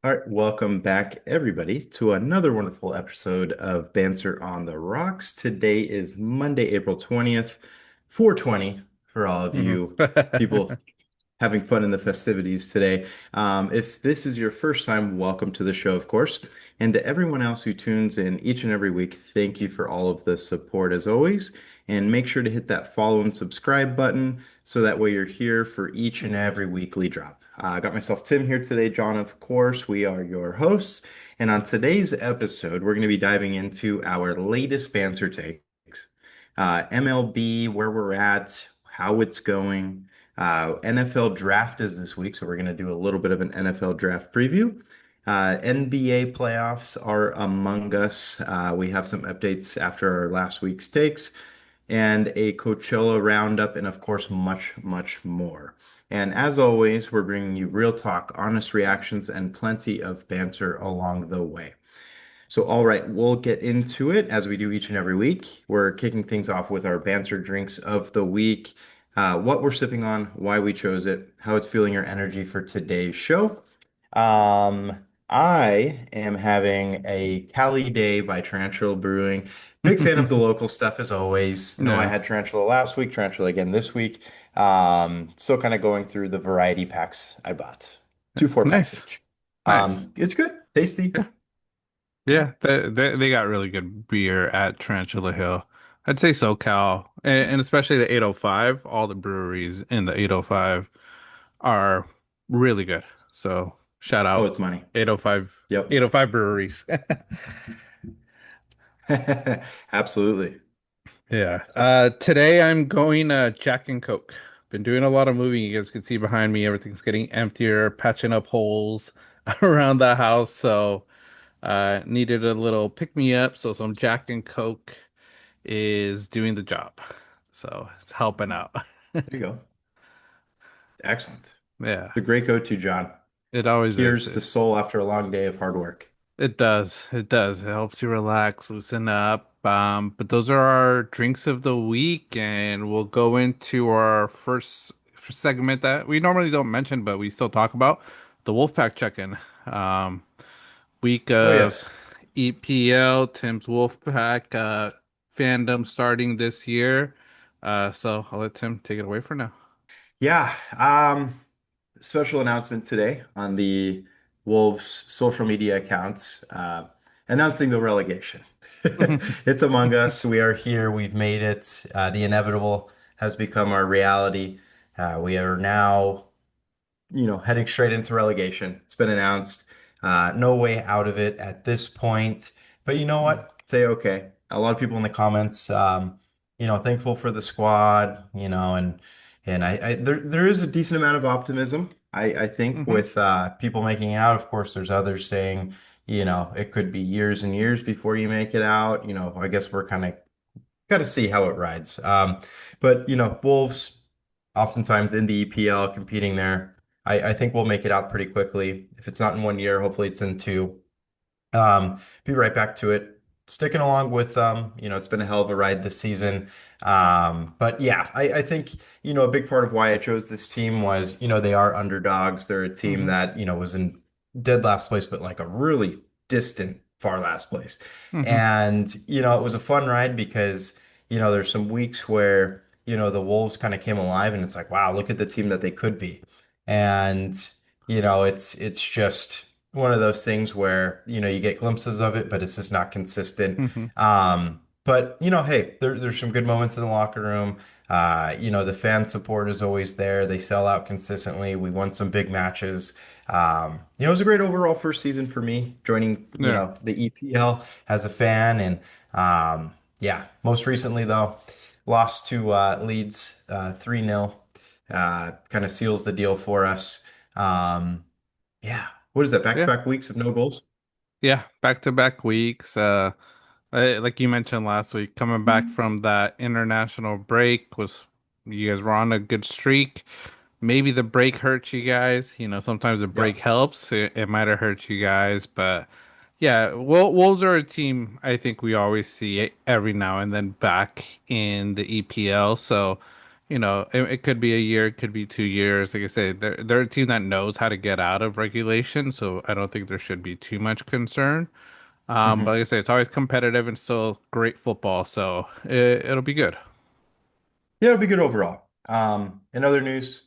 All right, welcome back, everybody, to another wonderful episode of Banter on the Rocks. Today is Monday, April 20th, 420 for all of hmm you people having fun in the festivities today. If this is your first time, welcome to the show, of course. And to everyone else who tunes in each and every week, thank you for all of the support as always. And make sure to hit that follow and subscribe button so that way you're here for each and every weekly drop. I got myself Tim here today, John, of course. We are your hosts. And on today's episode, we're going to be diving into our latest banter takes. MLB, where we're at, how it's going. NFL draft is this week, so we're going to do a little bit of an NFL draft preview. NBA playoffs are among us. We have some updates after our last week's takes and a Coachella roundup, and of course, much, much more. And as always, we're bringing you real talk, honest reactions, and plenty of banter along the way. So, all right, we'll get into it as we do each and every week. We're kicking things off with our banter drinks of the week, what we're sipping on, why we chose it, how it's fueling your energy for today's show. I am having a Cali Day by Tarantula Brewing. Big fan of the local stuff as always. Know I Yeah. had Tarantula last week, Tarantula again this week. Still kind of going through the variety packs I bought. Two four-packs Nice. each. Nice. It's good, tasty. Yeah. Yeah. Yeah. They got really good beer at Tarantula Hill. I'd say SoCal, and especially the 805. All the breweries in the 805 are really good. So shout Oh, out it's money. 805, Yep. 805 breweries. Absolutely. Yeah. Today I'm going Jack and Coke. Been doing a lot of moving. You guys can see behind me, everything's getting emptier, patching up holes around the house. So needed a little pick me up. So some Jack and Coke is doing the job. So it's helping out. There you go. Excellent. Yeah, The great go-to, John. it always is. Clears the soul after a long day of hard work. It does. It does. It helps you relax, loosen up. But those are our drinks of the week, and we'll go into our first segment that we normally don't mention, but we still talk about the Wolfpack check-in. Um, week Oh, of yes. EPL, Tim's Wolfpack fandom starting this year. So I'll let Tim take it away for now. Yeah. Special announcement today on the Wolves social media accounts, announcing the relegation. It's among us. We are here. We've made it. The inevitable has become our reality. We are now, heading straight into relegation. It's been announced. No way out of it at this point. But you know what? Say okay. A lot of people in the comments, thankful for the squad, and I there is a decent amount of optimism. I think hmm with people making it out. Of course, there's others saying, it could be years and years before you make it out. I guess we're kind of got to see how it rides. But Wolves oftentimes in the EPL competing there. I think we'll make it out pretty quickly. If it's not in 1 year, hopefully it's in two. Be right back to it. Sticking along with it's been a hell of a ride this season. But yeah, I think, a big part of why I chose this team was, they are underdogs. They're a team hmm that, was in dead last place, but like a really distant far last place. hmm And, it was a fun ride because, there's some weeks where, the Wolves kind of came alive and it's like, wow, look at the team that they could be. And, it's just one of those things where, you get glimpses of it, but it's just not consistent. hmm But hey, there's some good moments in the locker room. The fan support is always there. They sell out consistently. We won some big matches. It was a great overall first season for me, joining, Yeah. the EPL as a fan. And yeah, most recently though, lost to Leeds 3-0. Kind of seals the deal for us. Um, yeah. What is that? Yeah. Back-to-back weeks of no goals? Yeah, back-to-back weeks. Like you mentioned last week, coming back from that international break was you guys were on a good streak. Maybe the break hurts you guys. Sometimes the break Yep. helps. It might have hurt you guys, but yeah, Wolves are a team I think we always see every now and then back in the EPL. So it could be a year, it could be 2 years. Like I say, they're a team that knows how to get out of regulation, so I don't think there should be too much concern. But Mhm. like I say, it's always competitive and still great football, so it'll be good. Yeah, it'll be good overall. In other news,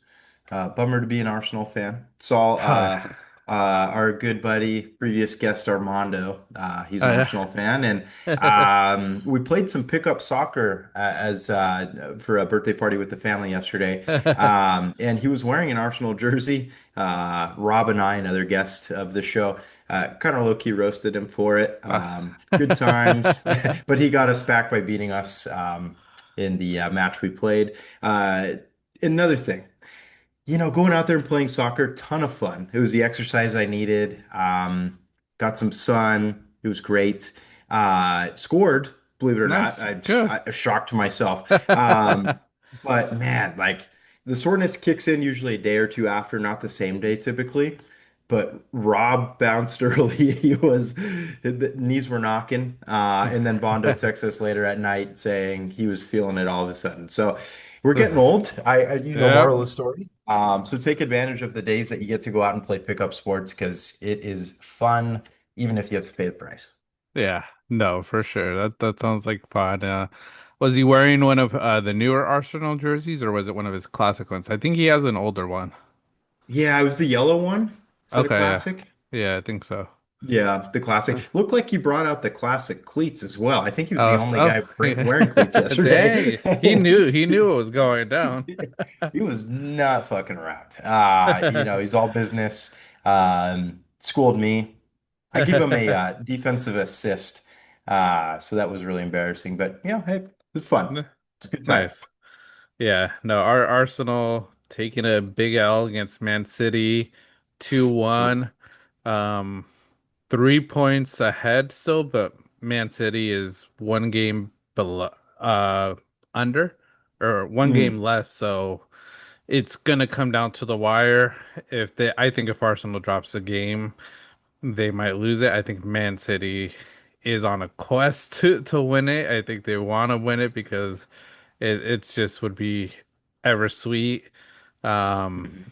bummer to be an Arsenal fan. Saw Oh yeah. our good buddy, previous guest Armando. He's Oh an yeah. Arsenal fan, and we played some pickup soccer as for a birthday party with the family yesterday. And he was wearing an Arsenal jersey. Rob and I, another guest of the show, kind of low-key roasted him for it. Good times, but he got us back by beating us. In the match we played. Uh, Another thing, going out there and playing soccer, ton of fun. It was the exercise I needed. Got some sun. It was great. Scored, believe it or not. Nice. Good. I shocked myself. But man, like the soreness kicks in usually a day or two after, not the same day typically. But Rob bounced early. The knees were knocking. And then Bondo texted us later at night saying he was feeling it all of a sudden. So we're getting old. You know Yeah. moral of the story. So take advantage of the days that you get to go out and play pickup sports because it is fun, even if you have to pay the price. Yeah. No, for sure. That sounds like fun. Was he wearing one of the newer Arsenal jerseys or was it one of his classic ones? I think he has an older one. Yeah, it was the yellow one. Is that a Okay, yeah. classic? Yeah, I think so. Yeah, the classic. Looked like he brought out the classic cleats as well. I think he was the Oh, only oh, guy yeah. wearing cleats Dang. yesterday. He knew it was going down. He was not fucking around. He's all business. Schooled me. I give him a defensive assist. So that was really embarrassing. But yeah, hey, it was fun. It's a good time. Nice. Yeah, no, our Arsenal taking a big L against Man City, Ooh. 2-1. Um, 3 points ahead still, but Man City is one game below under or one game Mm. less, so it's gonna come down to the wire. I think if Arsenal drops a game, they might lose it. I think Man City is on a quest to win it. I think they want to win it because it's just would be ever sweet. Um,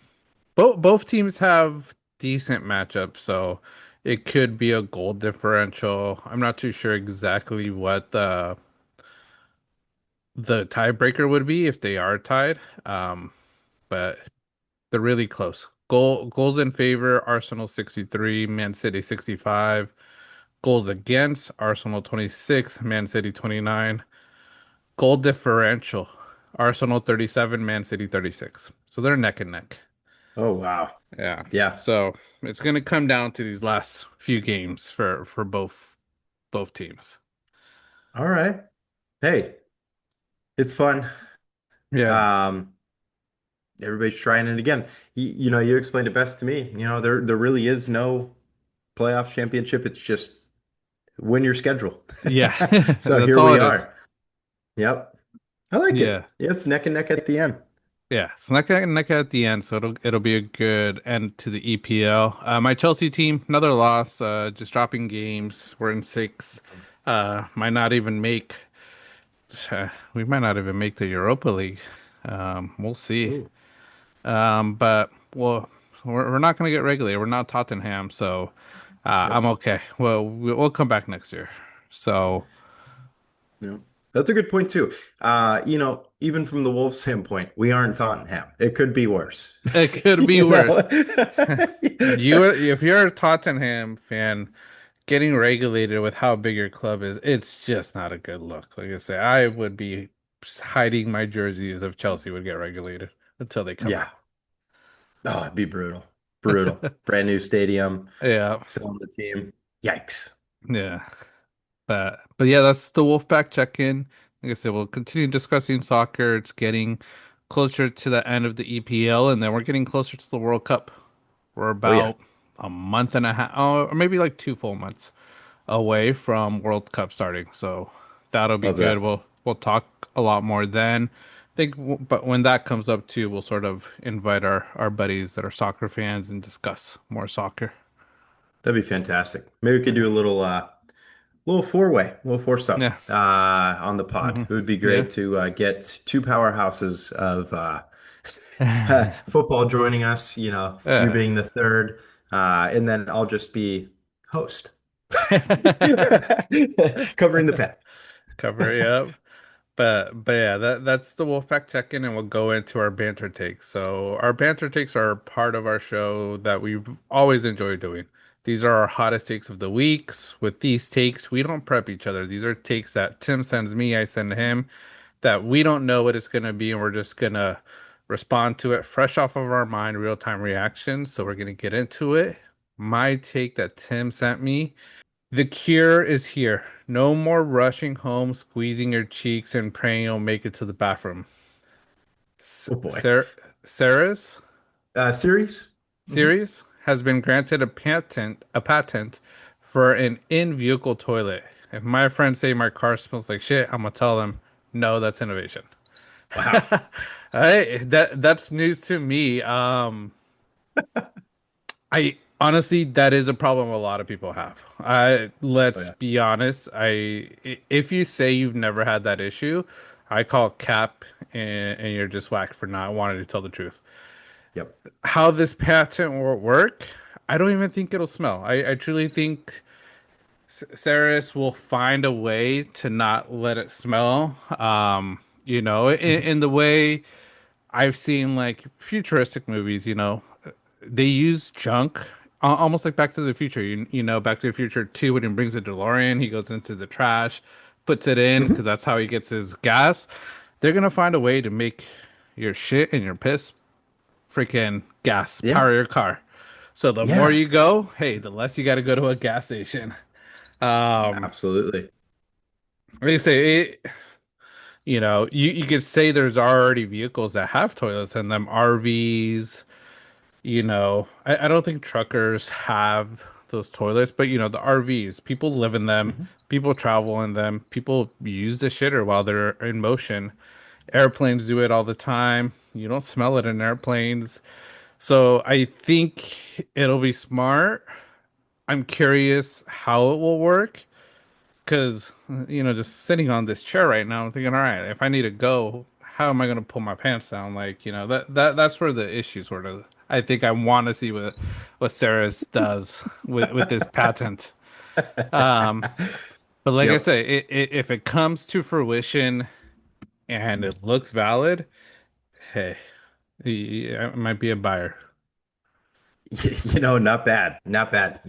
Mhm. both teams have decent matchups, so it could be a goal differential. I'm not too sure exactly what the tiebreaker would be if they are tied. But they're really close. Goals in favor, Arsenal 63, Man City 65. Goals against, Arsenal 26, Man City 29. Goal differential, Arsenal 37, Man City 36. So they're neck and neck. Oh wow. Yeah. Yeah. So it's going to come down to these last few games for both teams. All right. Hey, it's fun. Yeah. Um, Everybody's trying it again. You explained it best to me. There really is no playoff championship. It's just win your schedule. Yeah. So That's here all we it is. are. Yep. I like Yeah. it. It's neck and neck at the end. Yeah, it's neck at the end, so it'll be a good end to the EPL. My Chelsea team, another loss, just dropping games. We're in six. Might not even make. We might not even make the Europa League. We'll see. Ooh. But well, we're not gonna get relegated. We're not Tottenham, so I'm Yep. okay. Well, we'll come back next year. So Yeah. That's a good point too. Even from the Wolves standpoint, we aren't Tottenham. It could be worse. it could be You worse. know? If you're a Tottenham fan. Getting regulated with how big your club is, it's just not a good look. Like I say, I would be hiding my jerseys if Chelsea would get regulated until they come Yeah. out. Oh, it'd be brutal. Brutal. Brand new stadium, Yeah, selling the team. Yikes. yeah. But yeah, that's the Wolfpack check-in. Like I said, we'll continue discussing soccer. It's getting closer to the end of the EPL, and then we're getting closer to the World Cup. We're Oh yeah. about a month and a half, or maybe like 2 full months away from World Cup starting. So that'll be Love good. that. We'll talk a lot more then. But when that comes up too, we'll sort of invite our buddies that are soccer fans and discuss more soccer. That'd be fantastic. Maybe we could do a little little four-way, little foursome Yeah. on the pod. Hmm. It would be Yeah. great to get two powerhouses of football joining us, you Yeah. being the third, and then I'll just be host covering the pen. Cover it up. But yeah, that's the Wolfpack check-in, and we'll go into our banter takes. So our banter takes are part of our show that we've always enjoyed doing. These are our hottest takes of the weeks. With these takes, we don't prep each other. These are takes that Tim sends me, I send him, that we don't know what it's gonna be, and we're just gonna respond to it fresh off of our mind, real-time reactions. So we're gonna get into it. My take that Tim sent me. The cure is here. No more rushing home, squeezing your cheeks, and praying you'll make it to the bathroom. Oh boy. Sarah's Series? Mhm. series has been granted a patent for an in-vehicle toilet. If my friends say my car smells like shit, I'm gonna tell them, no, that's innovation. Wow. That's news to me. I honestly, that is a problem a lot of people have. Oh Let's yeah. be honest. If you say you've never had that issue, I call cap, and you're just whacked for not wanting to tell the truth. Yep. How this patent will work, I don't even think it'll smell. I truly think Saris will find a way to not let it smell. Mhm. In the way I've seen like futuristic movies, they use junk, almost like Back to the Future. Back to the Future 2, when he brings a DeLorean, he goes into the trash, puts it in because Mhm. that's how he gets his gas. They're gonna find a way to make your shit and your piss freaking gas Yeah. power your car. So the more Yeah. you go, hey, the less you got to go to a gas station. Um, Absolutely. like I say, you could say there's already vehicles that have toilets in them, RVs. I don't think truckers have those toilets, but the RVs, people live in them, Mhm. people travel in them, people use the shitter while they're in motion. Airplanes do it all the time. You don't smell it in airplanes. So I think it'll be smart. I'm curious how it will work because, just sitting on this chair right now, I'm thinking, all right, if I need to go, how am I going to pull my pants down? Like, that's where the issue sort of, I think I want to see what Sarah's does with this patent. Um, but like I Yep. say, if it comes to fruition and it looks valid, hey, it might be a buyer. Not bad, not bad.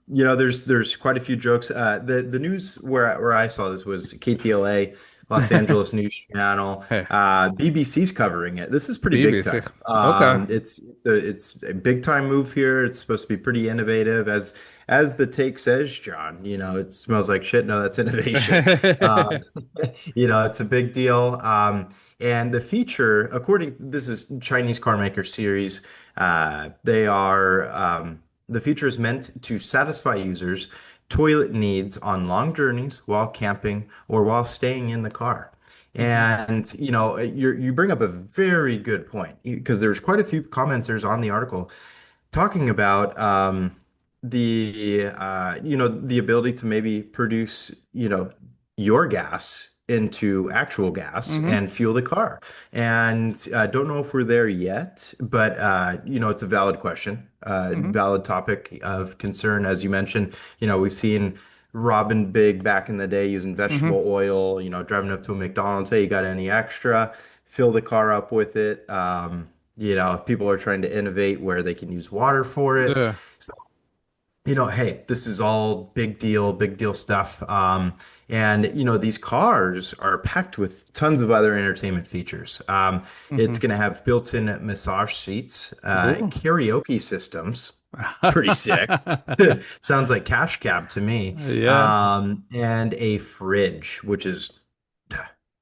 There's quite a few jokes. The news where I saw this was KTLA, Los Angeles News Channel. Hey, BBC's covering it. This is pretty big BBC. time. Okay. It's a big time move here. It's supposed to be pretty innovative, as the take says, John. It smells like shit. No, that's innovation. Um, it's a big deal. And the feature, this is Chinese car maker series. The feature is meant to satisfy users' toilet needs on long journeys while camping or while staying in the car. Hmm. And you bring up a very good point because there's quite a few commenters on the article talking about the ability to maybe produce your gas into actual gas Hmm. and fuel the car. And I don't know if we're there yet, but it's a valid question, Hmm. valid topic of concern. As you mentioned, we've seen Robin Big back in the day using Hmm. vegetable oil, driving up to a McDonald's, hey, you got any extra? Fill the car up with it. People are trying to innovate where they can use water for it. Yeah. So, hey, this is all big deal stuff. And these cars are packed with tons of other entertainment features. It's Hmm. going to have built-in massage seats, Ooh. karaoke systems. Pretty sick. Sounds like Cash Cab to me. Yeah. And a fridge, which is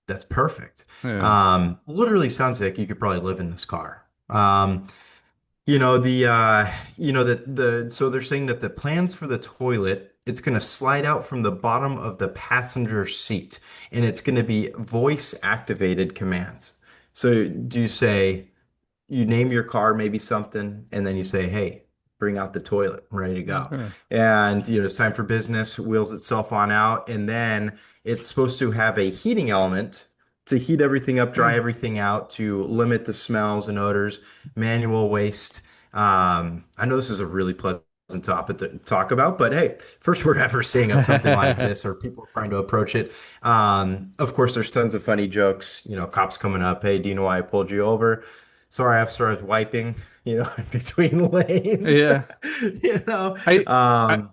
that's perfect. Yeah. Literally sounds like you could probably live in this car. So they're saying that the plans for the toilet, it's going to slide out from the bottom of the passenger seat and it's going to be voice activated commands. So do you say, you name your car maybe something, and then you say, hey, bring out the toilet, ready to go. Okay. And it's time for business, wheels itself on out, and then it's supposed to have a heating element to heat everything up, dry Hmm. everything out, to limit the smells and odors, manual waste. I know this is a really pleasant topic to talk about, but hey, first we're ever seeing of something like this or people trying to approach it. Of course, there's tons of funny jokes, cops coming up, hey, do you know why I pulled you over? Sorry, after I was wiping, in between lanes. Yeah. You know, I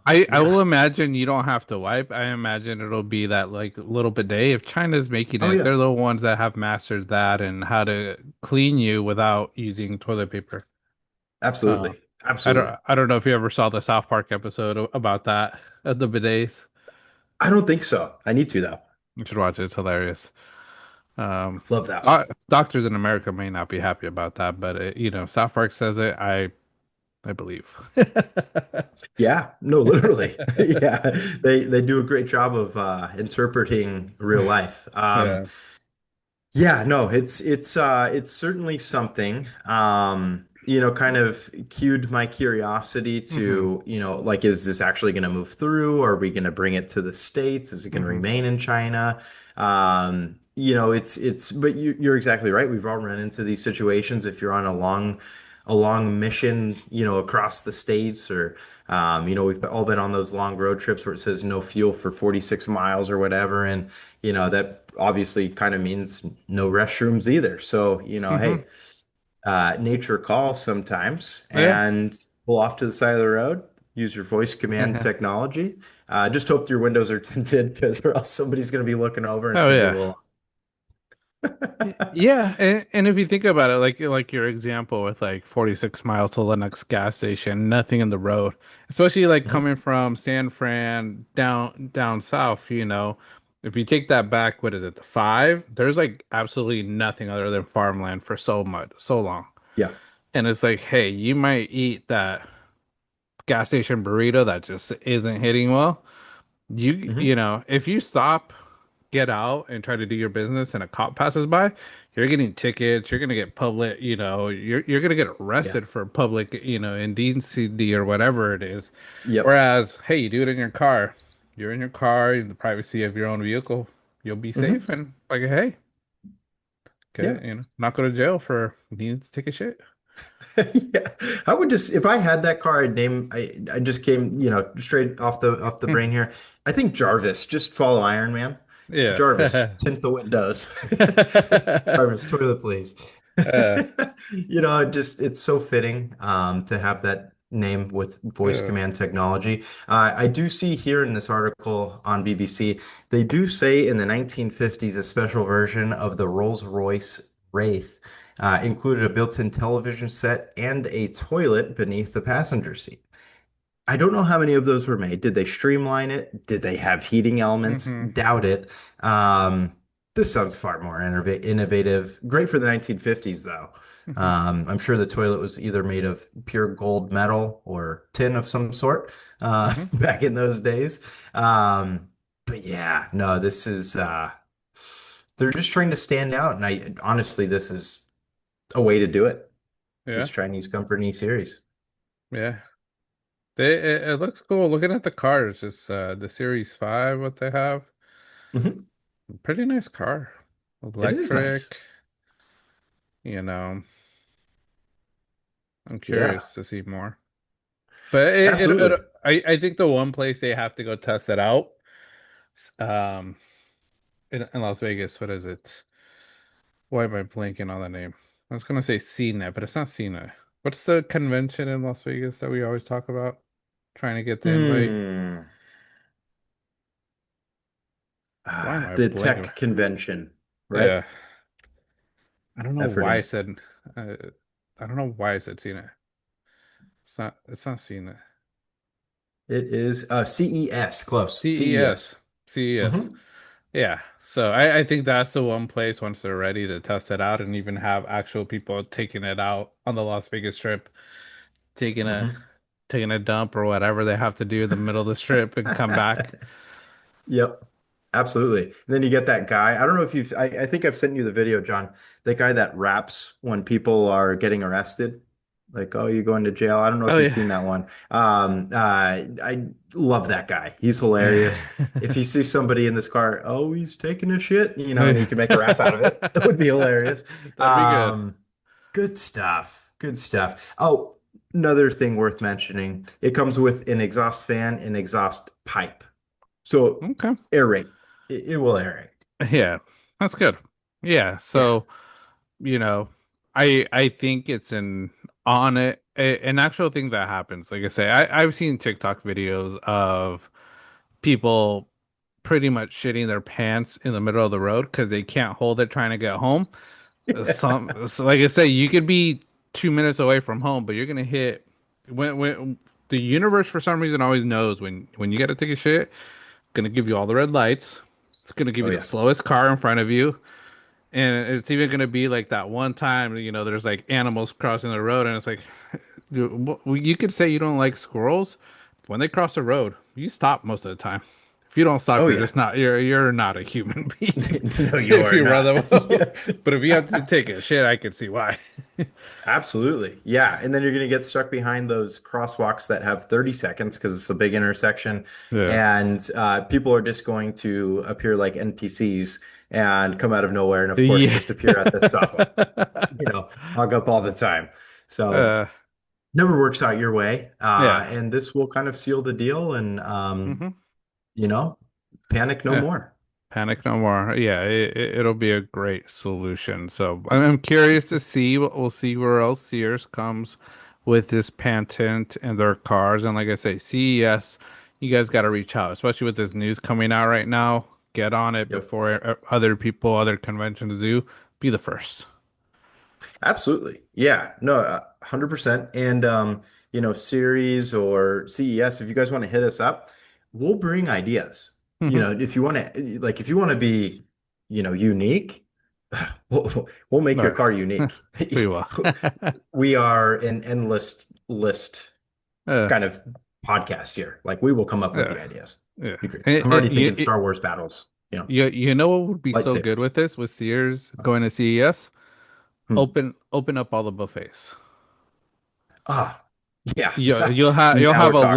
I yeah. will imagine you don't have to wipe. I imagine it'll be that like little bidet. If China's making Oh it, yeah, they're the ones that have mastered that and how to clean you without using toilet paper. Uh, absolutely. Absolutely. I don't know if you ever saw the South Park episode about that, the bidets. I don't think so. I need to though. You should watch it. It's hilarious. Um, Love that. doctors in America may not be happy about that, but South Park says it. I believe. Yeah, no, literally. Yeah, they do a great job of interpreting real life. Yeah. Yeah, no, it's certainly something. Kind of cued my curiosity Hmm. to, like, is this actually going to move through? Are we going to bring it to the States? Is it going to Hmm. remain in China? But you're exactly right. We've all run into these situations if you're on a long mission, across the states, or we've all been on those long road trips where it says no fuel for 46 miles or whatever, and that obviously kind of means no restrooms either. So, Hmm. hey, nature calls sometimes, Yeah. and pull off to the side of the road, use your voice command technology. Just hope your windows are tinted because or else somebody's going to be looking over and it's Oh going to be a yeah. little. Yeah, and if you think about it, like your example with like 46 miles to the next gas station, nothing in the road, especially like Mhm. coming from San Fran down south, if you take that back, what is it, the five? There's like absolutely nothing other than farmland for so long. Yeah. And it's like, hey, you might eat that gas station burrito that just isn't hitting well. Hmm. If you stop, get out, and try to do your business, and a cop passes by, you're getting tickets. You're gonna get public. You're gonna get Yeah. arrested for public, indecency or whatever it is. Yep. Whereas, hey, you do it in your car. You're in your car in the privacy of your own vehicle. You'll be Hmm. safe and like, hey, Yeah. not go to jail for needing to take a shit. Yeah, I would just if I had that car, I just came, straight off the Hmm. brain here. I think Jarvis, just follow Iron Man. Yeah. Jarvis, tint the windows. Jarvis, toilet please. uh, It's so fitting to have that name with voice uh, command technology. I do see here in this article on BBC, they do say in the 1950s a special version of the Rolls-Royce Wraith included a built-in television set and a toilet beneath the passenger seat. I don't know how many of those were made. Did they streamline it? Did they have heating elements? hmm Doubt it. Um, this sounds far more innovative. Great for the 1950s, though. hmm I'm sure the toilet was either made of pure gold metal or tin of some sort hmm back in those days. But yeah, no, they're just trying to stand out. And I honestly, this is a way to do it. This Yeah. Chinese company series. Yeah. It looks cool. Looking at the cars, just the Series 5, what they have. Mhm. Pretty nice car. It is nice. Electric, you know. I'm Yeah, curious to see more. But absolutely. I think the one place they have to go test it out, um, in Las Vegas, what is it? Why am I blanking on the name? I was gonna say CNET, but it's not CNET. What's the convention in Las Vegas that we always talk about? Trying to get the invite. Mm. Why am I The blanking? tech convention, right? Yeah. I don't know I why I forget. said uh, I don't know why I said Cena. It's not Cena. It is CES, close. CES. CES. CES. Hmm. Yeah. So I think that's the one place once they're ready to test it out and even have actual people taking it out on the Las Vegas Strip, taking a Hmm. taking a dump or whatever they have to do in the middle of the strip and come back. Yep, absolutely. And then you get that guy. I don't know if I think I've sent you the video, John. The guy that raps when people are getting arrested. Like, oh, you going to jail? I don't know if Oh you've yeah. seen that one. I love that guy. He's hilarious. If he sees somebody in this car, oh, he's taking a shit, and he can make a rap out of it. That would be hilarious. That'd be good. Good stuff. Good stuff. Oh, another thing worth mentioning. It comes with an exhaust fan and exhaust pipe. So Okay. aerate. It will aerate. Yeah, that's good. Yeah, Yeah. so you know, I think it's an actual thing that happens. Like I say, I've seen TikTok videos of people pretty much shitting their pants in the middle of the road because they can't hold it trying to get home. So like I say, you could be 2 minutes away from home, but you're gonna hit when the universe for some reason always knows when you gotta take a shit, gonna give you all the red lights. It's gonna give Oh you the yeah. slowest car in front of you. And it's even gonna be like that one time, there's like animals crossing the road, and it's like, dude, you could say you don't like squirrels. When they cross the road, you stop most of the time. If you don't stop, Oh you're yeah. just not you're not a human being. No, you If are you run not. them Yeah. over. But if you have to take a shit, I can see why. Absolutely. Yeah. And then you're going to get stuck behind those crosswalks that have 30 seconds because it's a big intersection. Yeah. And people are just going to appear like NPCs and come out of nowhere. And of course, Yeah. just appear at the stoplight, hog up all the time. So uh, never works out your way. yeah. And this will kind of seal the deal and, Hmm. you know, panic no Yeah. more. Panic no more. Yeah, it'll be a great solution. So I'm curious to see what we'll see where else Sears comes with this patent and their cars. And like I say, CES, you guys got to reach out, especially with this news coming out right now. Get on it Yep. before other people, other conventions do. Be the first. Absolutely. Yeah. No, 100%. And series or CES, if you guys want to hit us up, we'll bring ideas. Hmm. If you want to be, unique, we'll make your No, car unique. we will. We are an endless list uh, kind of podcast here. Like we will come up with yeah, the ideas. yeah. Be great. I'm already thinking You, Star Wars battles, you know what would be so good lightsabers. with this with Sears going to CES? Hmm. Open up all the buffets. Ah, yeah. You'll have Now we're a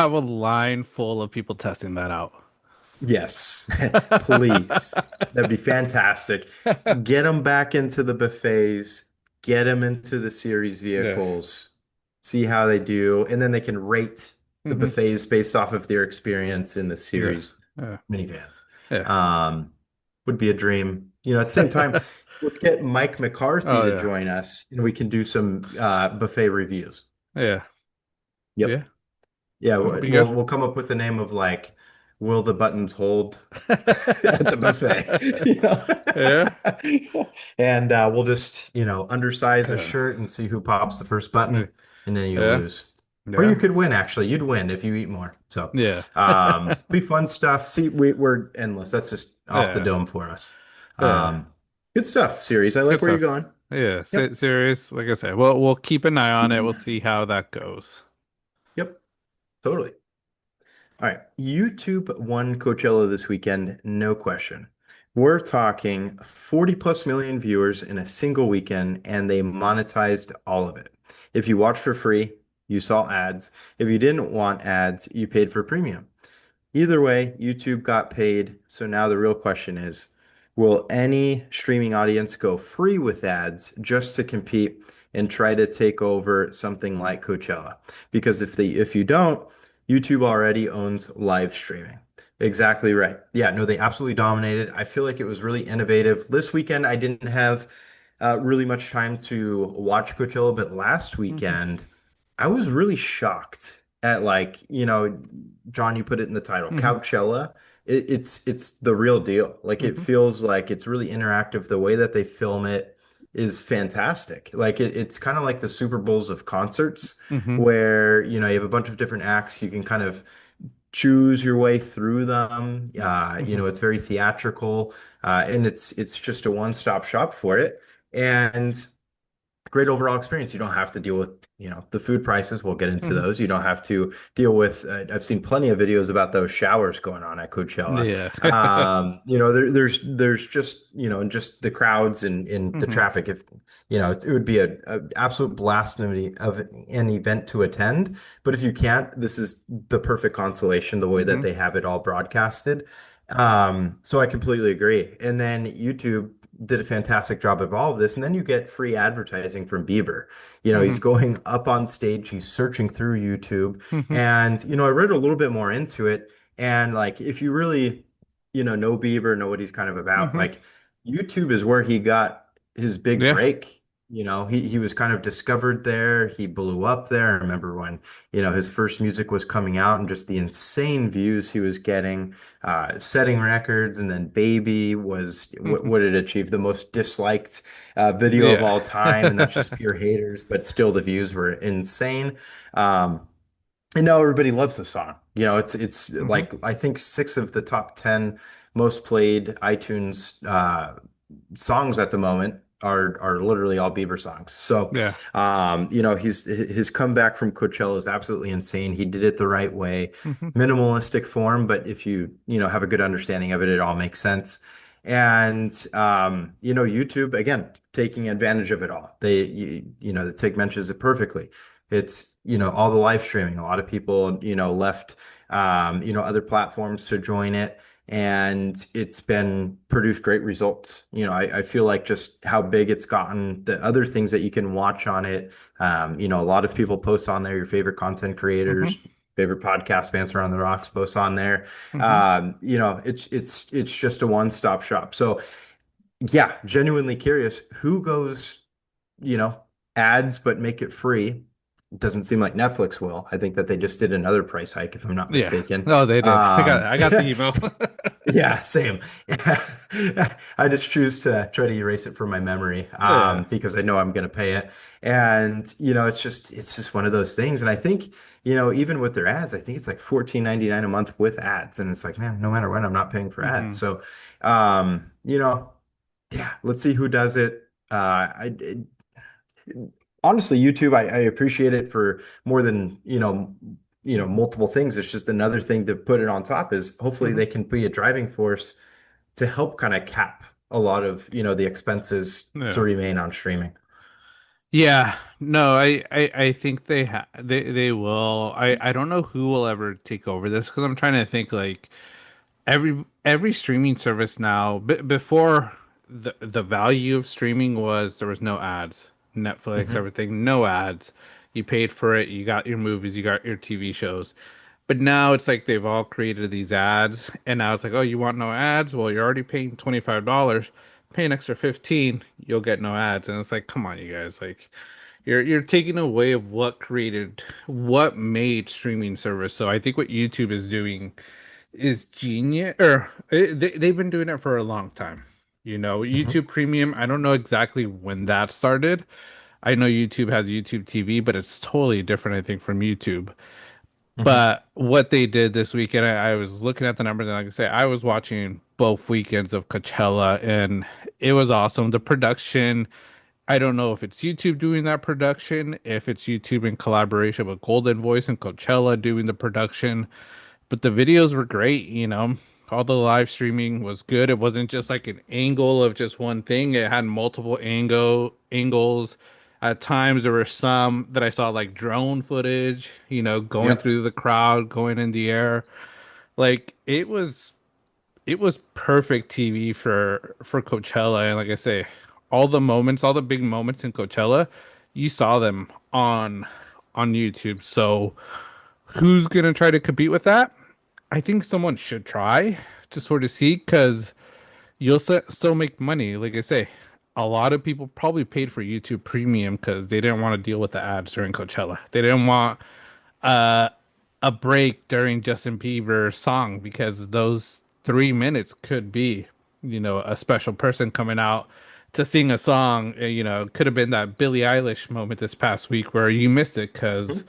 talking. line full of people testing that out. Yes, please. That'd be fantastic. Get them back into the buffets, get them into the series Yeah. vehicles, see how they do, and then they can rate the Hmm. buffets based off of their experience in the Yeah. series Yeah. minivans. Yeah. Um, would be a dream. At the same time, let's get Mike McCarthy Oh to yeah. join us, and we can do some buffet reviews. Yeah. Yep. Yeah. Yeah, That'll be we'll good. we'll come up with the name of like, will the buttons hold at the buffet? Yeah. And we'll just, undersize a Yeah. shirt and see who pops the first button, and then you Yeah. lose. Or you Yeah. could win, actually. You'd win if you eat more. So, Yeah. be fun stuff. See, we're endless. That's just off the Yeah. dome for us. Yeah. Um, Good stuff, series. I Good like where you're stuff. going. Yeah. Yep. Serious. Like I said, we'll keep an eye on it. We'll see how that goes. Yep. Totally. All right. YouTube won Coachella this weekend, no question. We're talking 40 plus million viewers in a single weekend, and they monetized all of it. If you watched for free, you saw ads. If you didn't want ads, you paid for premium. Either way, YouTube got paid. So now the real question is, will any streaming audience go free with ads just to compete and try to take over something like Coachella? Because if you don't, YouTube already owns live streaming. Exactly right. Yeah, no, they absolutely dominated. I feel like it was really innovative. This weekend, I didn't have really much time to watch Coachella, but last Hmm. weekend, I was really shocked at like, John, you put it in the title, Hmm. Coachella. It's the real deal. Like it Hmm. feels like it's really interactive. The way that they film it is fantastic. Like it's kind of like the Super Bowls of concerts Hmm. where, you have a bunch of different acts. You can kind of choose your way through them. Hmm. It's very theatrical, and it's just a one-stop shop for it. And great overall experience. You don't have to deal with, the food prices. We'll get into Hmm. those. You don't have to deal with, I've seen plenty of videos about those showers going on at Coachella. Yeah. There's just, and just the crowds and the Hmm. traffic. If, it would be a absolute blast of an event to attend. But if you can't, this is the perfect consolation, the way that Hmm. they have it all broadcasted. So I completely agree. And then YouTube did a fantastic job of all of this. And then you get free advertising from Bieber. He's Hmm. going up on stage, he's searching through YouTube. Hmm. And, I read a little bit more into it. And like, if you really, know Bieber, know what he's kind of about, Hmm. like YouTube is where he got his big Yeah. break. He was kind of discovered there. He blew up there. I remember when, his first music was coming out and just the insane views he was getting, setting records. And then Baby was Hmm. what it achieved, the most disliked video of Yeah. all time. And that's just pure haters, but still the views were insane. Um, and now everybody loves the song. It's Hmm. like I think six of the top 10 most played iTunes songs at the moment are literally all Bieber songs. So, Yeah. his comeback from Coachella is absolutely insane. He did it the right way, Hmm. minimalistic form, but if you have a good understanding of it, it all makes sense. And YouTube again taking advantage of it all. The Tig mentions it perfectly. It's all the live streaming. A lot of people left other platforms to join it, and it's been produced great results. I feel like just how big it's gotten, the other things that you can watch on it. A lot of people post on there, your favorite content Hmm. creators, favorite podcast, Banter on the Rocks posts on there. Hmm. It's just a one-stop shop. So yeah, genuinely curious who goes, you know, ads but make it free. Doesn't seem like Netflix will. I think that they just did another price hike, if I'm not Yeah. mistaken. No, they did. Um, I got the email. yeah, same. I just choose to try to erase it from my memory, Yeah. because I know I'm going to pay it. And, it's just one of those things. And I think, even with their ads, I think it's like 14.99 a month with ads. And it's like, man, no matter what, I'm not paying for ads. Hmm. So, yeah, let's see who does it. Honestly, YouTube, I appreciate it for more than, multiple things. It's just another thing to put it on top is hopefully Hmm. they can be a driving force to help kind of cap a lot of, the expenses to Yeah. remain on streaming. Yeah, no, I think they will. I don't know who will ever take over this because I'm trying to think like every streaming service now. Before the value of streaming was there was no ads. Netflix, Hmm. everything, no ads. You paid for it, you got your movies, you got your TV shows. But now it's like they've all created these ads, and now it's like, oh, you want no ads? Well, you're already paying $25. Pay an extra 15, you'll get no ads. And it's like, come on, you guys, like you're taking away of what made streaming service. So I think what YouTube is doing is genius, or they've been doing it for a long time. Hmm. YouTube Premium, I don't know exactly when that started. I know YouTube has YouTube TV, but it's totally different, I think, from YouTube. Hmm. But what they did this weekend, I was looking at the numbers, and like I say, I was watching both weekends of Coachella, and it was awesome. The production, I don't know if it's YouTube doing that production, if it's YouTube in collaboration with Golden Voice and Coachella doing the production, but the videos were great. All the live streaming was good. It wasn't just like an angle of just one thing. It had multiple angles. At times there were some that I saw like drone footage, going Yep. through the crowd, going in the air. Like it was perfect TV for Coachella. And like I say, all the big moments in Coachella, you saw them on YouTube. So who's gonna try to compete with that? I think someone should try to sort of see because still make money. Like I say, a lot of people probably paid for YouTube Premium because they didn't want to deal with the ads during Coachella. They didn't want uh, a break during Justin Bieber's song because those 3 minutes could be a special person coming out to sing a song. Could have been that Billie Eilish moment this past week where you missed it because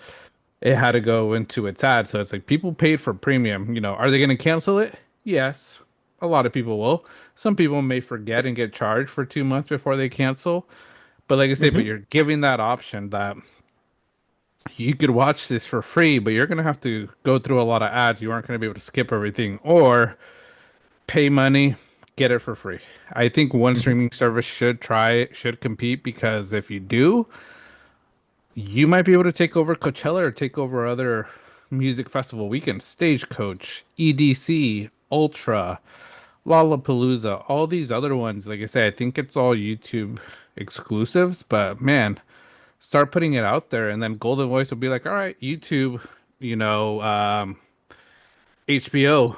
it had to go into its ad. So it's like people paid for premium. Are they going to cancel it? Yes. A lot of people will. Some people may forget and get charged for 2 months before they cancel. But like I say, but Hmm. you're giving that option that you could watch this for free, but you're gonna have to go through a lot of ads. You aren't gonna be able to skip everything, or pay money, get it for free. I think one Hmm. streaming service should compete, because if you do, you might be able to take over Coachella or take over other music festival weekends, Stagecoach, EDC, Ultra, Lollapalooza, all these other ones. Like I say, I think it's all YouTube exclusives, but man, start putting it out there, and then Golden Voice will be like, all right, YouTube, you know, HBO,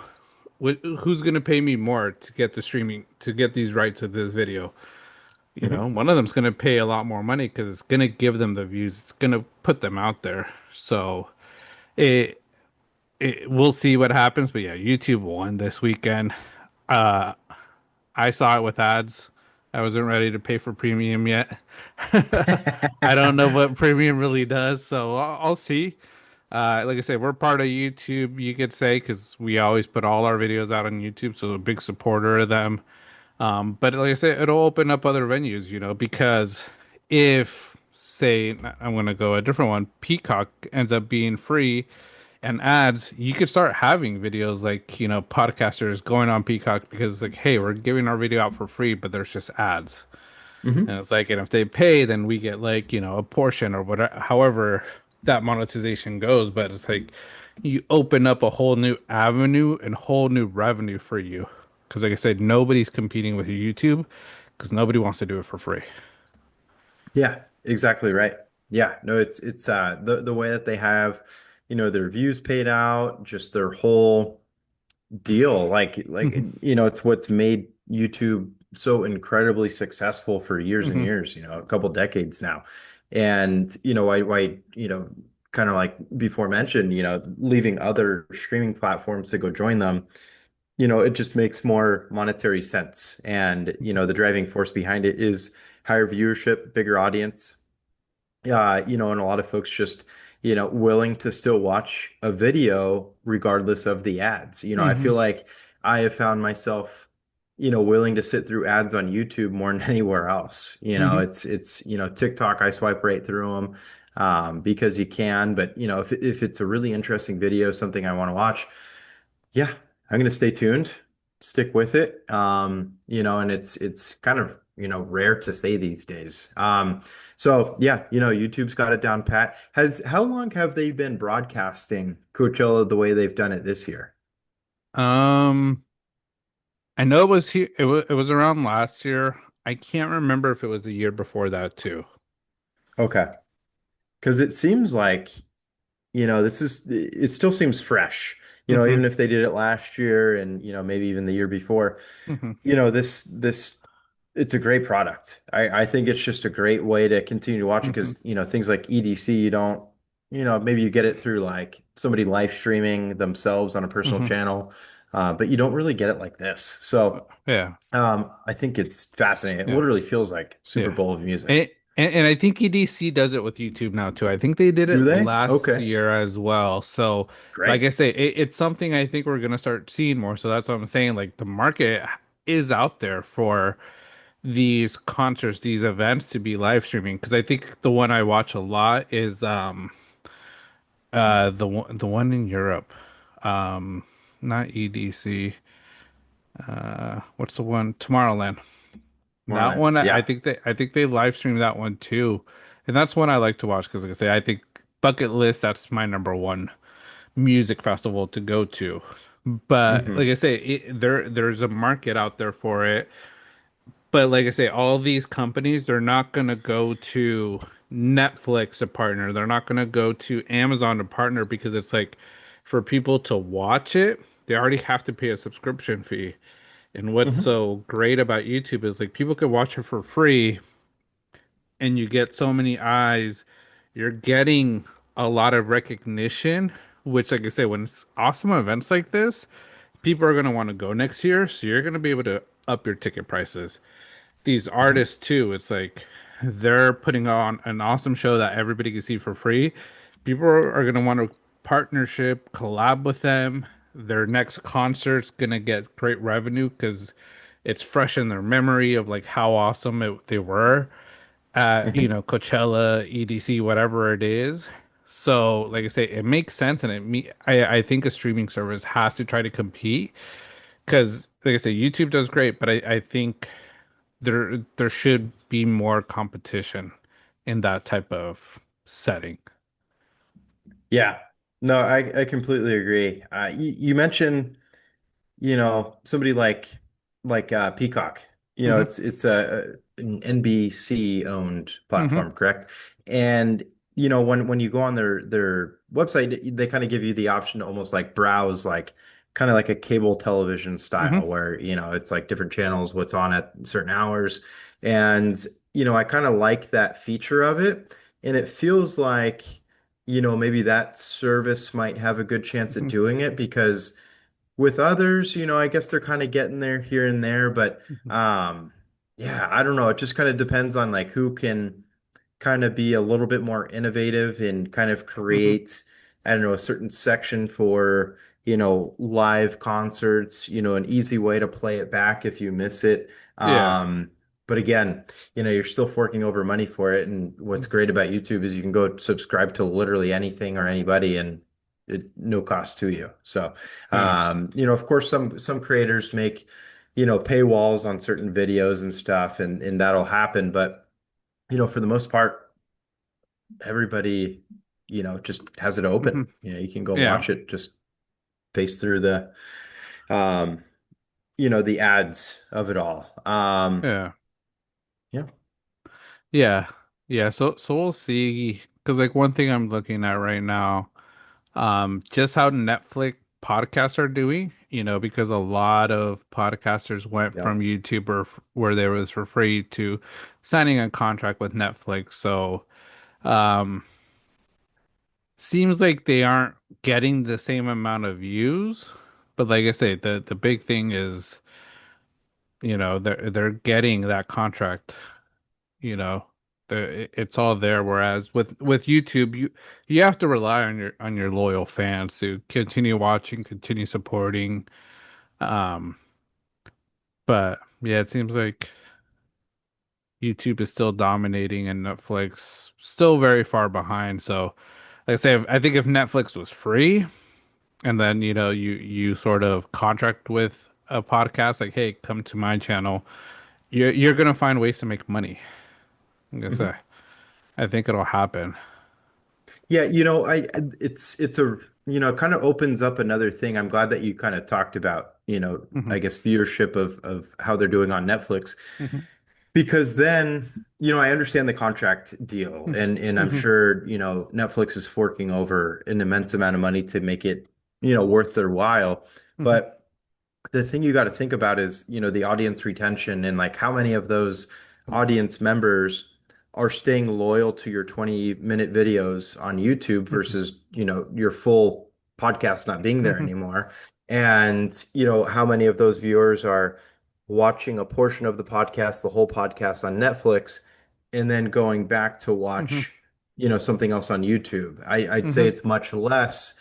who's gonna pay me more to get the streaming, to get these rights of this video? You know, Hmm. one of them's gonna pay a lot more money because it's gonna give them the views. It's gonna put them out there. So it, we'll see what happens. But yeah, YouTube won this weekend. Uh, I saw it with ads. I wasn't ready to pay for premium yet. I don't know what premium really does, so I'll see. Like I said, we're part of YouTube, you could say, because we always put all our videos out on YouTube, so a big supporter of them. But like I said, it'll open up other venues, because if, say, I'm gonna go a different one, Peacock ends up being free and ads, you could start having videos like, podcasters going on Peacock because like, hey, we're giving our video out for free, but there's just ads. And Hmm. it's like, and if they pay, then we get like, a portion or whatever, however that monetization goes. But it's like you open up a whole new avenue and whole new revenue for you. Because like I said, nobody's competing with YouTube because nobody wants to do it for free. Yeah, exactly right. Yeah, no, it's the way that they have, their views paid out, just their whole deal. Hmm. It's what's made YouTube so incredibly successful for years and Hmm. years, a couple decades now. And, kind of like before mentioned, leaving other streaming platforms to go join them, it just makes more monetary sense. And, the driving force behind it is higher viewership, bigger audience, and a lot of folks just, willing to still watch a video regardless of the ads. I Hmm. feel like I have found myself, willing to sit through ads on YouTube more than anywhere else. Hmm. TikTok, I swipe right through them because you can. But, if it's a really interesting video, something I want to watch, yeah, I'm going to stay tuned, stick with it. And it's kind of, rare to say these days. So yeah, YouTube's got it down pat. How long have they been broadcasting Coachella the way they've done it this year? Um, I know it was here. It was around last year. I can't remember if it was the year before that too. Okay. Because it seems like, it still seems fresh, Hmm. even if they did it last year and, maybe even the year before. Hmm. This it's a great product. I think it's just a great way to continue to watch it Hmm. because, things like EDC, you don't, maybe you get it through like somebody live streaming themselves on a personal Hmm. channel, but you don't really get it like this. So Yeah. I think it's fascinating. It Yeah. literally feels like Super Yeah. Bowl of music. And I think EDC does it with YouTube now too. I think they did Do it they? last Okay, year as well. So, like great. I say, it's something I think we're gonna start seeing more. So that's what I'm saying. Like the market is out there for these concerts, these events to be live streaming. Because I think the one I watch a lot is the one in Europe. Um Not EDC. What's the one? Tomorrowland. That Marlon. one, I Yeah. think they live stream that one too, and that's one I like to watch because, like I say, I think bucket list. That's my number one music festival to go to. But like Hmm. I say, there's a market out there for it. But like I say, all these companies, they're not gonna go to Netflix to partner. They're not gonna go to Amazon to partner because it's like for people to watch it, they already have to pay a subscription fee. And what's Hmm. so great about YouTube is like people can watch it for free and you get so many eyes. You're getting a lot of recognition, which, like I say, when it's awesome events like this, people are going to want to go next year. So you're going to be able to up your ticket prices. These Hmm. artists, too, it's like they're putting on an awesome show that everybody can see for free. People are going to want to partnership, collab with them. Their next concert's going to get great revenue because it's fresh in their memory of like how awesome they were. at, Hmm. Coachella, EDC, whatever it is. So, like I say, it makes sense, and I think a streaming service has to try to compete because, like I say, YouTube does great, but I think there should be more competition in that type of setting. Yeah. No, I completely agree. You mentioned, somebody like Peacock. Hmm. It's an NBC owned Hmm. platform, correct? And when you go on their website, they kind of give you the option to almost like browse like kind of like a cable television style Hmm. where, it's like different channels, what's on at certain hours. And, I kind of like that feature of it. And it feels like, maybe that service might have a good chance at Hmm. doing it because with others, I guess they're kind of getting there here and there, but Hmm. yeah, I don't know. It just kind of depends on like who can kind of be a little bit more innovative and kind of Hmm. create, I don't know, a certain section for, live concerts, an easy way to play it back if you miss it. Yeah. But again, you're still forking over money for it. And what's Mhm. great about YouTube is you can go subscribe to literally anything or anybody and no cost to you. So, Yeah. of course, some creators make, paywalls on certain videos and stuff, and that'll happen. But for the most part, everybody, just has it open. Hmm. You can go Yeah. watch it, just face through um, the ads of it all. Yeah. Yeah, Yeah. Yeah. So we'll see. Because like one thing I'm looking at right now, just how Netflix podcasts are doing, because a lot of podcasters went yeah. from YouTube where there was for free to signing a contract with Netflix. So, um, seems like they aren't getting the same amount of views. But like I say, the big thing is, they're getting that contract, you know. It's all there. Whereas with YouTube, you have to rely on your loyal fans to continue watching, continue supporting. Um, but yeah, it seems like YouTube is still dominating and Netflix still very far behind. So, like I say, I think if Netflix was free and then you sort of contract with a podcast like, hey, come to my channel, you're gonna find ways to make money. Like I say, Mhm. I think it'll happen. Yeah, it's a, it kind of opens up another thing. I'm glad that you kind of talked about, Hmm. I guess viewership of how they're doing on Netflix. Hmm. Because then, I understand the contract deal and I'm Hmm. sure, Netflix is forking over an immense amount of money to make it, worth their while. Hmm. But the thing you got to think about is, the audience retention and like how many of those audience members are staying loyal to your 20-minute videos on YouTube Hmm. versus, your full podcast not being there Hmm. anymore. And, how many of those viewers are watching a portion of the podcast, the whole podcast on Netflix, and then going back to Hmm. watch, something else on YouTube. I'd say Hmm. it's much less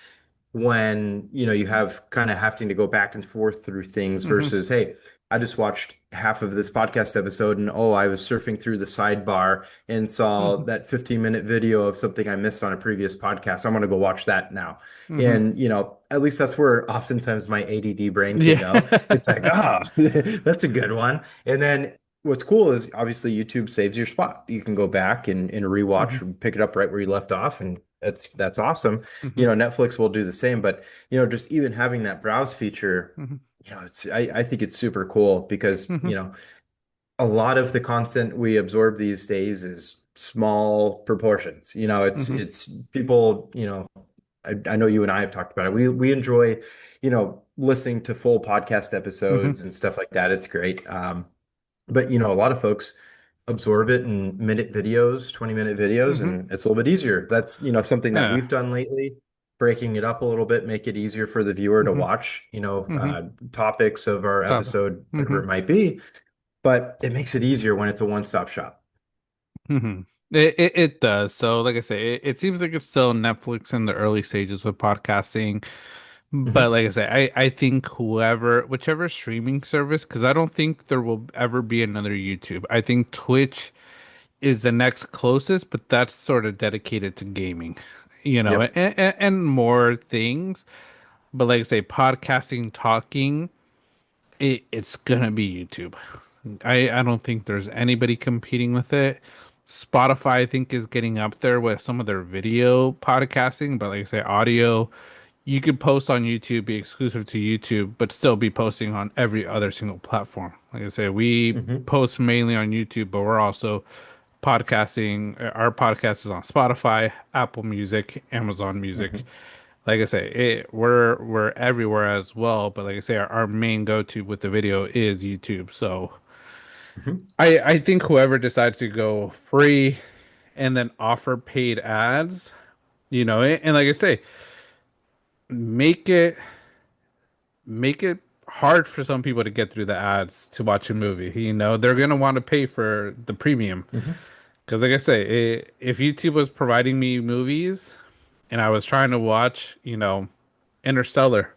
when you have kind of having to go back and forth through things Hmm. versus, hey, I just watched half of this podcast episode and oh, I was surfing through the sidebar and saw Hmm. that 15-minute video of something I missed on a previous podcast. I'm going to go watch that now. Hmm. And at least that's where oftentimes my ADD brain can Yeah. go. It's like, ah, that's a good one. And then what's cool is obviously YouTube saves your spot. You can go back and rewatch Hmm. and pick it up right where you left off, and that's awesome. Hmm. Netflix will do the same, but just even having that browse feature, Hmm. I think it's super cool because, Hmm. a lot of the content we absorb these days is small proportions. Hmm. It's people, I know you and I have talked about it. We enjoy, listening to full podcast Hmm. episodes and stuff like that. It's great. But a lot of folks absorb it in minute videos, 20-minute videos, Hmm. and it's a little bit easier. That's, something that Yeah. we've done lately, breaking it up a little bit, make it easier for the viewer to Hmm. watch, Hmm. topics of our Stop. episode, whatever Hmm. it might be. But it makes it easier when it's a one-stop shop. Hmm. It does. So, like I say, it seems like it's still Netflix in the early stages with podcasting. But Mhm. like I say, I think whichever streaming service, because I don't think there will ever be another YouTube. I think Twitch is the next closest, but that's sort of dedicated to gaming, Yep. and more things. But like I say, podcasting, talking, it's gonna be YouTube. I don't think there's anybody competing with it. Spotify, I think, is getting up there with some of their video podcasting, but like I say, audio, you could post on YouTube, be exclusive to YouTube, but still be posting on every other single platform. Like I say, we Hmm. post mainly on YouTube, but we're also podcasting. Our podcast is on Spotify, Apple Music, Amazon Music. Hmm. Like I say, we're everywhere as well. But like I say, our main go-to with the video is YouTube. So Hmm. I think whoever decides to go free and then offer paid ads, and like I say, make it make it hard for some people to get through the ads to watch a movie. They're gonna want to pay for the premium. Hmm. Because, like I say, if YouTube was providing me movies and I was trying to watch, Interstellar,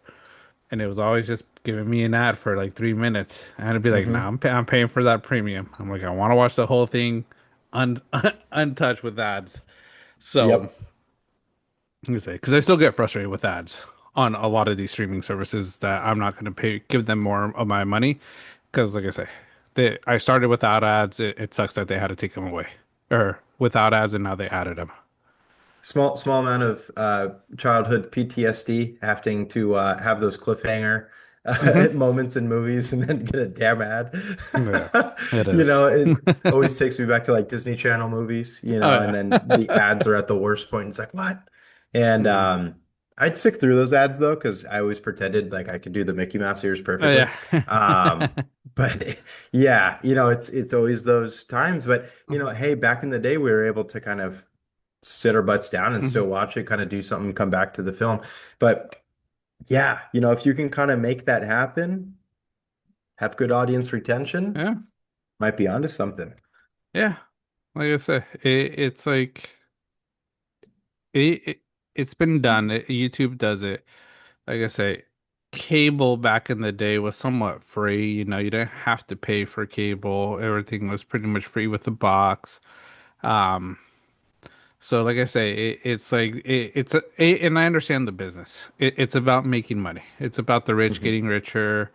and it was always just giving me an ad for like 3 minutes, and I'd be like, "Nah, Hmm. I'm paying for that premium." I'm like, I want to watch the whole thing, un untouched with ads. So, Yep. I say, because I still get frustrated with ads on a lot of these streaming services that I'm not going to give them more of my money. Because, like I say, I started without ads. It sucks that they had to take them away, or without ads, and now they added them. Small amount of childhood PTSD having to have those cliffhanger Hmm. moments in movies and then get a damn ad. Yeah, it You is. know, it always takes me back to like Disney Channel movies, Oh and then the yeah. ads are at the worst point. It's like, what? And Mm. I'd sick through those ads though, because I always pretended like I could do the Mickey Mouse ears Oh perfectly. yeah. But yeah, it's always those times. But hey, back in the day, we were able to kind of sit our butts down and Hmm. still watch it, kind of do something, come back to the film. But yeah, if you can kind of make that happen, have good audience retention, Yeah. might be onto something. Yeah. Like I said, it's like it, it's been done. YouTube does it. Like I say, cable back in the day was somewhat free. You didn't have to pay for cable. Everything was pretty much free with the box. Um, so like I say, it's like and I understand the business. It's about making money. It's about the rich Hmm. getting richer,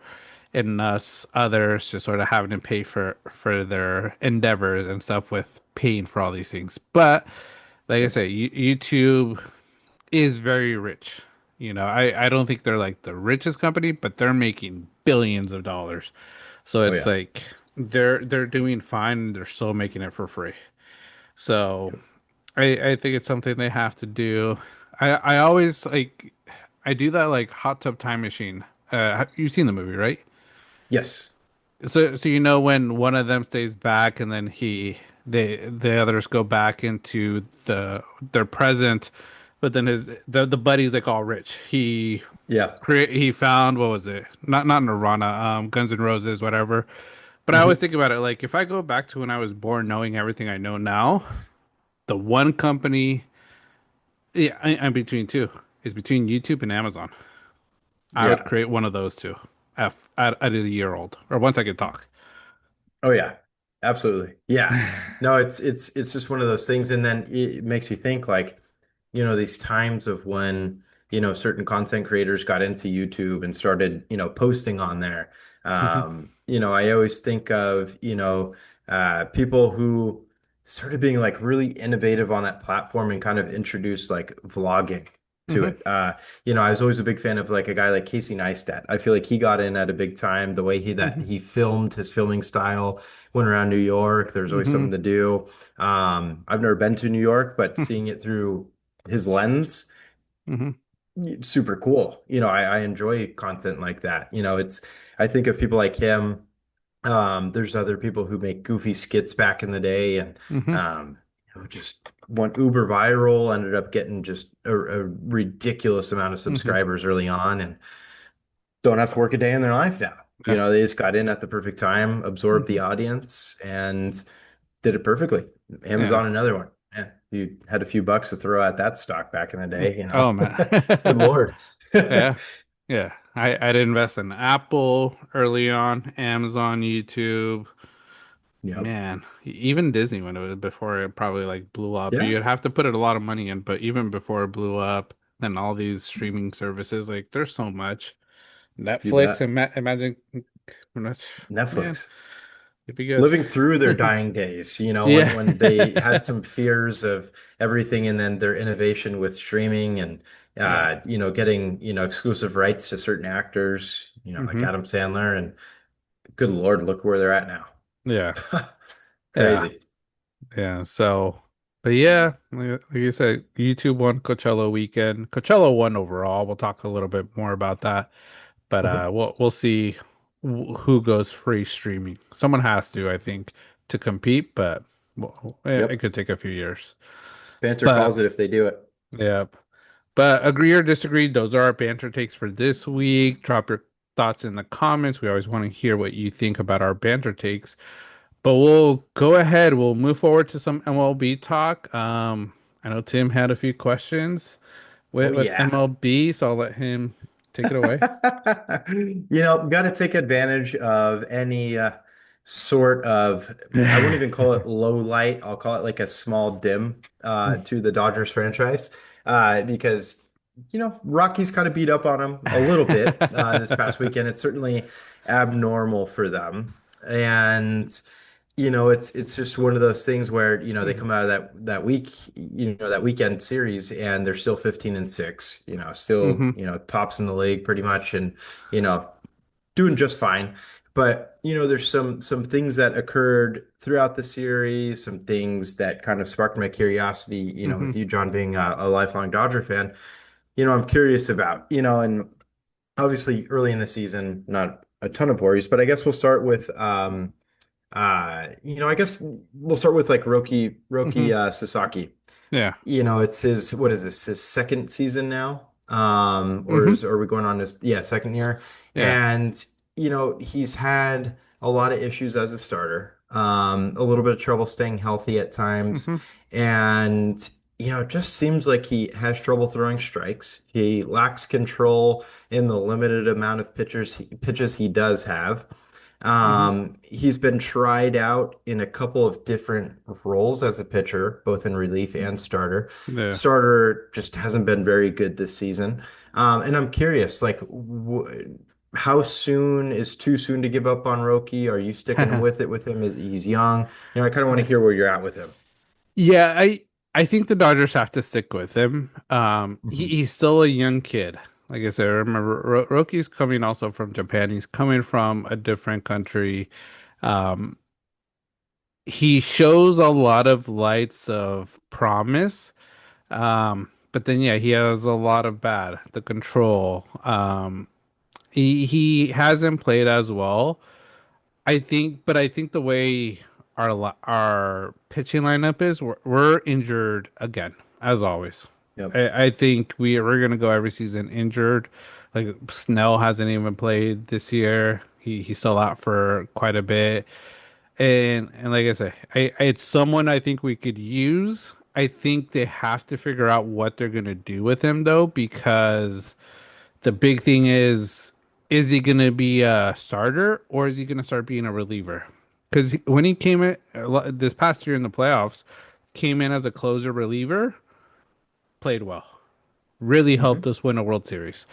and us others just sort of having to pay for their endeavors and stuff with paying for all these things. But like I Yep. say, YouTube is very rich. I don't think they're like the richest company, but they're making billions of dollars. So Oh it's yeah. like they're doing fine and they're still making it for free. So Yep. I think it's something they have to do. I always like I do that like hot tub time machine. You've seen the movie, right? Yes. So when one of them stays back and then the others go back into their present, but then the buddy's like all rich. Yeah. He found, what was it? Not Nirvana, Guns N' Roses, whatever. But I always Hmm. think about it like if I go back to when I was born, knowing everything I know now, the one company, yeah, I'm between two. Is between YouTube and Amazon. I would Yeah. create one of those two at a year old, or once I could talk. Oh yeah, absolutely. Yeah. No, it's just one of those things, and then it makes you think like, these times of when, certain content creators got into YouTube and started, posting on there. Hmm. I always think of, people who started being like really innovative on that platform and kind of introduced like vlogging to Hmm. it. I was always a big fan of like a guy like Casey Neistat. I feel like he got in at a big time. The way Hmm. he filmed, his filming style, went around New York. There's always Hmm. something to do. I've never been to New York, but seeing it through his lens, Hmm. super cool. I enjoy content like that. I think of people like him. There's other people who make goofy skits back in the day, and Hmm. um, just went uber viral, ended up getting just a ridiculous amount of Hmm. subscribers early on, and don't have to work a day in their life now. Yeah. They just got in at the perfect time, absorbed the Hmm. audience, and did it perfectly. Yeah. Amazon, another one. Yeah, you had a few bucks to throw at that stock back in the day, Oh man. Good Lord. Yeah. Yeah. I did invest in Apple early on, Amazon, YouTube. Yep. Man, even Disney when it was before it probably like blew up, Yeah. you'd have to put a lot of money in, but even before it blew up, then all these streaming services, like there's so much. You Netflix, bet. imagine, man, Netflix. it'd be good. Living through their dying days, Yeah. when they had some fears of everything and then their innovation with streaming and Yeah. getting, exclusive rights to certain actors, like Hmm. Adam Sandler, and good Lord, look where they're at now. Yeah. Yeah. Crazy. Yeah. So, but yeah, like you said, YouTube won Coachella weekend. Coachella won overall. We'll talk a little bit more about that. But Mhm. we'll see who goes free streaming. Someone has to, I think, to compete, but well, it Yep. could take a few years. Banter But calls it if they do it. yeah, but agree or disagree, those are our banter takes for this week. Drop your thoughts in the comments. We always want to hear what you think about our banter takes. But we'll go ahead. We'll move forward to some MLB talk. I know Tim had a few questions Oh with yeah. MLB, so I'll let him take it away. Got to take advantage of any sort of, I won't even call it low light. I'll call it like a small dim to the Dodgers franchise because, Rockies kind of beat up on them a little bit this past weekend. It's certainly abnormal for them. And it's just one of those things where, they Mhm. come out of that week, that weekend series and they're still 15-6, still, Hmm. tops in the league pretty much and, you know, doing just fine. But, there's some things that occurred throughout the series, some things that kind of sparked my curiosity, Hmm. with you, John, being a lifelong Dodger fan, I'm curious about, and obviously early in the season, not a ton of worries, but I guess we'll start with I guess we'll start with like Roki Hmm. Sasaki. Yeah. It's his, what is this, his second season now? Or Hmm. are we going on his, yeah, second year? Yeah. And, he's had a lot of issues as a starter. A little bit of trouble staying healthy at times. Hmm. And, it just seems like he has trouble throwing strikes. He lacks control in the limited amount of pitches he does have. Hmm. He's been tried out in a couple of different roles as a pitcher, both in relief and starter. Yeah. Starter just hasn't been very good this season. And I'm curious, like, how soon is too soon to give up on Roki? Are you sticking with it with him? He's young. I kind of want to Yeah. hear where you're at with him. Yeah, I think the Dodgers have to stick with him. Mhm. He's still a young kid. Like I said, remember Roki's coming also from Japan. He's coming from a different country. Um, he shows a lot of lights of promise. But then yeah, he has a lot of bad. The control. He hasn't played as well. I think the way our pitching lineup is, we're injured again, as always. Yep. I think we're gonna go every season injured. Like Snell hasn't even played this year. He's still out for quite a bit. And like I say, it's someone I think we could use. I think they have to figure out what they're gonna do with him though, because the big thing is he going to be a starter or is he going to start being a reliever? Because when he came in this past year in the playoffs, came in as a closer reliever, played well, really helped Hmm. us win a World Series.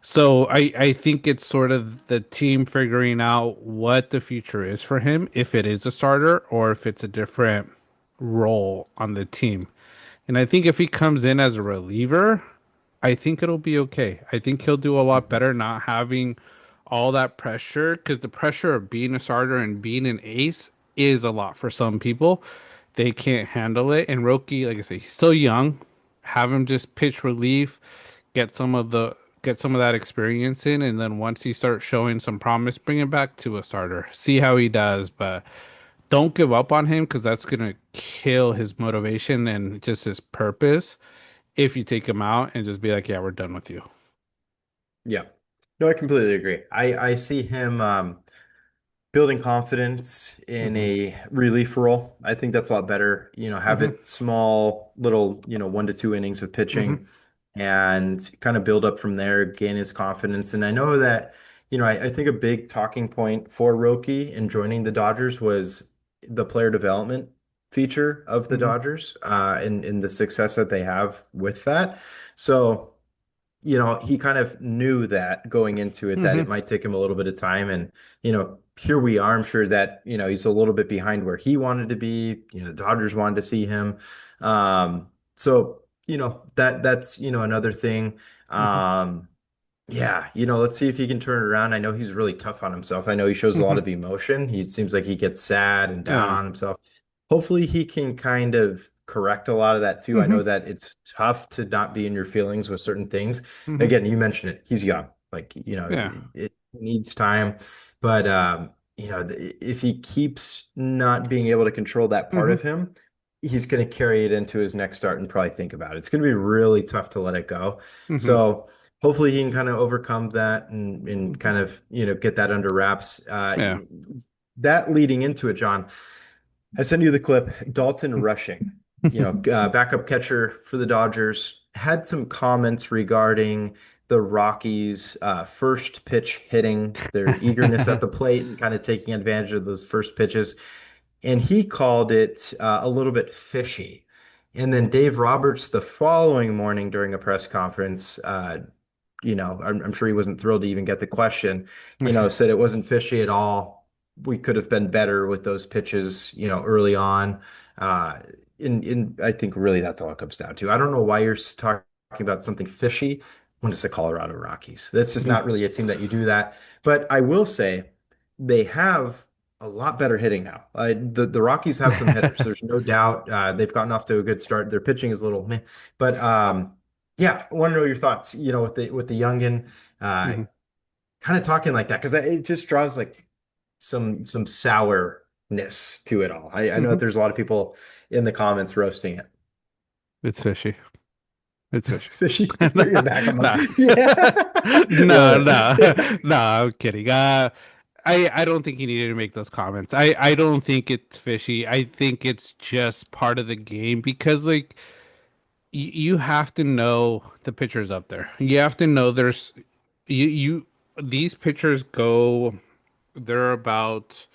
So I think it's sort of the team figuring out what the future is for him, if it is a starter or if it's a different role on the team. And I think if he comes in as a reliever, I think it'll be okay. I think he'll do a lot Hmm. better not having all that pressure because the pressure of being a starter and being an ace is a lot for some people. They can't handle it. And Roki, like I say, he's still young. Have him just pitch relief, get some of the get some of that experience in, and then once he starts showing some promise, bring him back to a starter. See how he does, but don't give up on him because that's gonna kill his motivation and just his purpose if you take him out and just be like, yeah, we're done with you. Yeah. No, I completely agree. I see him building confidence in Hmm. a relief role. I think that's a lot better. Have Hmm. it small, little, 1 to 2 innings of Hmm. pitching and kind of build up from there, gain his confidence. And I know that, I think a big talking point for Roki in joining the Dodgers was the player development feature of the Hmm. Dodgers, in the success that they have with that. So, he kind of knew that going into it, that Hmm. it might take him a little bit of time. And, here we are. I'm sure that, he's a little bit behind where he wanted to be. The Dodgers wanted to see him. So, that's, another thing. Hmm. Um, yeah, let's see if he can turn it around. I know he's really tough on himself. I know he shows a lot Hmm. of emotion. He seems like he gets sad and down Yeah. on himself. Hopefully, he can kind of correct a lot of that too. I Hmm. know that it's tough to not be in your feelings with certain things. Hmm. Again, you mentioned it. He's young. Like, Yeah. it needs time. But if he keeps not being able to control that part Hmm. of him, he's going to carry it into his next start and probably think about it. It's going to be really tough to let it go. Hmm. So hopefully he can kind of overcome that and Hmm. kind of, get that under wraps. Yeah. That leading into it, John, I sent you the clip. Dalton Rushing, backup catcher for the Dodgers, had some comments regarding the Rockies' first pitch hitting, their eagerness at the plate, and kind of taking advantage of those first pitches. And he called it a little bit fishy. And then Dave Roberts, the following morning during a press conference, I'm sure he wasn't thrilled to even get the question, said it wasn't fishy at all. We could have been better with those pitches, early on. Uh, I think really that's all it comes down to. I don't know why you're talking about something fishy when it's the Colorado Rockies. That's just not really a team that you do that. But I will say they have a lot better hitting now. The Rockies have some hitters. There's no doubt. They've gotten off to a good start. Their pitching is a little meh, but yeah, I want to know your thoughts. With the youngin, uh, Hmm. kind of talking like that because it just draws like some sourness to it all. I know that Hmm. there's a lot of people in the comments roasting it. It's fishy. It's fishy. It's fishy. You're back on Nah. the yeah. No, Love it. no, no, I'm kidding. I don't think you needed to make those comments. I don't think it's fishy. I think it's just part of the game because like you have to know the pitchers up there. You have to know there's you these pitchers go they're about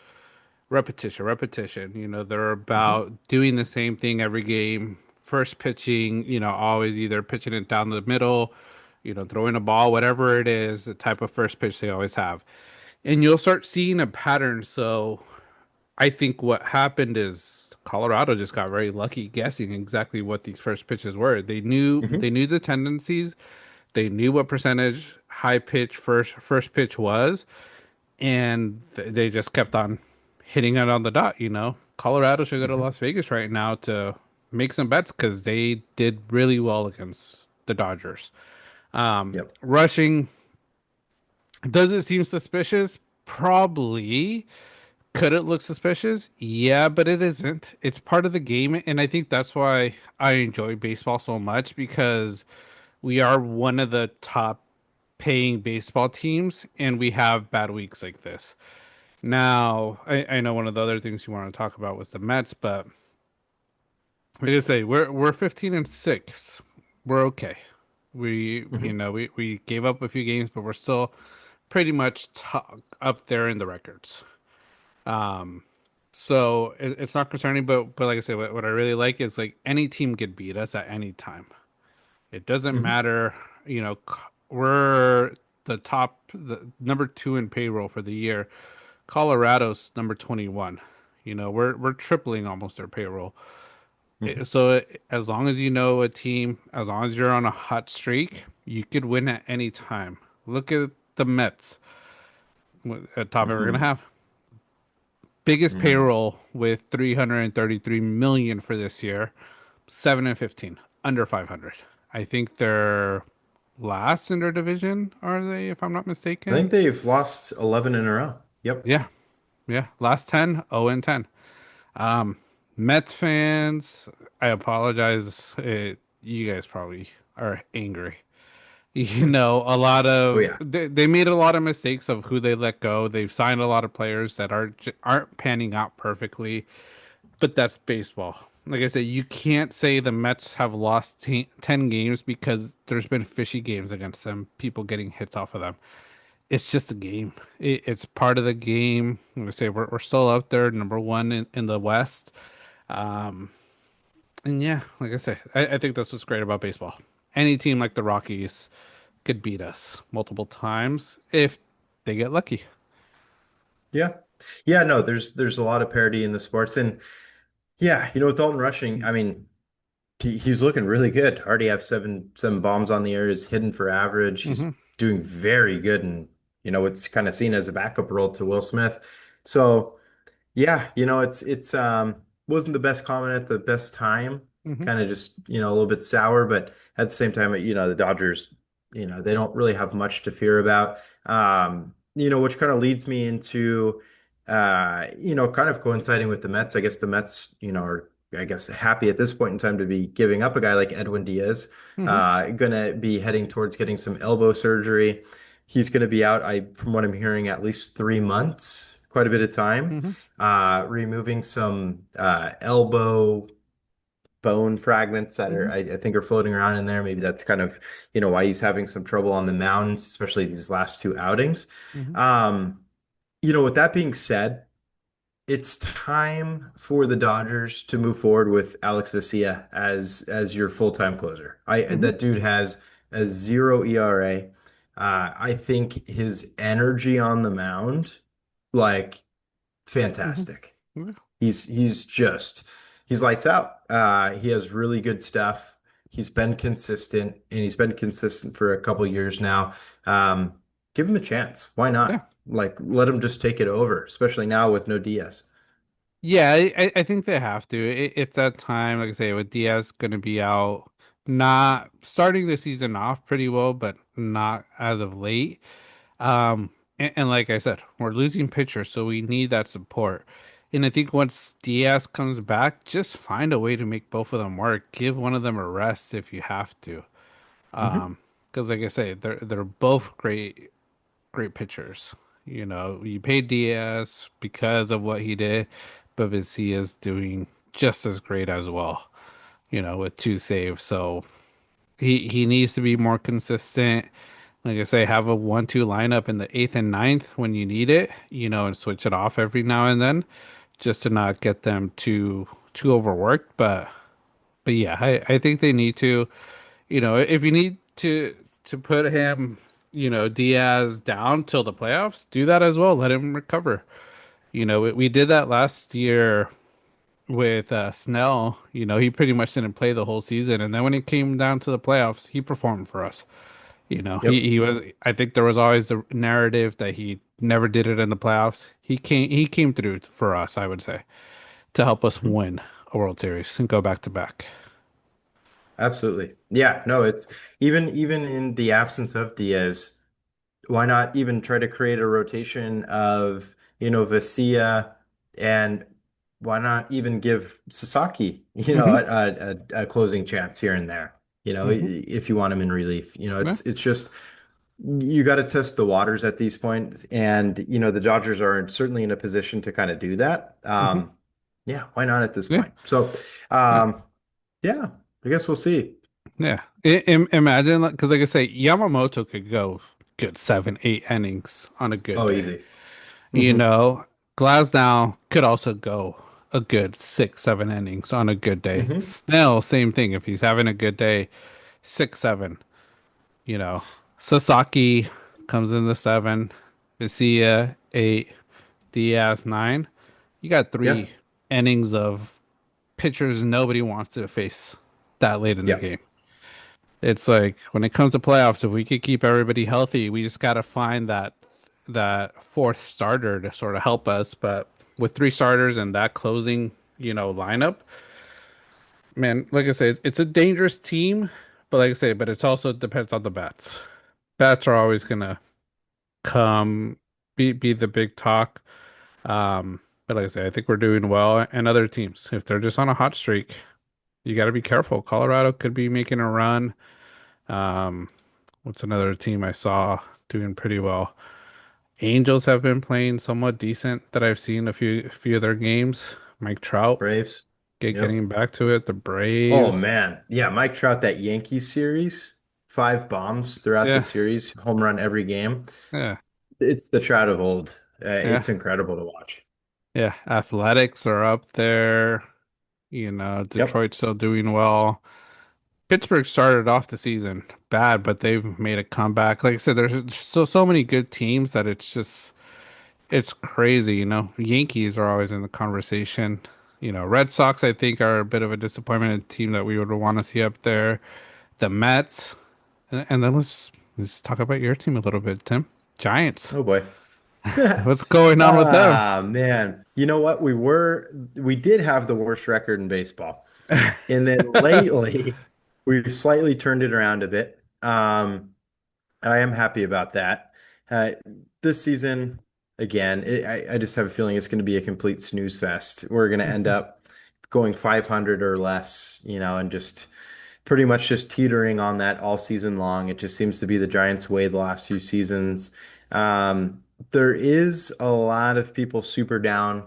repetition, repetition. They're Mhm. about doing the same thing every game. First pitching, always either pitching it down the middle, throwing a ball, whatever it is, the type of first pitch they always have. And you'll start seeing a pattern. So I think what happened is Colorado just got very lucky guessing exactly what these first pitches were. They Mhm. knew the tendencies, they knew what percentage high pitch first pitch was, and they just kept on hitting it on the dot. Colorado should go to Mhm. Las Vegas right now to make some bets because they did really well against the Dodgers. Yep. Rushing, does it seem suspicious? Probably. Could it look suspicious? Yeah, but it isn't. It's part of the game, and I think that's why I enjoy baseball so much because we are one of the top paying baseball teams, and we have bad weeks like this. Now, I know one of the other things you want to talk about was the Mets, but like I say, we're 15-6. We're okay. Mhm. We gave up a few games, but we're still pretty much up there in the records. Um, so it's not concerning, but like I said, what I really like is like any team could beat us at any time. It doesn't Mhm. matter, we're the number two in payroll for the year. Colorado's number 21. We're tripling almost their payroll. Mhm. As long as you know a team, as long as you're on a hot streak, you could win at any time. Look at the Mets, top ever gonna Mhm. have. Biggest Mhm. payroll with 333 million for this year, 7-15, under 500. I think they're last in their division, are they, if I'm not I think mistaken? they've lost 11 in a row. Yep. Yeah, yeah. Last 10, 0-10. Um, Mets fans, I apologize. You guys probably are angry. A lot Oh of yeah. they made a lot of mistakes of who they let go. They've signed a lot of players that aren't panning out perfectly, but that's baseball. Like I said, you can't say the Mets have lost 10 games because there's been fishy games against them, people getting hits off of them. it's just a game. It's part of the game. I'm gonna say we're still up there, number one in the West. Um, and yeah, like I say, I think that's what's great about baseball. Any team like the Rockies could beat us multiple times if they get lucky. Yeah. Yeah, no, there's a lot of parity in the sports. And yeah, with Dalton Rushing, I mean, he's looking really good. Already have seven bombs on the air, is hitting for average. He's Hmm. doing very good, and it's kind of seen as a backup role to Will Smith. So yeah, it's wasn't the best comment at the best time. Hmm. Kind of just, a little bit sour, but at the same time, the Dodgers, they don't really have much to fear about. Which kind of leads me into kind of coinciding with the Mets. I guess the Mets, are I guess happy at this point in time to be giving up a guy like Edwin Diaz. Hmm. Gonna be heading towards getting some elbow surgery. He's going to be out, from what I'm hearing, at least 3 months, quite a bit of time. Hmm. Removing some elbow bone fragments that Hmm. I think are floating around in there. Maybe that's kind of, why he's having some trouble on the mound, especially these last two outings. Hmm. Um, with that being said, it's time for the Dodgers to move forward with Alex Vesia as your full-time closer. Hmm. That dude has a 0 ERA. I think his energy on the mound, like, Hmm. fantastic. Yeah. He's lights out. He has really good stuff. He's been consistent, and he's been consistent for a couple years now. Um, Give him a chance. Why Yeah. not? Like, let him just take it over, especially now with no Diaz. Yeah, I think they have to. It's that time, like I say, with Diaz going to be out, not starting the season off pretty well, but not as of late. And like I said, we're losing pitchers, so we need that support. And I think once Diaz comes back, just find a way to make both of them work. Give one of them a rest if you have to. Hmm. Because like I say, they're both great pitchers. You paid Diaz because of what he did, but Vicia is doing just as great as well, with two saves. So he needs to be more consistent. Like I say, have a 1-2 lineup in the eighth and ninth when you need it, and switch it off every now and then, just to not get them too overworked. But yeah, I think they need to, if you need to put him, Diaz down till the playoffs, do that as well. Let him recover. We did that last year with Snell. He pretty much didn't play the whole season, and then when it came down to the playoffs, he performed for us. Yep. He was. I think there was always the narrative that he never did it in the playoffs. He came through for us, I would say, to help us Mhm. win a World Series and go back to back. Absolutely. Yeah, no, it's even in the absence of Diaz, why not even try to create a rotation of, Vesia, and why not even give Sasaki, Hmm. a closing chance here and there, Hmm. if you want him in relief. Yeah. It's just you got to test the waters at these points, and the Dodgers are certainly in a position to kind of do that. Hmm. Yeah, why not at this Yeah. point? So, Yeah. yeah, I guess we'll see. Yeah. Imagine, because like I say, Yamamoto could go good 7, 8 innings on a good Oh, day. easy. You Hmm. know, Glasnow could also go a good 6, 7 innings on a good day. Hmm. Snell, same thing. If he's having a good day, 6, 7. You know, Sasaki comes in the 7, Visia 8, Diaz 9. You got Yeah. 3 innings of pitchers nobody wants to face that late in the Yeah. game. It's like when it comes to playoffs, if we could keep everybody healthy, we just got to find that fourth starter to sort of help us. But with 3 starters and that closing, lineup, man, like I say, it's a dangerous team. But like I say, but it's also depends on the bats. Bats are always gonna come be the big talk. But like I say, I think we're doing well. And other teams, if they're just on a hot streak, you got to be careful. Colorado could be making a run. Um, what's another team I saw doing pretty well? Angels have been playing somewhat decent that I've seen a few of their games. Mike Trout Braves. Yep. getting back to it. The Oh Braves. man. Yeah, Mike Trout, that Yankees series, 5 bombs throughout the Yeah, series, home run every game. yeah. It's the Trout of old. Yeah. It's incredible to watch. Yeah. Athletics are up there. Yep. Detroit's still doing well. Pittsburgh started off the season bad, but they've made a comeback. Like I said, there's so many good teams that it's crazy, Yankees are always in the conversation. Red Sox I think are a bit of a disappointment, a team that we would want to see up there. The Mets, and then let's talk about your team a little bit, Tim. Giants. Oh boy. What's going on with them? Ah, man. You know what? We did have the worst record in baseball. And then lately, we've slightly turned it around a bit. I am happy about that. Uh, this season, again, I just have a feeling it's going to be a complete snooze fest. We're going to end up going 500 or less, and just pretty much just teetering on that all season long. It just seems to be the Giants' way the last few seasons. There is a lot of people super down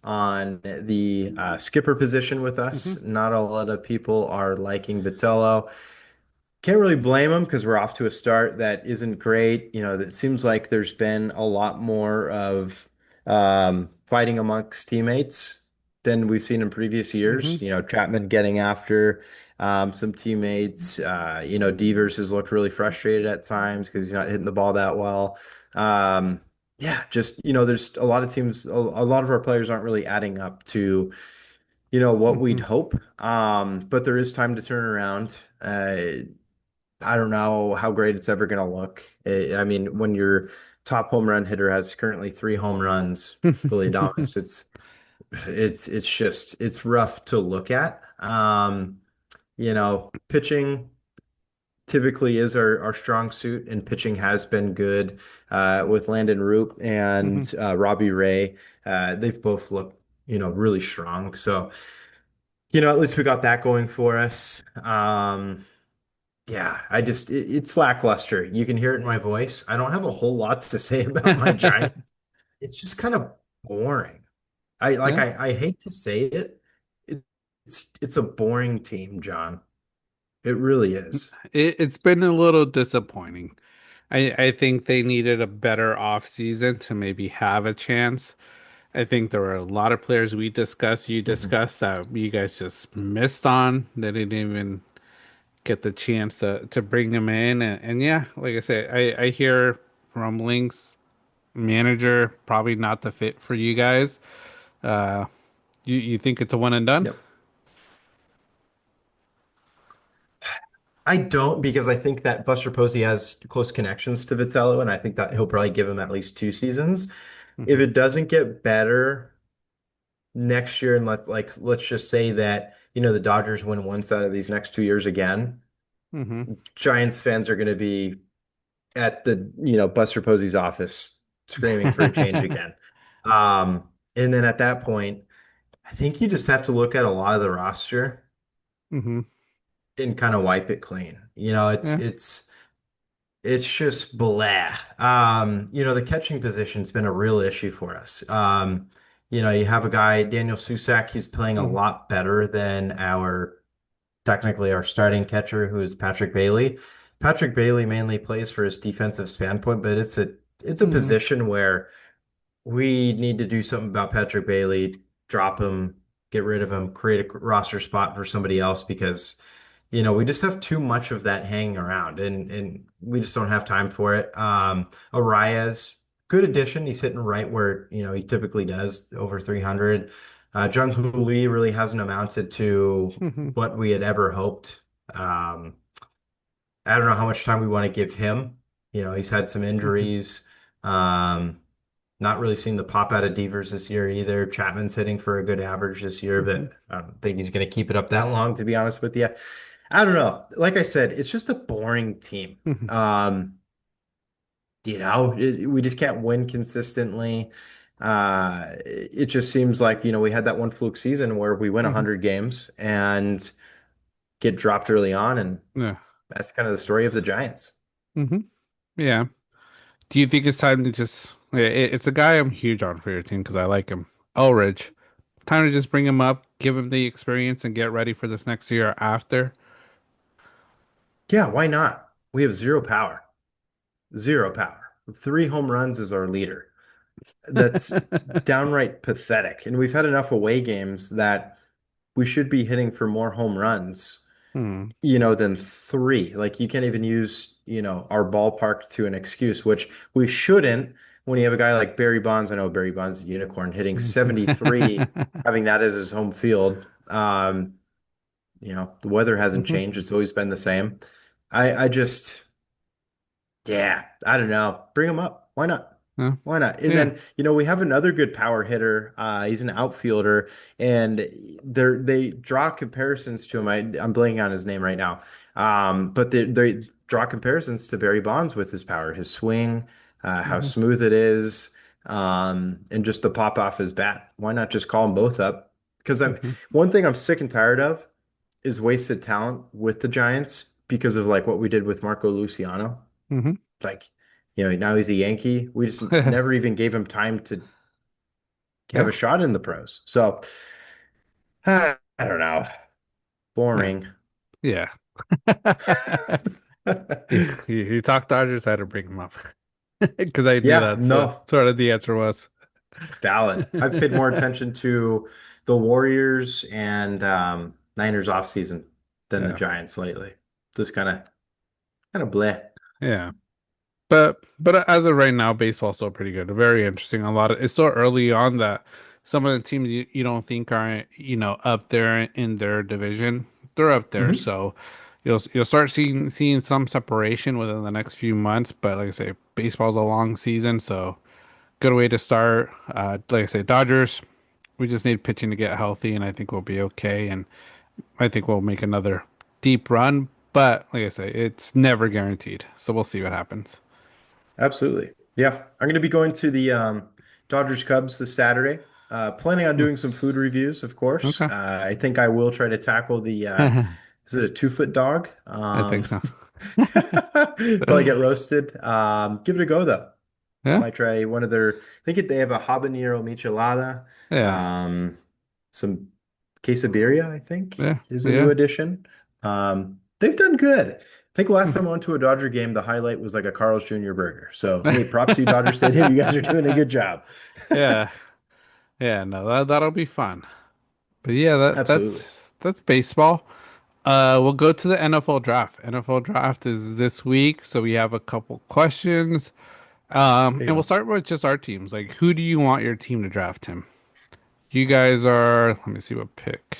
on the skipper position with Hmm. us. Not a lot of people are liking Vitello. Can't really blame them because we're off to a start that isn't great. That seems like there's been a lot more of fighting amongst teammates than we've seen in previous years. Hmm. Chapman getting after some teammates. Devers has looked really frustrated at times because he's not hitting the ball that well. Um, yeah, just, there's a lot of teams, a lot of our players aren't really adding up to, what we'd Hmm. hope. But there is time to turn around. I don't know how great it's ever going to look. I mean, when your top home run hitter has currently 3 home runs, Willie Adames, it's rough to look at. Pitching typically is our strong suit, and pitching has been good with Landon Root Hmm. and Robbie Ray. They've both looked, really strong. So, at least we got that going for us. Yeah, it's lackluster. You can hear it in my voice. I don't have a whole lot to say about my Giants. It's just kind of boring. I like Yeah. I hate to say it. It's a boring team, John. It really is. It's been a little disappointing. I think they needed a better off season to maybe have a chance. I think there were a lot of players you Mhm. discussed that you guys just missed on. They didn't even get the chance to bring them in. And yeah, like I say, I hear rumblings, manager probably not the fit for you guys. Uh, you think it's a one and done? Yep. I don't because I think that Buster Posey has close connections to Vitello, and I think that he'll probably give him at least 2 seasons. If Hmm. it doesn't get better next year, and let's just say that, the Dodgers win one side of these next 2 years again, Hmm. Giants fans are going to be at the, Buster Posey's office screaming for a change again. And then at that point, I think you just have to look at a lot of the roster Hmm. and kind of wipe it clean. Yeah. It's just blah. The catching position's been a real issue for us. You have a guy, Daniel Susak, he's playing a Hmm. lot better than technically our starting catcher, who is Patrick Bailey. Patrick Bailey mainly plays for his defensive standpoint, but it's a Hmm. position where we need to do something about Patrick Bailey, drop him, get rid of him, create a roster spot for somebody else because, we just have too much of that hanging around and we just don't have time for it. Arias, good addition. He's hitting right where, he typically does, over 300. Jung Hoo Lee really hasn't amounted to Hmm. what we had ever hoped. Um, I don't know how much time we want to give him. He's had some Hmm. injuries. Um, Not really seeing the pop out of Devers this year either. Chapman's hitting for a good average this year, Hmm. but I don't think he's going to keep it up that long, to be honest with you. I don't know. Like I said, it's just a boring team. Hmm. We just can't win consistently. It just seems like, we had that one fluke season where we win Hmm. 100 games and get dropped early on, and Yeah. that's kind of the story of the Giants. Hmm. Yeah. Do you think it's time to just? Yeah, it's a guy I'm huge on for your team because I like him. Ulrich. Time to just bring him up, give him the experience, and get ready for this next year after. Yeah, why not? We have zero power. Zero power. Three home runs is our leader. That's downright pathetic. And we've had enough away games that we should be hitting for more home runs, Hmm. than three. Like you can't even use, our ballpark to an excuse, which we shouldn't when you have a guy like Barry Bonds. I know Barry Bonds is a unicorn hitting 73, having that as his home field. The weather hasn't Mhm. changed. It's always been the same. I just, yeah, I don't know. Bring him up. Why not? Yeah. Why not? And Yeah. then, we have another good power hitter. He's an outfielder, and they draw comparisons to him. I'm blanking on his name right now. But they draw comparisons to Barry Bonds with his power, his swing, how Mhm. smooth it is, and just the pop off his bat. Why not just call them both up? Because Mhm. one thing I'm sick and tired of is wasted talent with the Giants because of like what we did with Marco Luciano. Mhm. Like, now he's a Yankee. We just never even gave him time to have Yeah. a shot in the pros. So, I don't know. Yeah. Boring. Yeah. He talked Dodgers had to bring him up because I knew Yeah, that's what no, sort of the answer was. valid. I've paid more attention to the Warriors and Niners offseason than the Yeah. Giants lately. Just kind of bleh. Yeah. But as of right now, baseball's still pretty good. Very interesting. A lot of it's still early on that some of the teams you don't think are, up there in their division, they're up there. Hmm. So you'll start seeing some separation within the next few months. But like I say, baseball's a long season, so good way to start. Like I say, Dodgers, we just need pitching to get healthy, and I think we'll be okay. And I think we'll make another deep run. But like I say, it's never guaranteed. So we'll see what happens. Absolutely. Yeah. I'm going to be going to the Dodgers Cubs this Saturday. Planning on Hmm. doing some food reviews, of course. Okay. I think I will try to tackle the is it a 2 foot dog? I think so. Probably get roasted. Give it a go though. Yeah, Might try one of their, they have a habanero michelada, yeah, some quesadilla, I think yeah, is a new yeah. addition. They've done good. I think last time Mhm. I went to a Dodger game, the highlight was like a Carl's Jr. burger. So, hey, props to you, Dodger Stadium. You guys are doing a good job. Yeah, yeah, no, that'll be fun. But yeah, that Absolutely. that's baseball. We'll go to the NFL draft. NFL draft is this week, so we have a couple questions. There And you we'll go. start with just our teams. Like, who do you want your team to draft, Tim? You guys are, let me see what pick.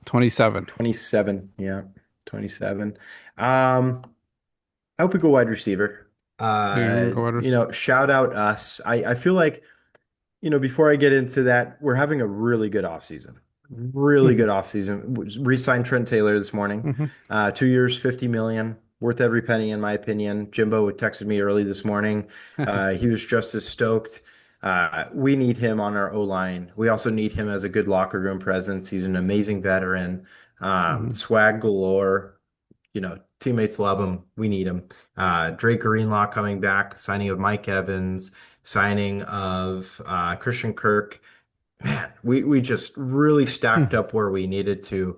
27. 27. Yeah, 27. Um, I hope we go wide receiver. You're gonna go wide. Shout out us. I feel like before I get into that, we're having a really good offseason. Really Hmm. good offseason. Re-signed Trent Taylor this morning. Hmm. 2 years, 50 million, worth every penny in my opinion. Jimbo texted me early this morning. He was just as stoked. We need him on our O-line. We also need him as a good locker room presence. He's an amazing veteran. Hmm. Swag galore. Teammates love him. We need him. Drake Greenlaw coming back, signing of Mike Evans, signing of Christian Kirk. Man, we just really stacked up where we needed to.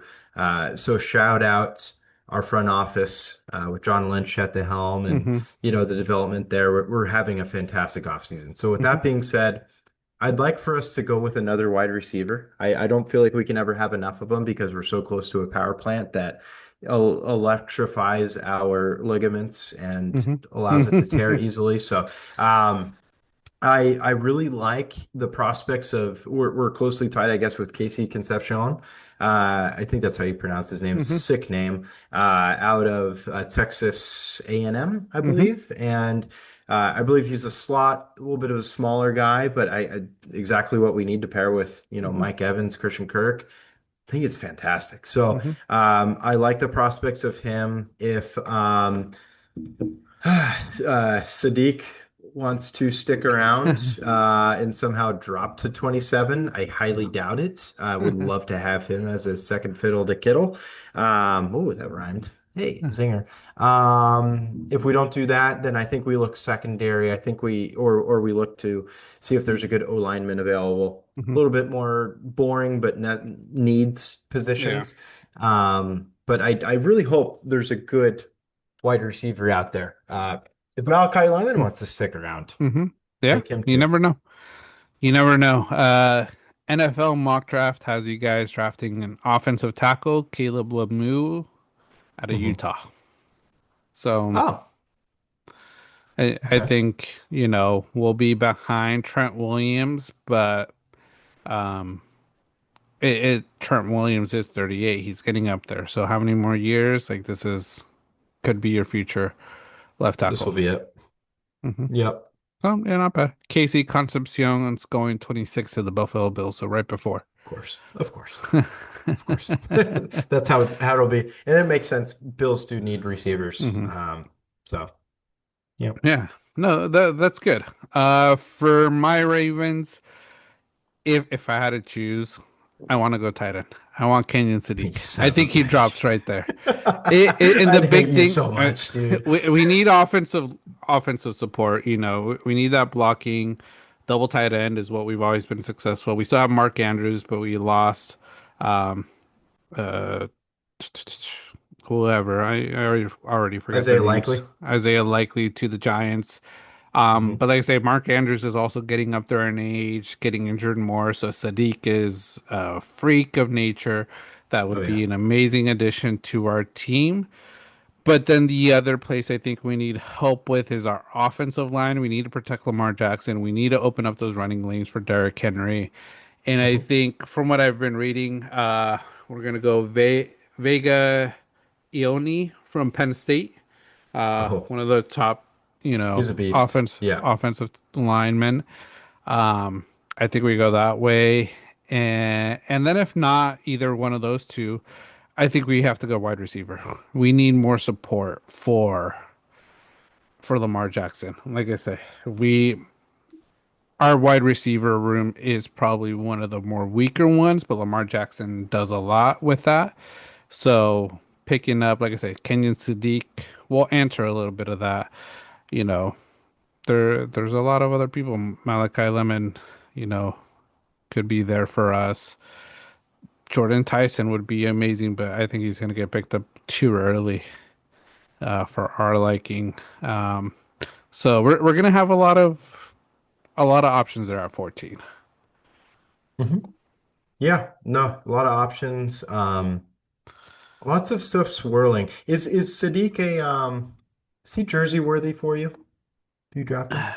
So shout out our front office with John Lynch at the helm and Hmm. the development there. We're having a fantastic offseason. So with Hmm. that being said, I'd like for us to go with another wide receiver. I don't feel like we can ever have enough of them because we're so close to a power plant that electrifies our ligaments and Hmm. allows it to tear Hmm. easily. So um, I really like the prospects of we're closely tied, I guess, with Casey Concepcion. I think that's how you pronounce his name. Hmm. Sick name. Out of Texas A&M, I Hmm. believe, and I believe he's a slot, a little bit of a smaller guy, but I exactly what we need to pair with Hmm. Mike Evans, Christian Kirk. I think it's fantastic. So Hmm. I like the prospects of him. If Sadiq wants to stick around and somehow drop to 27. I highly doubt it. I would love to have him as a second fiddle to Kittle. Oh, that rhymed. Hey, zinger. If we don't do that, then I think we look secondary. I think or we look to see if there's a good O lineman available. A Hmm. little bit more boring, but needs Yeah. positions. But I really hope there's a good wide receiver out there. If Malachi Lemon Hmm. wants to stick around, Mm-hmm. Yeah, take him you too. never know. You never know. NFL mock draft has you guys drafting an offensive tackle, Caleb Lemieux out of Hmm. Utah. So Oh, I okay. think, we'll be behind Trent Williams, but um Trent Williams is 38. He's getting up there. So how many more years? Like this is could be your future left This tackle. will be it. Hmm. Yep. Oh, yeah, not bad. Casey Concepcion is going 26 to the Buffalo Bills, so right before. Of course. Of course. Of course. That's how it'll be. And it makes sense. Bills do need receivers. Hmm. So yep. Yeah. No, that's good. For my Ravens, if I had to choose, I want to go tight end. I want Kenyon You Sadiq. son I of a think he bitch. drops right there. And the I'd hate big you thing, so much, dude. we need offensive support. We need that blocking. Double tight end is what we've always been successful. We still have Mark Andrews, but we lost um uh whoever. I already forgot their Isaiah names. Likely. Isaiah Likely to the Giants. Hmm. But like I say, Mark Andrews is also getting up there in age, getting injured more. So Sadiq is a freak of nature. That Oh would yeah. be an amazing addition to our team. But then the other place I think we need help with is our offensive line. We need to protect Lamar Jackson. We need to open up those running lanes for Derrick Henry. And I Hmm. think from what I've been reading, we're gonna go Vega Ioni from Penn State, Oh, one of the top, he's a beast. Yeah. offensive linemen. I think we go that way, and then if not either one of those two, I think we have to go wide receiver. We need more support for Lamar Jackson. Like I say, we our wide receiver room is probably one of the more weaker ones, but Lamar Jackson does a lot with that. So picking up, like I say, Kenyon Sadiq will answer a little bit of that. You know, there's a lot of other people. Malachi Lemon, you know, could be there for us. Jordan Tyson would be amazing, but I think he's going to get picked up too early for our liking. So we're going to have a lot of options there at 14. Hmm. Yeah. No, a lot of options. Lots of stuff swirling. Is Sadiq is he jersey worthy for you? Do you draft him?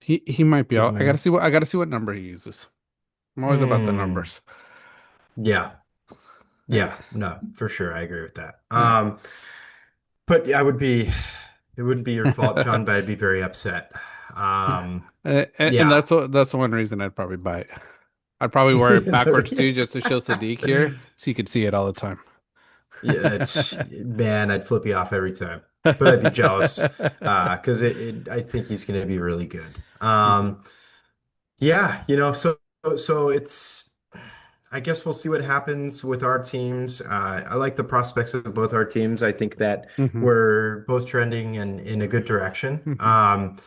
He might be Big out. man. I gotta see what number he uses. I'm always about the Hmm. numbers. Yeah. Yeah. Yeah. No, for sure. I agree with that. Yeah. But yeah, it wouldn't be your fault, John, but I'd be very upset. And Yeah. that's the one reason I'd probably buy it. I'd probably wear it backwards too, just to show Sadiq here, so you could see it all the time. Yeah, man, I'd flip you off every time, but I'd be jealous because I think he's going to be really good. Mhm. Yeah, so it's I guess we'll see what happens with our teams. I like the prospects of both our teams. I think that Mhm. we're both trending in a good direction. Mhm.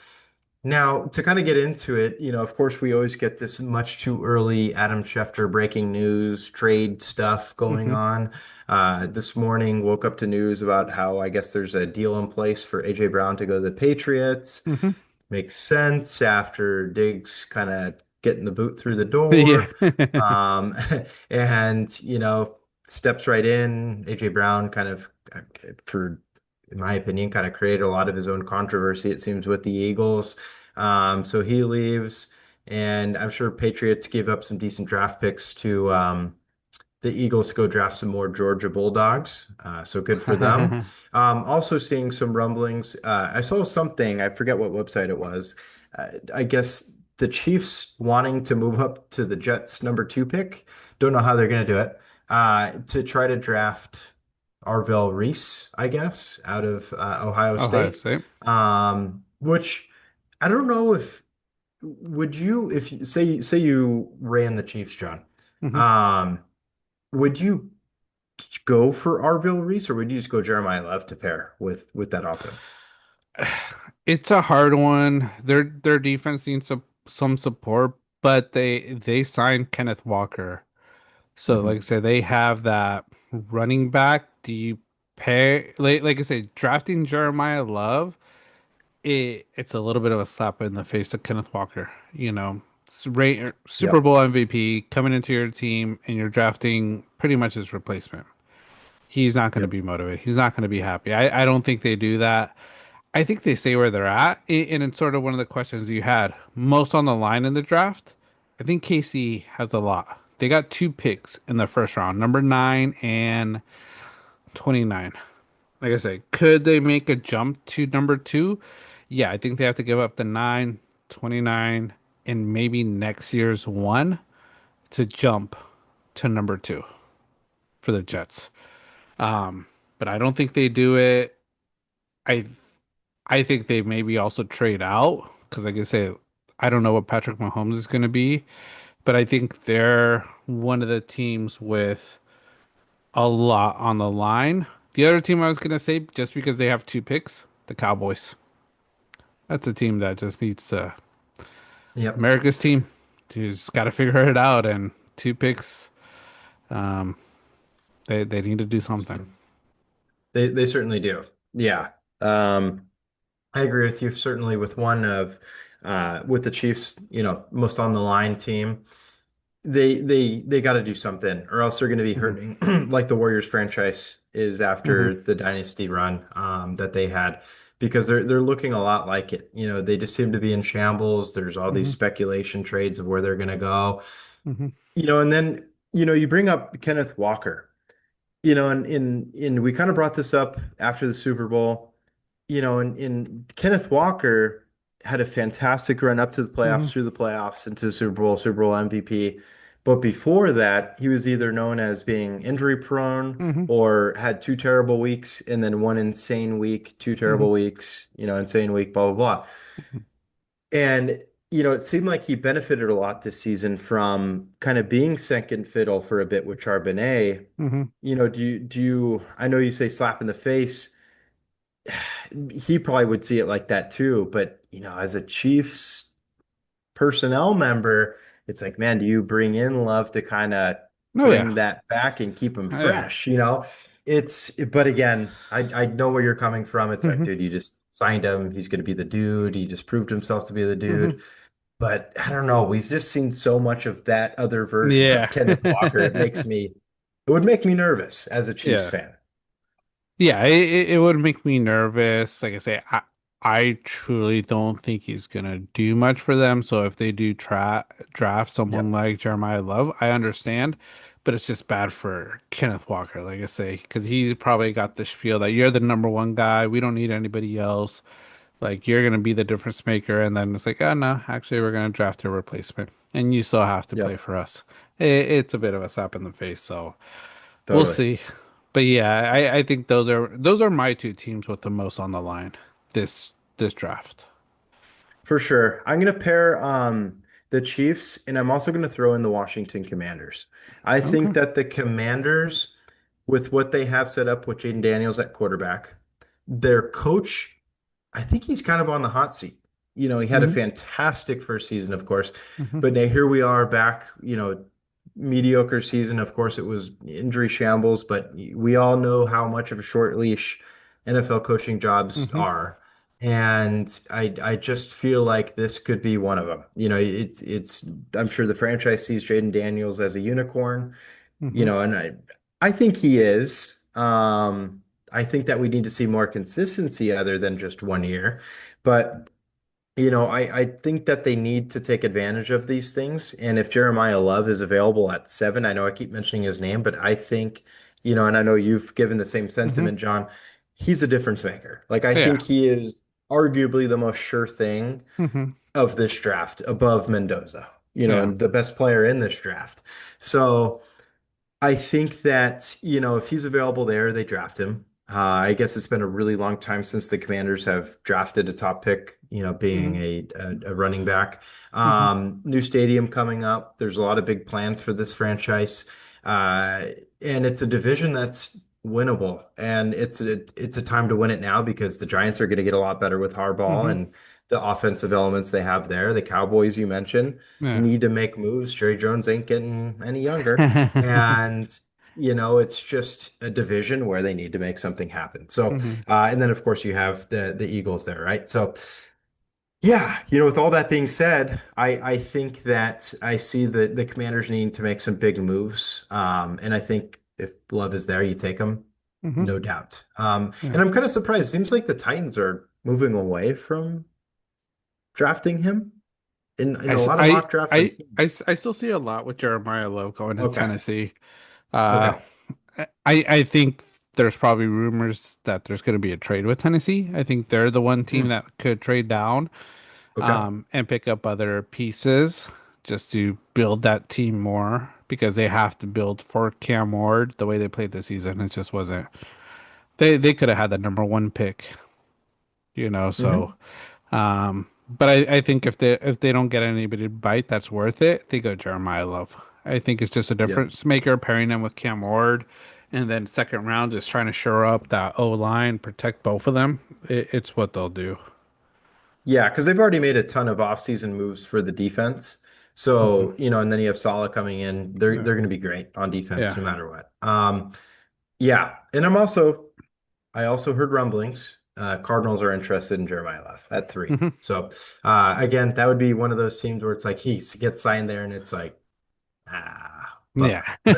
Now, to kind of get into it, of course, we always get this much too early Adam Schefter breaking news, trade stuff going Mhm. on. This morning, woke up to news about how I guess there's a deal in place for AJ Brown to go to the Patriots. Mhm. Makes sense after Diggs kind of getting the boot through the Yeah. door. Um, and, steps right in. AJ Brown kind of, for in my opinion, kind of created a lot of his own controversy, it seems, with the Eagles. So he leaves, and I'm sure Patriots gave up some decent draft picks to the Eagles to go draft some more Georgia Bulldogs. So good for them. Also seeing some rumblings. I saw something, I forget what website it was. I guess the Chiefs wanting to move up to the Jets number 2 pick. Don't know how they're going to do it. To try to draft Arvell Reese, I guess, out of Ohio Ohio State. State. Which I don't know if would you if you say you ran the Chiefs, John. Mhm. Um, would you go for Arville Reese, or would you just go Jeremiah Love to pair with that offense? It's a hard one. Their defense needs some support, but they signed Kenneth Walker. So like I Hmm. said, they have that running back. Do you pair like I said, drafting Jeremiah Love? it's a little bit of a slap in the face to Kenneth Walker. Super Yep. Bowl MVP coming into your team and you're drafting pretty much his replacement. He's not going to Yep. be motivated. He's not going to be happy. I don't think they do that. I think they stay where they're at. And it's sort of one of the questions you had most on the line in the draft. I think KC has a lot. They got two picks in the first round, number 9 and 29. Like I said, could they make a jump to number 2? Yeah, I think they have to give up the 9, 29, and maybe next year's 1 to jump to number 2 for the Jets. But I don't think they do it. I I think they maybe also trade out because, like I say, I don't know what Patrick Mahomes is going to be, but I think they're one of the teams with a lot on the line. The other team I was going to say, just because they have two picks, the Cowboys. That's a team that just needs to, Yep. America's team. You just got to figure it out. And two picks, um, they need to do something. They certainly do. Yeah. Um, I agree with you certainly with one of with the Chiefs, most on the line team. They got to do something or else they're going to be Hmm. hurting like the Warriors franchise is Hmm. after the dynasty run that they had because they're looking a lot like it. They just seem to be in shambles. There's all these Hmm. speculation trades of where they're going to go. Hmm. And then you bring up Kenneth Walker. And we kind of brought this up after the Super Bowl. And Kenneth Walker had a fantastic run up to the Hmm. playoffs, through the playoffs, into the Super Bowl MVP. But before that, he was either known as being injury prone Hmm. or had two terrible weeks and then one insane week, two Hmm. terrible weeks, insane week, blah, blah, blah. And, it seemed like he benefited a lot this season from kind of being second fiddle for a bit with Charbonnet. Hmm. I know you say slap in the face. He probably would see it like that too. But, as a Chiefs personnel member, it's like, man, do you bring in Love to kind of Oh yeah, bring that back and keep him oh, yeah. fresh? But again, I know where you're coming from. It's like, Hmm. dude, you just signed him. He's going to be the dude. He just proved himself to be the Hmm. dude. But I don't know. We've just seen so much of that other version Yeah. of Kenneth Walker. It would make me nervous as a Chiefs Yeah. fan. Yeah, it would make me nervous. Like I say, I truly don't think he's gonna do much for them. So if they do try draft someone Yep. like Jeremiah Love, I understand, but it's just bad for Kenneth Walker, like I say, because he's probably got the spiel that you're the number one guy. We don't need anybody else. Like you're gonna be the difference maker, and then it's like, oh no, actually we're gonna draft a replacement, and you still have to play Yep. for us. It's a bit of a slap in the face, so. We'll Totally. see. But yeah, I think those are my two teams with the most on the line this draft. For sure. I'm going to pair the Chiefs and I'm also going to throw in the Washington Commanders. I think Okay. that the Commanders, with what they have set up with Jaden Daniels at quarterback, their coach, I think he's kind of on the hot seat. He had a Hmm. fantastic first season, of course, Hmm. but now here we are back, mediocre season. Of course, it was injury shambles, but we all know how much of a short leash NFL coaching jobs Hmm. are. And I just feel like this could be one of them. It's I'm sure the franchise sees Jaden Daniels as a unicorn, Hmm. and I think he is. I think that we need to see more consistency other than just one year. But I think that they need to take advantage of these things. And if Jeremiah Love is available at 7, I know I keep mentioning his name, but I think, and I know you've given the same Hmm. sentiment, John, he's a difference maker. Like, I Yeah. think he is arguably the most sure thing Hmm. of this draft above Mendoza, Yeah. and the best player in this draft. So, I think that, if he's available there, they draft him. I guess it's been a really long time since the Commanders have drafted a top pick, being Hmm. a running back. Hmm. New stadium coming up. There's a lot of big plans for this franchise. Uh, and it's a division that's winnable. And it's a time to win it now because the Giants are going to get a lot better with Harbaugh Hmm. and the offensive elements they have there. The Cowboys, you mentioned, Yeah. need to make moves. Jerry Jones ain't getting any younger. And, it's just a division where they need to make something happen. So, Hmm. and then of course you have the Eagles there, right? So, yeah, with all that being said, I think that I see the Commanders needing to make some big moves. And I think if Love is there, you take him, Hmm. no doubt. Yeah. And I'm kind of surprised. It seems like the Titans are moving away from drafting him in I, a s- lot of I, mock drafts I'm I, seeing. I, s- I still see a lot with Jeremiah Love going to Okay. Tennessee. Uh, Okay. I think there's probably rumors that there's going to be a trade with Tennessee. I think they're the one team Hmm. that could trade down, Okay. and pick up other pieces just to build that team more because they have to build for Cam Ward the way they played this season. It just wasn't. They could have had the number one pick, so. Hmm. But I think if they don't get anybody to bite that's worth it, they go Jeremiah Love. I think it's just a Yeah. difference maker pairing them with Cam Ward, and then second round just trying to shore up that O line, protect both of them. It's what they'll do. Yeah, because they've already made a ton of offseason moves for the defense. Hmm. So, and then you have Salah coming in. They're Yeah, they're going to be great on defense yeah. no matter what. Yeah, and I also heard rumblings. Cardinals are interested in Jeremiah Love at 3. Hmm. So, again, that would be one of those teams where it's like he gets signed there, and it's like, Yeah, bummer.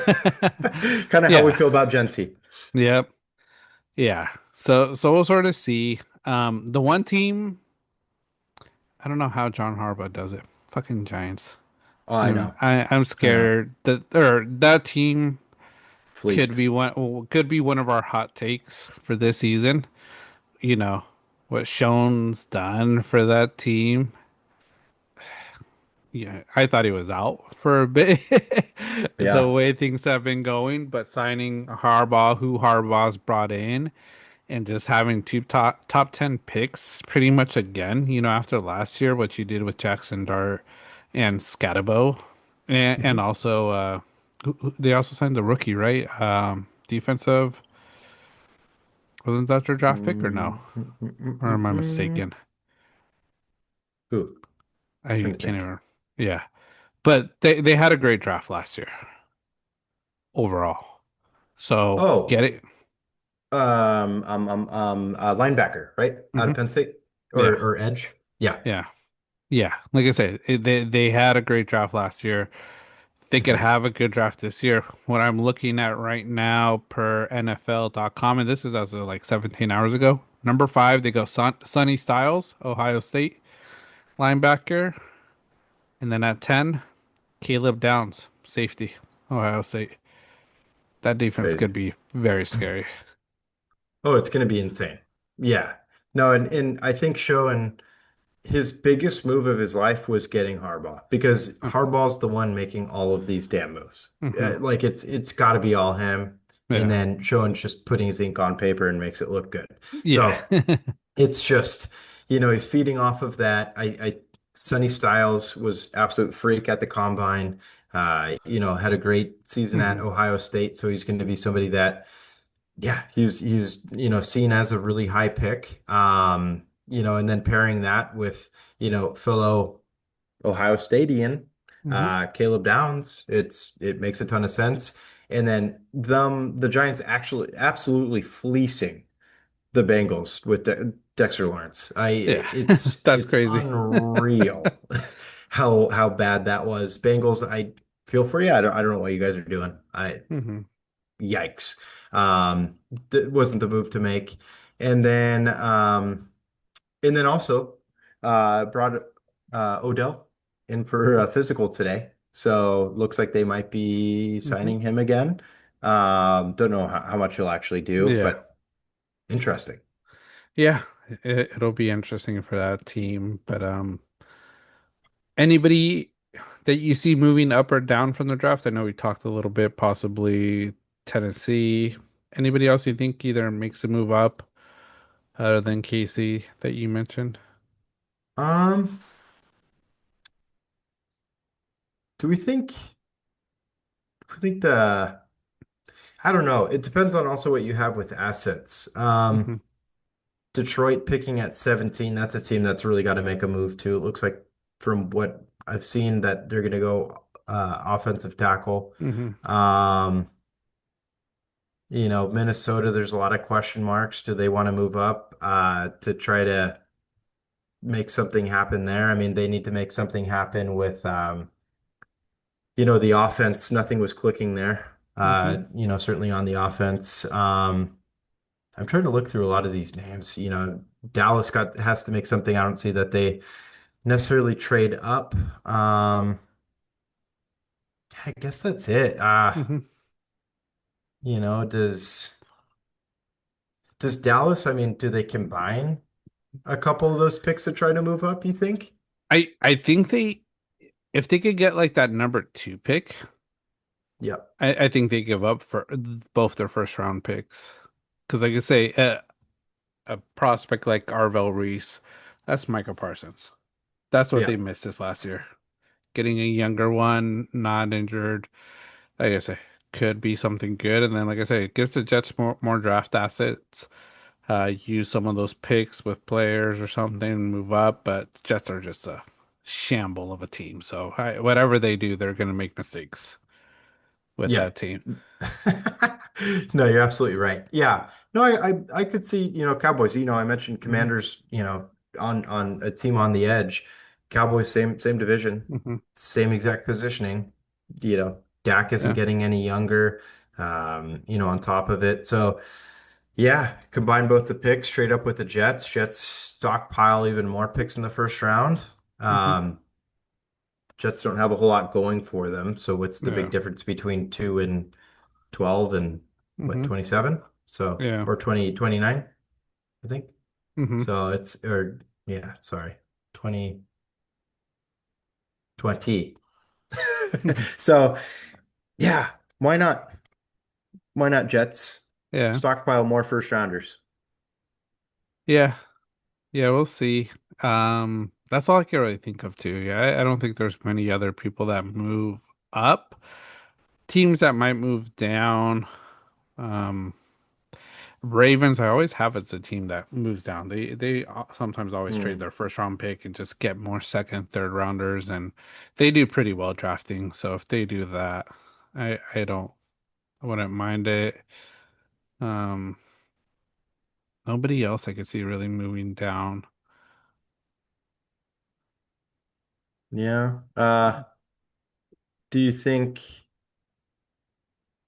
Kind of how we yeah, feel about Genti. yep, yeah. So we'll sort of see. The one team I don't know how John Harbaugh does it. Fucking Giants. Oh, I know, I'm I know, scared that team could fleeced. be one of our hot takes for this season. You know what Schoen's done for that team. Yeah, I thought he was out for a bit the Yeah. way things have been going, but signing Harbaugh, who Harbaugh's brought in, and just having two top 10 picks pretty much again, after last year, what you did with Jackson Dart and Scatabo, and Mhm. also they also signed the rookie, right? Defensive, wasn't that their draft pick or no? Or am I Mm. mistaken? Ooh, I trying to can't think. even. Yeah, but they had a great draft last year overall. So get Oh, it. linebacker, right? Out Hmm. of Penn State or Yeah, or edge. Yeah. yeah, yeah. Like I said, they had a great draft last year. They could Mhm. have a good draft this year. What I'm looking at right now per NFL.com, and this is as of like 17 hours ago. Number 5, they go Sonny Styles, Ohio State linebacker, and then at 10, Caleb Downs, safety, Ohio State. That defense Crazy. could be very scary. Oh, it's going to be insane. Yeah. No, and I think showing his biggest move of his life was getting Harbaugh because Harbaugh's the one making all of these damn moves. Hmm. Like it's got to be all him. And Yeah, then Schoen's just putting his ink on paper and makes it look good. yeah. So it's just, he's feeding off of that. Sonny Styles was absolute freak at the combine. Had a great season at Hmm. Ohio State. So he's going to be somebody that, yeah, he's seen as a really high pick. And then pairing that with, fellow Ohio Stadian, Hmm. Caleb Downs, it makes a ton of sense. And then the Giants actually absolutely fleecing the Bengals with Dexter Lawrence. Yeah. That's It's crazy. unreal how bad that was. Bengals, I feel for you. I don't know what you guys are doing. Hmm. Yikes. That wasn't the move to make. And then also brought Odell in for a physical today. So looks like they might be Hmm. signing him again. Don't know how much he'll actually do, Yeah. but interesting. Yeah. It'll be interesting for that team. But anybody that you see moving up or down from the draft? I know we talked a little bit, possibly Tennessee. Anybody else you think either makes a move up other than Casey that you mentioned? Um, do we think I don't know. It depends on also what you have with assets. Hmm. Detroit picking at 17, that's a team that's really got to make a move too. It looks like from what I've seen that they're going to go offensive tackle. Hmm. Um, Minnesota, there's a lot of question marks. Do they want to move up to try to make something happen there? I mean, they need to make something happen with the offense. Nothing was clicking there. Hmm. Certainly on the offense. I'm trying to look through a lot of these names. Dallas got has to make something. I don't see that they necessarily trade up. I guess that's it. Hmm. You know, does Dallas, I mean, do they combine a couple of those picks to try to move up, you think? I think they if they could get like that number two pick, Yep. I think they give up for both their first round picks. Because like I say, a prospect like Arvel Reese, that's Micah Parsons. That's what Yeah. they missed this last year. Getting a younger one, not injured, like I say, could be something good. And then, like I say, it gives the Jets more draft assets. Use some of those picks with players or something and move up. But the Jets are just a shamble of a team. So whatever they do, they're going to make mistakes with Yeah. that team. No, you're absolutely right. Yeah. No, I could see, Cowboys, I mentioned Hmm. Commanders, on a team on the edge. Cowboys, same division, Hmm. same exact positioning. Dak isn't Yeah. getting any younger, on top of it. So yeah, combine both the picks, trade up with the Jets. Jets stockpile even more picks in the first round. Hmm. Um, Jets don't have a whole lot going for them. So what's the big Yeah. difference between 2 and 12 and what, Hmm. 27? So, Yeah. or 29, I think. Hmm. So yeah, sorry, 20, 20. So, yeah, why not? Why not Jets? Yeah. Stockpile more first rounders. Yeah. Yeah. We'll see. That's all I can really think of too. Yeah. I don't think there's many other people that move up. Teams that might move down. Um, Ravens, I always have as a team that moves down. They sometimes always trade Hmm. their first round pick and just get more second, third rounders, and they do pretty well drafting. So if they do that, I wouldn't mind it. Um, Nobody else I could see really moving down. Yeah. Do you think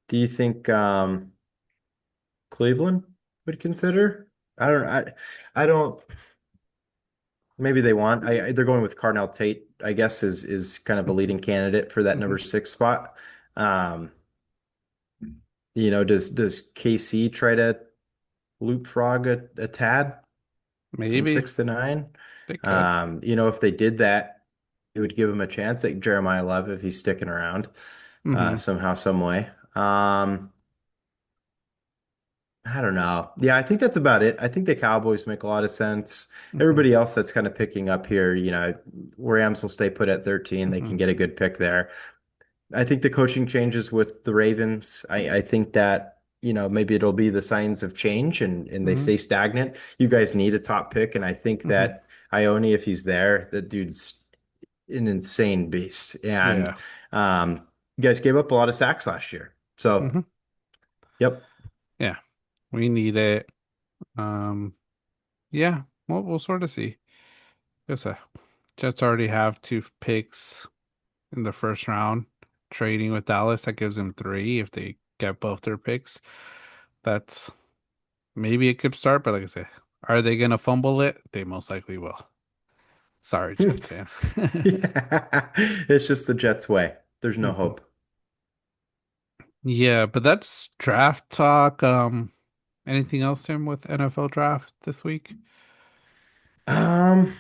do you think Cleveland would consider? I don't maybe they want. They're going with Carnell Tate, I guess is kind of a leading candidate for that Hmm. number 6 spot. Um, does KC try to leapfrog a tad from Maybe 6 to 9? they could. If they did that, it would give him a chance at Jeremiah Love if he's sticking around Hmm. somehow, some way. I don't know. Yeah, I think that's about it. I think the Cowboys make a lot of sense. Hmm. Everybody else that's kind of picking up here, Rams will stay put at 13. They Hmm. can get a good pick there. I think the coaching changes with the Ravens. I think that, maybe it'll be the signs of change and they Hmm. stay stagnant. You guys need a top pick. And I think Hmm. that Ione, if he's there, that dude's an insane beast. And Yeah. you guys gave up a lot of sacks last year. So, Hmm. yep. Yeah. We need it. Um, yeah. Well, we'll sort of see. Guess Jets already have two picks in the first round. Trading with Dallas, that gives them three if they get both their picks. That's maybe a good start, but like I said, are they gonna fumble it? They most likely will. Sorry, Jets fan. Yeah, it's just the Jets way. There's no Hmm. hope. Yeah, but that's draft talk. Anything else, Tim, with NFL draft this week? Um,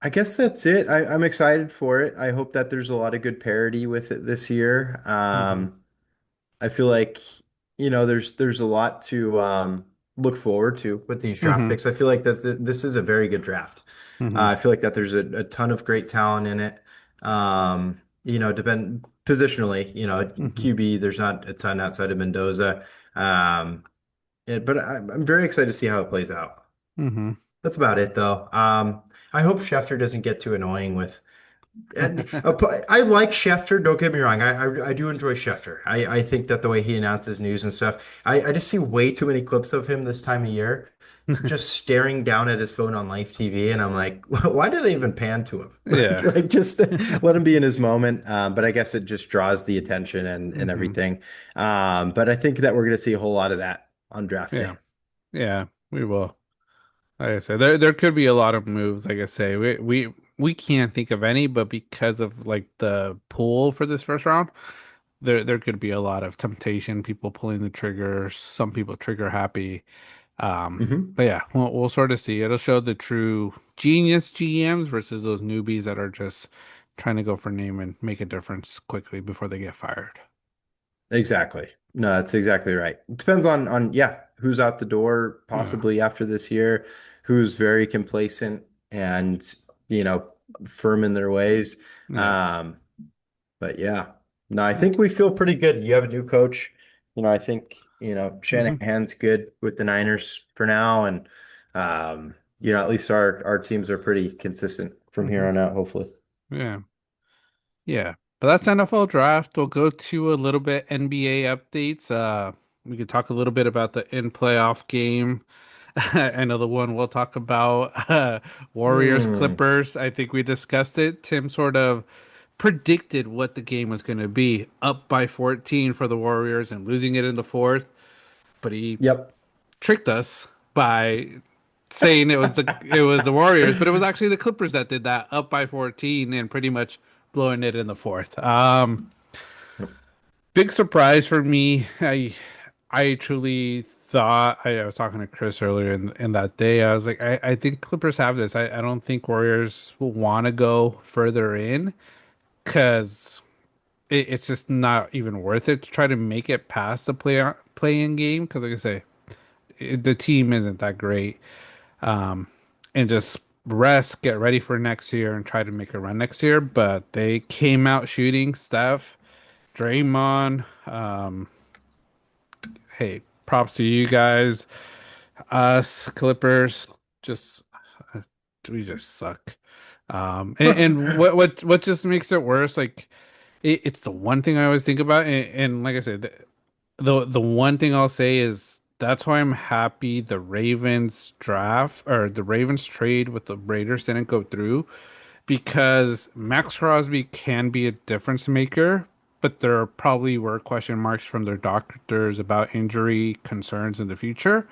I guess that's it. I'm excited for it. I hope that there's a lot of good parity with it this year. Hmm. I feel like, there's a lot to look forward to with these draft Hmm. picks. I feel like this is a very good draft. Hmm. I feel like that there's a ton of great talent in it. Depend positionally, Hmm. QB, there's not a ton outside of Mendoza. Um, but I'm very excited to see how it plays out. Hmm. That's about it, though. I hope Schefter doesn't get too annoying with And I like Schefter. Don't get me wrong. I do enjoy Schefter. I think that the way he announces news and stuff, I just see way too many clips of him this time of year, just staring down at his phone on live TV, and I'm like, why do they even pan to him? Yeah. Like just let him be in his moment. But I guess it just draws the attention and Hmm. everything. But I think that we're going to see a whole lot of that on draft Yeah. day. Yeah, we will. Like I said, there could be a lot of moves. Like I say, we can't think of any, but because of like the pool for this first round, there could be a lot of temptation, people pulling the triggers, some people trigger happy. Hmm. But yeah, we'll sort of see. It'll show the true genius GMs versus those newbies that are just trying to go for name and make a difference quickly before they get fired. Exactly. No, that's exactly right. It depends on yeah, who's out the door Yeah. possibly after this year, who's very complacent and you know firm in their ways. Yeah. Um, but yeah, no, I think we feel pretty good. You have a new coach. I think Hmm. Shanahan's good with the Niners for now, and at least our teams are pretty consistent from here Hmm. on out, hopefully. Yeah. Yeah, but that's NFL draft. We'll go to a little bit NBA updates. We could talk a little bit about the in playoff game. I know the one we'll talk about, Warriors Hmm. Clippers. I think we discussed it. Tim sort of predicted what the game was going to be, up by 14 for the Warriors and losing it in the fourth, but he Yep. tricked us by saying it was the Warriors, but it was actually the Clippers that did that, up by 14 and pretty much blowing it in the fourth. Big surprise for me. I truly thought I was talking to Chris earlier in that day. I was like, I think Clippers have this. I don't think Warriors will want to go further in because it's just not even worth it to try to make it past the play in game. Because like I say, the team isn't that great. And just rest, get ready for next year, and try to make a run next year. But they came out shooting. Steph, Draymond. Hey, props to you guys. Us Clippers, just we just suck. And what just makes it worse? Like it's the one thing I always think about, and like I said, the one thing I'll say is that's why I'm happy the Ravens draft or the Ravens trade with the Raiders didn't go through because Max Crosby can be a difference maker, but there probably were question marks from their doctors about injury concerns in the future.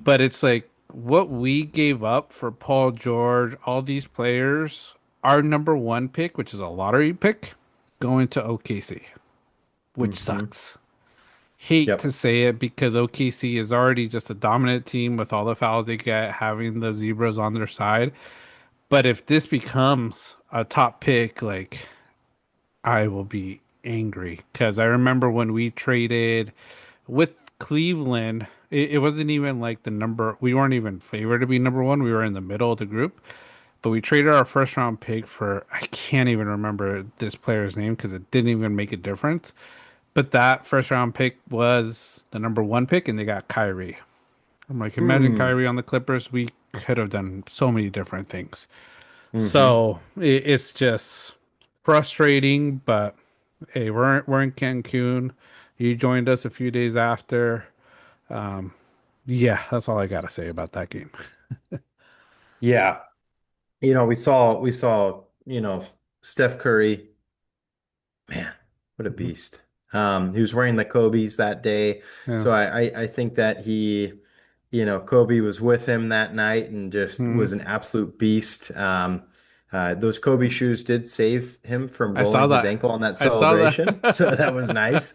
But it's like what we gave up for Paul George, all these players, our number one pick, which is a lottery pick, going to OKC, which Hmm. sucks. Hate to Yep. say it because OKC is already just a dominant team with all the fouls they get, having the Zebras on their side. But if this becomes a top pick, like I will be angry because I remember when we traded with Cleveland, it wasn't even like the number, we weren't even favored to be number one. We were in the middle of the group, but we traded our first round pick for, I can't even remember this player's name because it didn't even make a difference. But that first round pick was the number one pick, and they got Kyrie. I'm like, imagine Hmm. Kyrie on the Clippers. We could have done so many different things. Hmm. So it's just frustrating, but hey, we're in Cancun. You joined us a few days after. Um, yeah, that's all I gotta say about that game. Yeah. We saw, Steph Curry. Man, what a Hmm. beast. He was wearing the Kobe's that day. Yeah. So I think that Kobe was with him that night and just Hmm. was an absolute beast. Those Kobe shoes did save him from I saw rolling his that. ankle on that I saw celebration. So that was that. nice.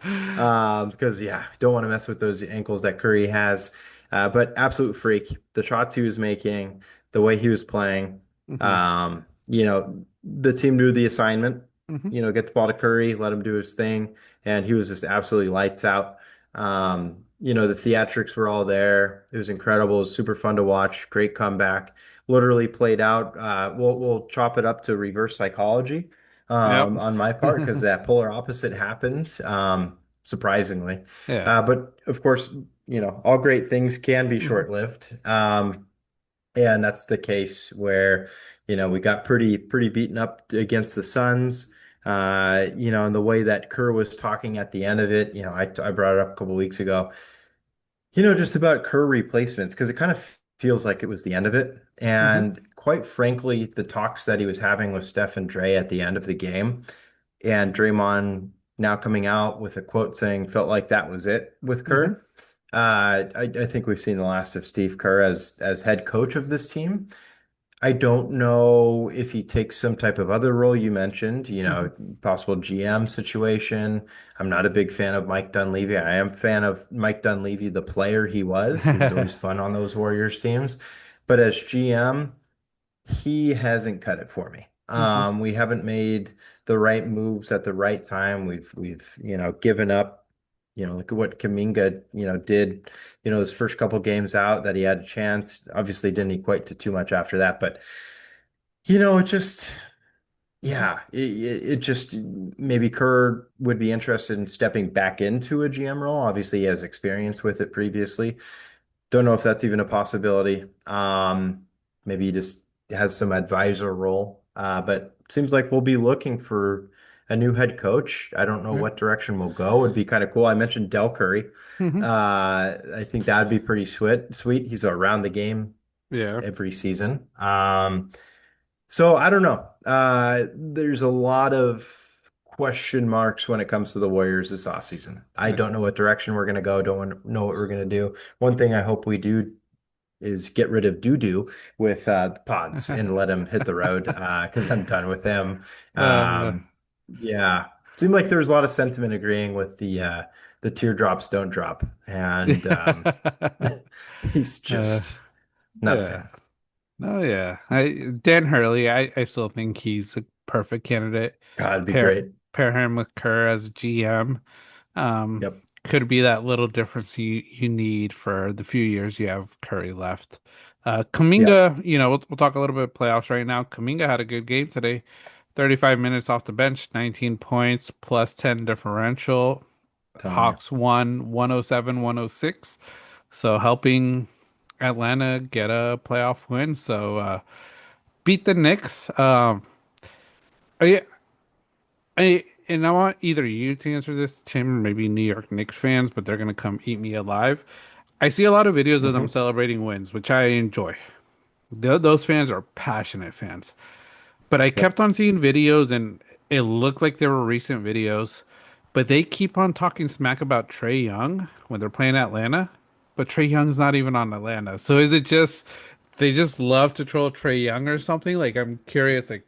Because yeah, don't want to mess with those ankles that Curry has. But absolute freak. The shots he was making, the way he was playing. Hmm. The team knew the assignment, Hmm. get the ball to Curry, let him do his thing, and he was just absolutely lights out. The theatrics were all there. It was incredible. It was super fun to watch. Great comeback. Literally played out. We'll chop it up to reverse psychology Yep. on my part because that polar opposite happened, surprisingly. Yeah. But of course, all great things can be Hmm. short-lived. And that's the case where, we got pretty beaten up against the Suns. And the way that Kerr was talking at the end of it, I brought it up a couple weeks ago, just about Kerr replacements, because it kind of feels like it was the end of it. Hmm. And quite frankly, the talks that he was having with Steph and Dre at the end of the game, and Draymond now coming out with a quote saying felt like that was it with Hmm. Kerr. I think we've seen the last of Steve Kerr as head coach of this team. I don't know if he takes some type of other role you mentioned, Hmm. possible GM situation. I'm not a big fan of Mike Dunleavy. I am a fan of Mike Dunleavy, the player he was. He was always fun on those Warriors teams. But as GM, he hasn't cut it for me. Hmm. We haven't made the right moves at the right time. We've given up, look at what Kaminga, did, his first couple games out that he had a chance. Obviously didn't equate to too much after that, but it just, yeah, it just maybe Kerr would be interested in stepping back into a GM role. Obviously, he has experience with it previously. Don't know if that's even a possibility. Maybe he just has some advisor role. But seems like we'll be looking for a new head coach. I don't know Yeah. what direction we'll go. It'd be kind of cool. I mentioned Del Curry. Hmm. I think that'd be pretty sweet. Sweet. He's around the game Yeah. every season. So I don't know. There's a lot of question marks when it comes to the Warriors this offseason. I Yeah. don't know what direction we're going to go. Don't know what we're going to do. One thing I hope we do is get rid of Doo with the pods and let him hit the road because I'm done with him. Uh, Um, yeah, seemed like there was a lot of sentiment agreeing with the teardrops don't drop, and yeah. he's Uh, just not a yeah. fan. Oh yeah. Dan Hurley, I still think he's a perfect candidate. God, it'd be Pair great. pair him with Kerr as GM. Um, Yep. could be that little difference you need for the few years you have Curry left. Yep. Kaminga, we'll talk a little bit of playoffs right now. Kaminga had a good game today. 35 minutes off the bench, 19 points, plus 10 differential. Telling you. Hawks won 107, 106. So helping Atlanta get a playoff win. So beat the Knicks. I, and I want either you to answer this, Tim, or maybe New York Knicks fans, but they're gonna come eat me alive. I see a lot of videos of them Hmm. celebrating wins, which I enjoy. Those fans are passionate fans. But I kept Yep. on seeing videos, and it looked like they were recent videos, but they keep on talking smack about Trey Young when they're playing Atlanta, but Trey Young's not even on Atlanta. So is it just they just love to troll Trey Young or something? Like I'm curious, like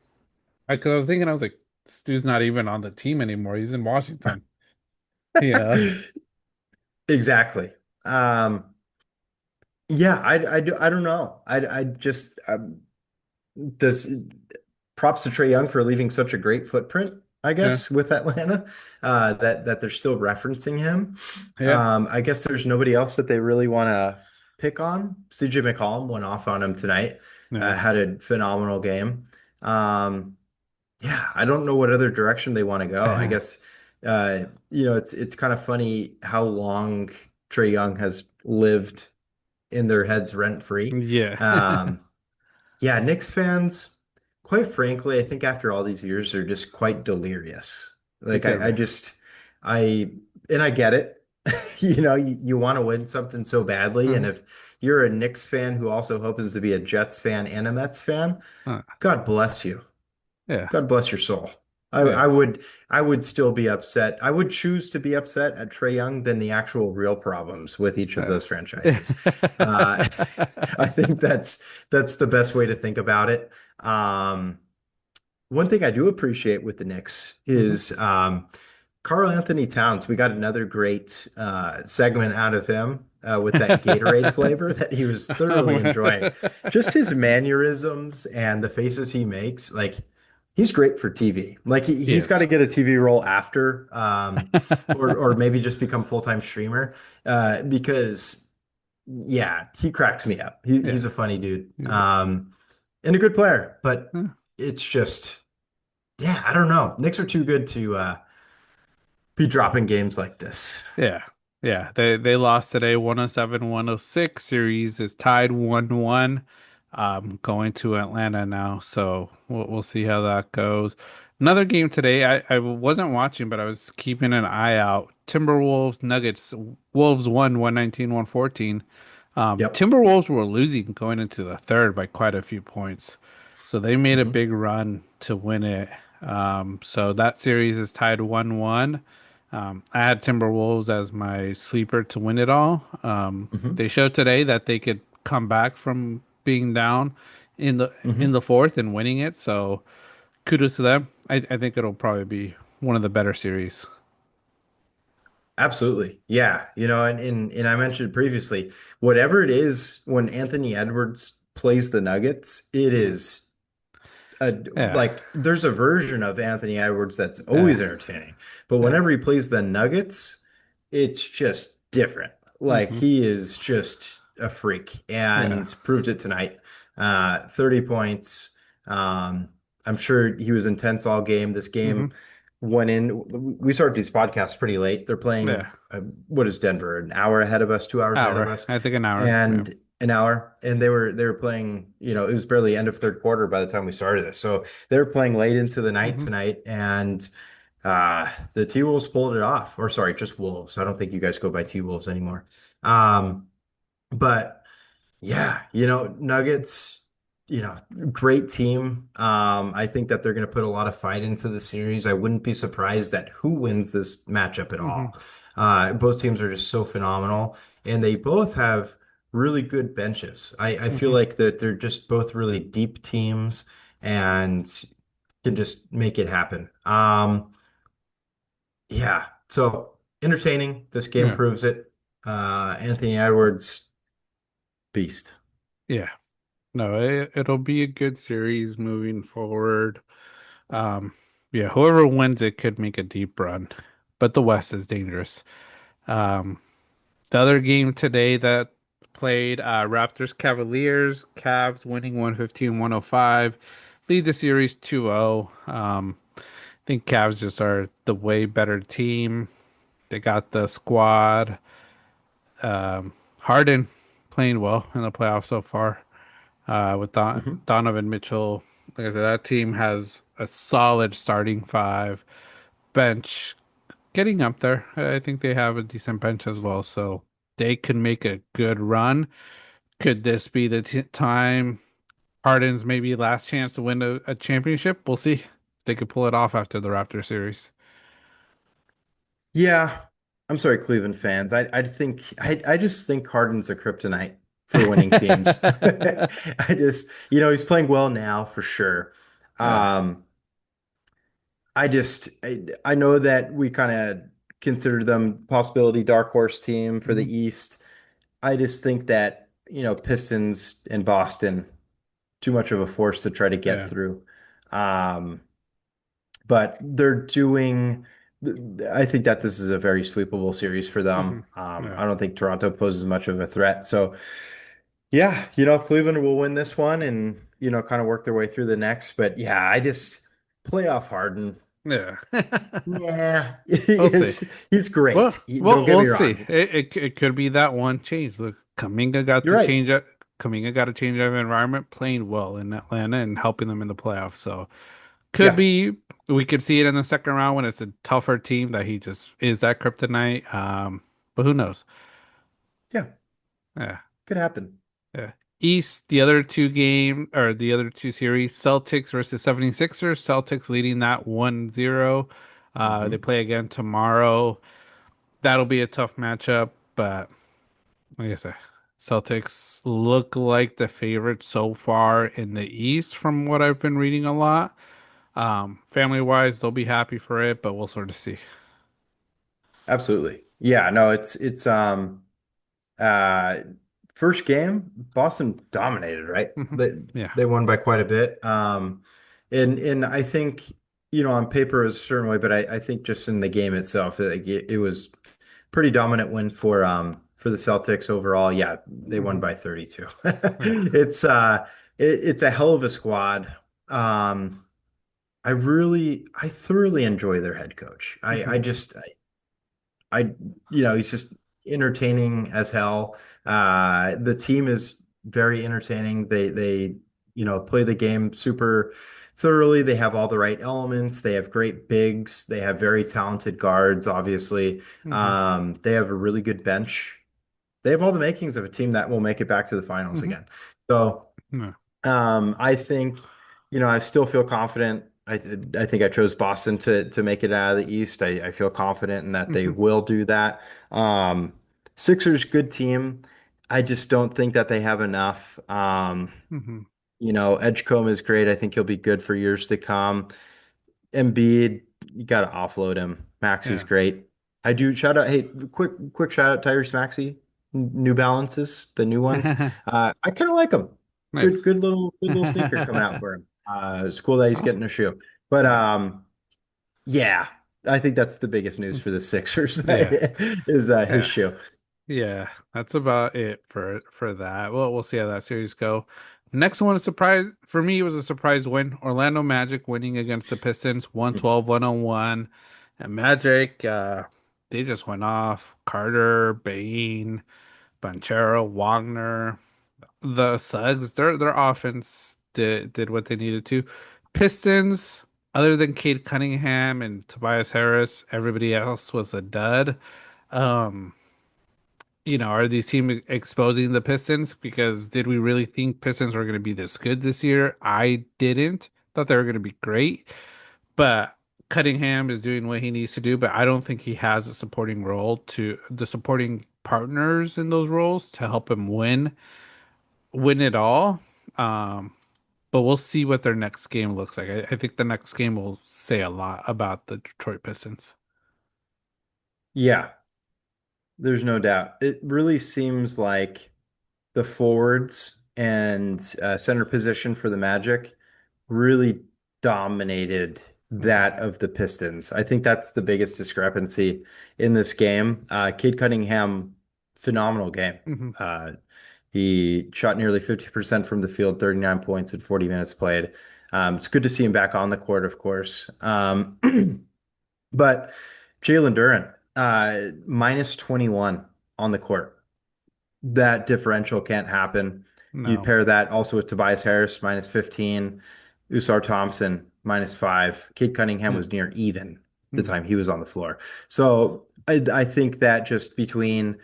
because I was thinking, I was like, this dude's not even on the team anymore. He's in Washington. Yeah. Exactly. Um, yeah, I don't know. I just does props to Trey Young for leaving such a great footprint, I Yeah. guess, with Atlanta, that they're still referencing him. Yeah. I guess there's nobody else that they really want to pick on. CJ McCollum went off on him tonight, Yeah. had a phenomenal game. Um, yeah, I don't know what other direction they want to go. I guess it's kind of funny how long Trey Young has lived in their heads rent free. Yeah. Um, yeah, Knicks fans, quite frankly, I think after all these years, they're just quite delirious. They Like could I be. just I and I get it. You want to win something so badly, and Uh, if you're a Knicks fan who also happens to be a Jets fan and a Mets fan, uh, God bless you. yeah. God bless your soul. I, Yeah. I would I would still be upset. I would choose to be upset at Trey Young than the actual real problems with each of Yeah. those franchises. Uh, I think that's the best way to think about it. Um, One thing I do appreciate with the Knicks Hmm. is Karl Anthony Towns. We got another great segment out of him with that Gatorade flavor that he was thoroughly enjoying. Just his mannerisms and the faces he makes, like he's great for TV. Like he's got Yes. to get a TV role after, or maybe just become full-time streamer, because yeah, he cracks me up. He's Yeah. a funny dude, He's good. and a good player, but Huh. it's just. Yeah, I don't know. Knicks are too good to be dropping games like this. Yeah. Yeah. They lost today 107, 106. Series is tied 1-1. going to Atlanta now, so we'll see how that goes. Another game today, I wasn't watching, but I was keeping an eye out. Timberwolves, Nuggets, Wolves won 119-114. Yep. Timberwolves were losing going into the third by quite a few points. So they made a Hmm. big run to win it. So that series is tied 1-1. I had Timberwolves as my sleeper to win it all. Hmm. They showed today that they could come back from being down in the Hmm. fourth and winning it. So kudos to them. I think it'll probably be one of the better series. Absolutely. Yeah. And I mentioned previously, whatever it is when Anthony Edwards plays the Nuggets, it Mhm. is a, Yeah. like there's a version of Anthony Edwards that's Yeah. always entertaining. But Yeah. whenever he plays the Nuggets, it's just different. Like Hmm. he is just a freak Yeah. and proved it tonight. 30 points. Um, I'm sure he was intense all game. This game Hmm. went in. We start these podcasts pretty late. They're Yeah. playing, what is Denver? An hour ahead of us, 2 hours ahead of Hour. us, I think an hour. Yeah. and an hour. And they were playing. It was barely end of third quarter by the time we started this. So they were playing late into the night Hmm. tonight, and the T-Wolves pulled it off. Or sorry, just Wolves. I don't think you guys go by T-Wolves anymore. Um, but yeah, Nuggets, great team. I think that they're going to put a lot of fight into the series. I wouldn't be surprised that who wins this matchup at Hmm. all. Both teams are just so phenomenal, and they both have really good benches. I feel Hmm. like that they're just both really deep teams and can just make it happen. Yeah, so entertaining. This game Yeah. proves it. Anthony Edwards, beast. Yeah. No, it'll be a good series moving forward. Um, yeah, whoever wins it could make a deep run, but the West is dangerous. Um, the other game today that played, Raptors Cavaliers, Cavs winning 115-105, lead the series 2-0. I think Cavs just are the way better team. They got the squad. Harden playing well in the playoffs so far. With Mhm. Donovan Mitchell. Like I said, that team has a solid starting five. Bench getting up there. I think they have a decent bench as well, so they can make a good run. Could this be the time Harden's maybe last chance to win a championship? We'll see. They could pull it off after the Raptor series. Yeah, I'm sorry, Cleveland fans. I just think Harden's a kryptonite for winning teams. He's playing well now for sure. Yeah. Um, I know that we kind of consider them possibility dark horse team for Mhm. the East. I just think that, Pistons and Boston too much of a force to try to get Yeah. through. Um, but I think that this is a very sweepable series for them. Hmm. Yeah. I don't think Toronto poses much of a threat. So yeah, Cleveland will win this one and, kind of work their way through the next. But yeah, I just playoff Harden. Yeah. Yeah, We'll see. he's great. Don't Well, get we'll me see. wrong. It could be that one change. Look, Kaminga got You're to right. change up. Kaminga got to change of environment, playing well in Atlanta and helping them in the playoffs. So could Yeah. be we could see it in the second round when it's a tougher team that he just is that kryptonite. But who knows? Yeah. Yeah, Could happen. yeah. East, the other two game or the other two series, Celtics versus 76ers. Celtics leading that 1-0. They Hmm. play again tomorrow. That'll be a tough matchup, but like I said, Celtics look like the favorite so far in the East from what I've been reading a lot. Family wise, they'll be happy for it, but we'll sort of see. Absolutely. Yeah, no, it's uh first game, Boston dominated, right? Hmm. They Yeah. they won by quite a bit. And I think, on paper it was a certain way, but I think just in the game itself, it was pretty dominant win for the Celtics overall. Yeah, they won Hmm. by 32. Yeah. It's a hell of a squad. Um, I thoroughly enjoy their head coach. Hmm. I he's just entertaining as hell. The team is very entertaining. They play the game super thoroughly. They have all the right elements. They have great bigs. They have very talented guards, obviously. Hmm. They have a really good bench. They have all the makings of a team that will make it back to the finals Hmm. again. So Yeah. I think, I still feel confident. I think I chose Boston to make it out of the East. I feel confident in that they Hmm. will do that. Sixers, good team. I just don't think that they have enough. Hmm. Edgecombe is great. I think he'll be good for years to come. Embiid, you got to offload him. Maxi's Yeah. great. I do shout out, hey, quick shout out Tyrese Maxey, New Balances, the new ones. I kind of like them. Nice. Good little sneaker coming out for him. It's cool that he's getting Awesome. a shoe. But Yeah. yeah, I think that's the biggest news for the Sixers Yeah. is his Yeah. shoe. Yeah, that's about it for that. Well, we'll see how that series go. Next one, a surprise for me, it was a surprise win. Orlando Magic winning against the Pistons, 112-101. And Magic, they just went off. Carter, Bain, Banchero, Wagner, the Suggs, their offense did what they needed to. Pistons, other than Cade Cunningham and Tobias Harris, everybody else was a dud. Um, are these teams exposing the Pistons? Because did we really think Pistons were going to be this good this year? I didn't. Thought they were going to be great, but Cunningham is doing what he needs to do, but I don't think he has a supporting role to the supporting partners in those roles to help him win it all. Um, but we'll see what their next game looks like. I think the next game will say a lot about the Detroit Pistons. Yeah, there's no doubt. It really seems like the forwards and center position for the Magic really dominated Hmm. that of the Pistons. I think that's the biggest discrepancy in this game. Cade Cunningham, phenomenal game. Hmm. Uh, he shot nearly 50% from the field, 39 points in 40 minutes played. It's good to see him back on the court, of course. But Jalen Duren, minus 21 on the court. That differential can't happen. You No. pair that also with Tobias Harris minus 15, Usar Thompson minus 5. Cade Cunningham Yeah. was near even the Yeah. time he was on the floor. So I think that just between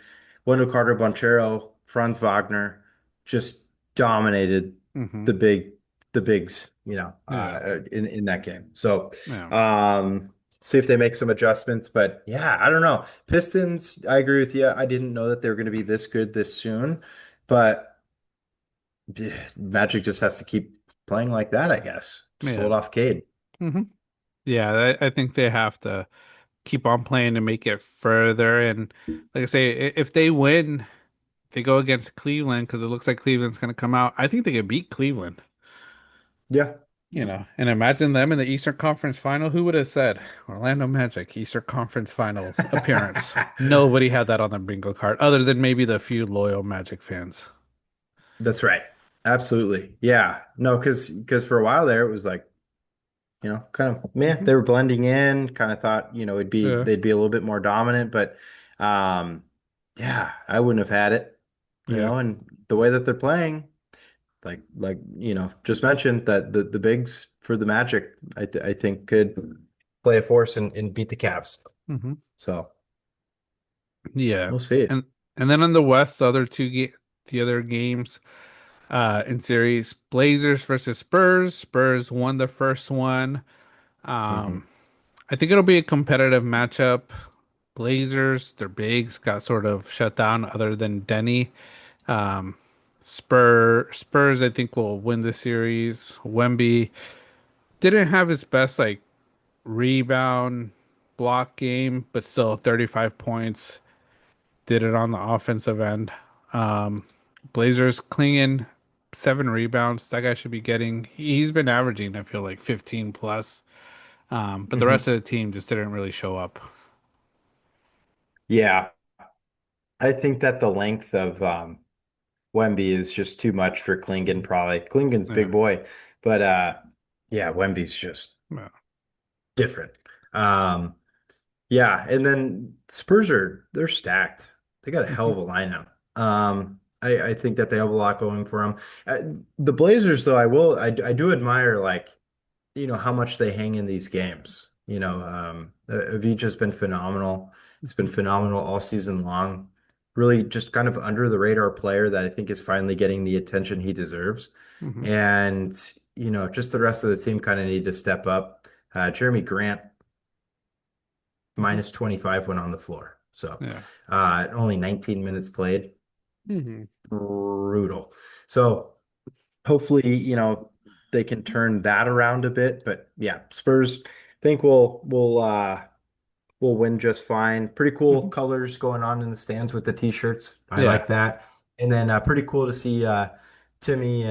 Wendell Carter Bonchero, Franz Wagner just dominated Hmm. the bigs, Yeah. in that game. So Yeah. see if they make some adjustments. But yeah, I don't know. Pistons, I agree with you. I didn't know that they were going to be this good this soon, but Magic just has to keep playing like that, I guess. Just Yeah. hold off Cade. Hmm. Yeah, I think they have to keep on playing to make it further. And like I say, if they win, they go against Cleveland because it looks like Cleveland's going to come out. I think they could beat Cleveland, Yeah. and imagine them in the Eastern Conference Final. Who would have said Orlando Magic Eastern Conference Final appearance? Nobody had that on their bingo card other than maybe the few loyal Magic fans. That's right. Absolutely. Yeah. No, because for a while there it was like, kind of man, Hmm. they were blending in, kind of thought, Yeah, they'd be a little bit more dominant, but um yeah, I wouldn't have had it, yeah. and the way that they're playing, just mentioned that the bigs for the Magic, I think could play a force and beat the Cavs. Hmm. So Yeah. we'll see. And then on the West, the other games. In series, Blazers versus Spurs. Spurs won the first one. Hmm. Um, I think it'll be a competitive matchup. Blazers, their bigs got sort of shut down other than Denny. Um, Spurs, I think will win the series. Wemby didn't have his best like rebound block game, but still 35 points. Did it on the offensive end. Um, Blazers clinging 7 rebounds. That guy should be getting. He's been averaging, I feel like 15 plus. But the rest Hmm. of the team just didn't really show up. Yeah, I think that the length of Wemby is just too much for Klingon, probably. Klingon's Yeah. big boy, but yeah, Wemby's just Yeah. different. Um, yeah, and then Spurs they're stacked. They got a hell Hmm. of a lineup. I think that they have a lot going for them. The Blazers, though, I do admire like how much they hang in these games. Avicii's been phenomenal. He's been phenomenal all season long. Really just kind of under the radar player that I think is finally getting the attention he deserves. Hmm. And, just the rest of the team kind of need to step up. Jeremy Grant, Hmm. minus 25 when on the floor. So, Yeah. only 19 minutes played. Hmm. Brutal. So, hopefully, they can turn that around a bit. But yeah, Spurs think we'll win just fine. Pretty cool Hmm. colors going on in the stands with the t-shirts. I Yeah. like that. And then pretty cool to see Timmy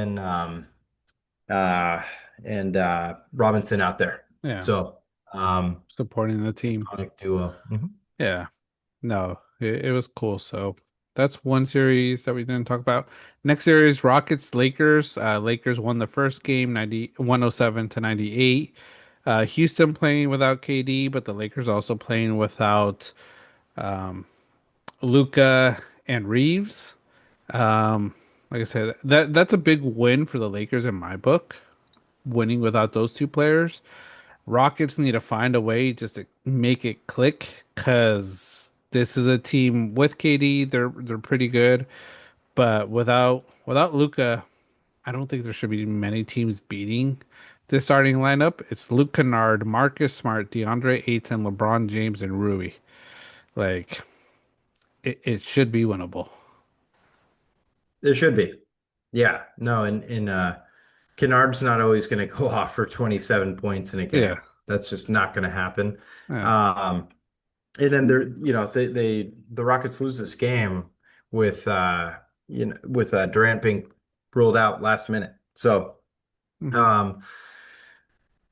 uh Robinson out there. Yeah. So Supporting the team. iconic duo. Mhm. Yeah. No, it was cool. So that's one series that we didn't talk about. Next series, Rockets Lakers. Lakers won the first game 107 to 98. Houston playing without KD, but the Lakers also playing without um, Luca and Reeves. Like I said, that's a big win for the Lakers in my book, winning without those two players. Rockets need to find a way just to make it click because this is a team with KD. They're pretty good, but without Luca, I don't think there should be many teams beating this starting lineup. It's Luke Kennard, Marcus Smart, DeAndre Ayton, LeBron James, and Rui. Like it should be winnable. It should be. Yeah. No, and Kennard's not always going to go off for 27 points in a Yeah, game. That's just not going to happen. yeah, Um, And then the Rockets lose this game with Durant being ruled out last minute. So hmm, um,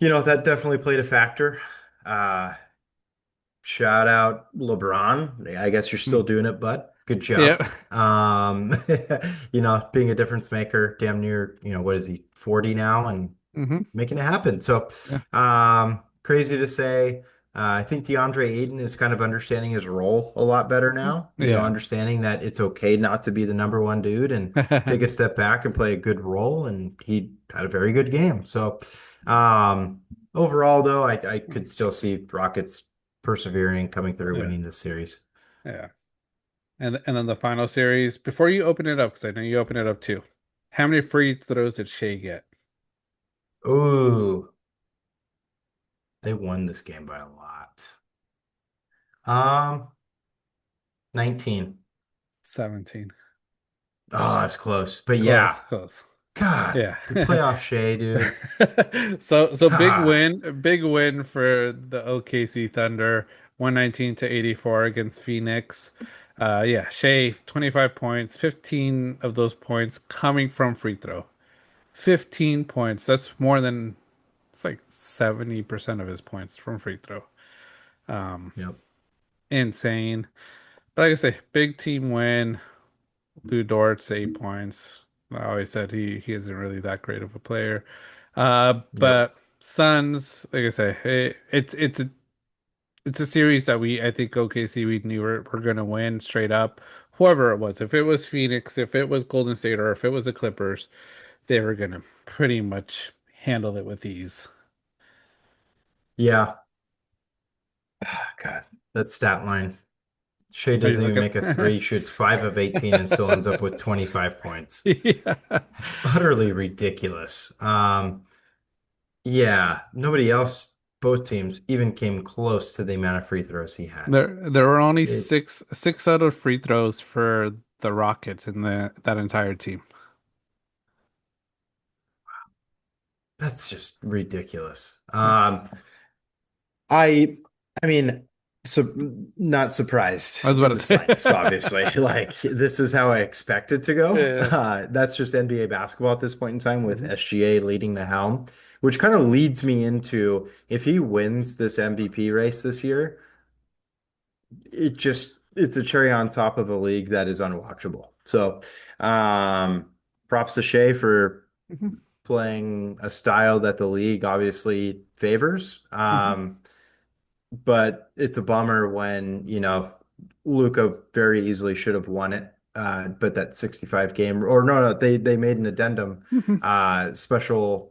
that definitely played a factor. Uh Shout out LeBron. I guess you're hmm. still doing it, bud. Good job. Yeah, Um, being a difference maker, damn near, what is he, 40 now and hmm, making it happen. So, yeah, crazy to say. I think DeAndre Ayton is kind of understanding his role a lot better now, yeah. understanding that it's okay not to be the number one dude and take a step back and play a good role. And he had a very good game. So, overall, though, I could still see Rockets persevering, coming through, Yeah, winning this series. yeah. And then the final series, before you open it up, because I know you open it up too. How many free throws did Shea get? Ooh, they won this game by a lot. Um, 19. 17. Oh, it's close. But Close, yeah, close. God, Yeah. the playoff Shea, dude. So God. big win for the OKC Thunder, 119 to 84 against Phoenix. Yeah, Shea, 25 points, 15 of those points coming from free throw. 15 points. That's more than it's like 70% of his points from free throw. Um, Yep. insane. But like I say, big team win. Lou Dort's 8 points. I always said he isn't really that great of a player. Yep. But Suns, like I say, it's a series that I think OKC we knew we're gonna win straight up. Whoever it was, if it was Phoenix, if it was Golden State, or if it was the Clippers, they were gonna pretty much handle it with ease. Yeah. Ah, God, that stat line. Shea Are you doesn't even looking? make a three, shoots 5 of 18 and still ends up with 25 points. Yeah. It's utterly ridiculous. Yeah, nobody else, both teams, even came close to the amount of free throws he had. There were only It six out of free throws for the Rockets in the that entire team. That's just ridiculous. Yeah. I I mean, so not surprised I was about in to the say. slightest, obviously. Like this is how I expect it to go. Yeah. That's just NBA basketball at this point in time with Hmm. SGA leading the helm, which kind of leads me into if he wins this MVP race this year, it's a cherry on top of a league that is unwatchable. So, props to Shea for Hmm. playing a style that the league obviously favors. Hmm. But it's a bummer when, Luca very easily should have won it. but that 65 game, or no, they made an addendum, Mhm. special,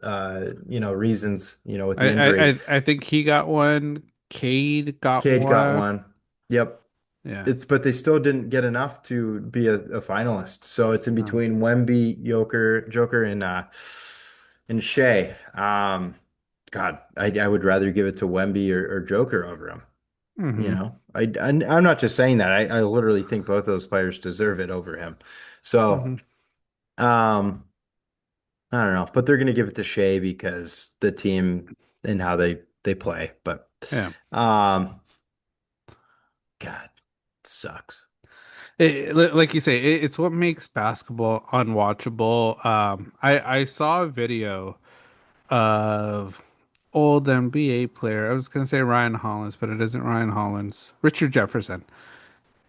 reasons, with I, the I injury. I I think he got one. Cade got Cade got one. one. Yep. Yeah. But they still didn't get enough to be a finalist. So it's in No. between Wemby, Joker, and Shea. God, I would rather give it to Wemby or Joker over him. Hmm. I'm not just saying that. I literally think both those players deserve it over him. So, Hmm. um, I don't know, but they're going to give it to Shea because the team and how they play. But, Yeah. um, God, it sucks. Like you say, it's what makes basketball unwatchable. I saw a video of old NBA player. I was gonna say Ryan Hollins, but it isn't Ryan Hollins. Richard Jefferson.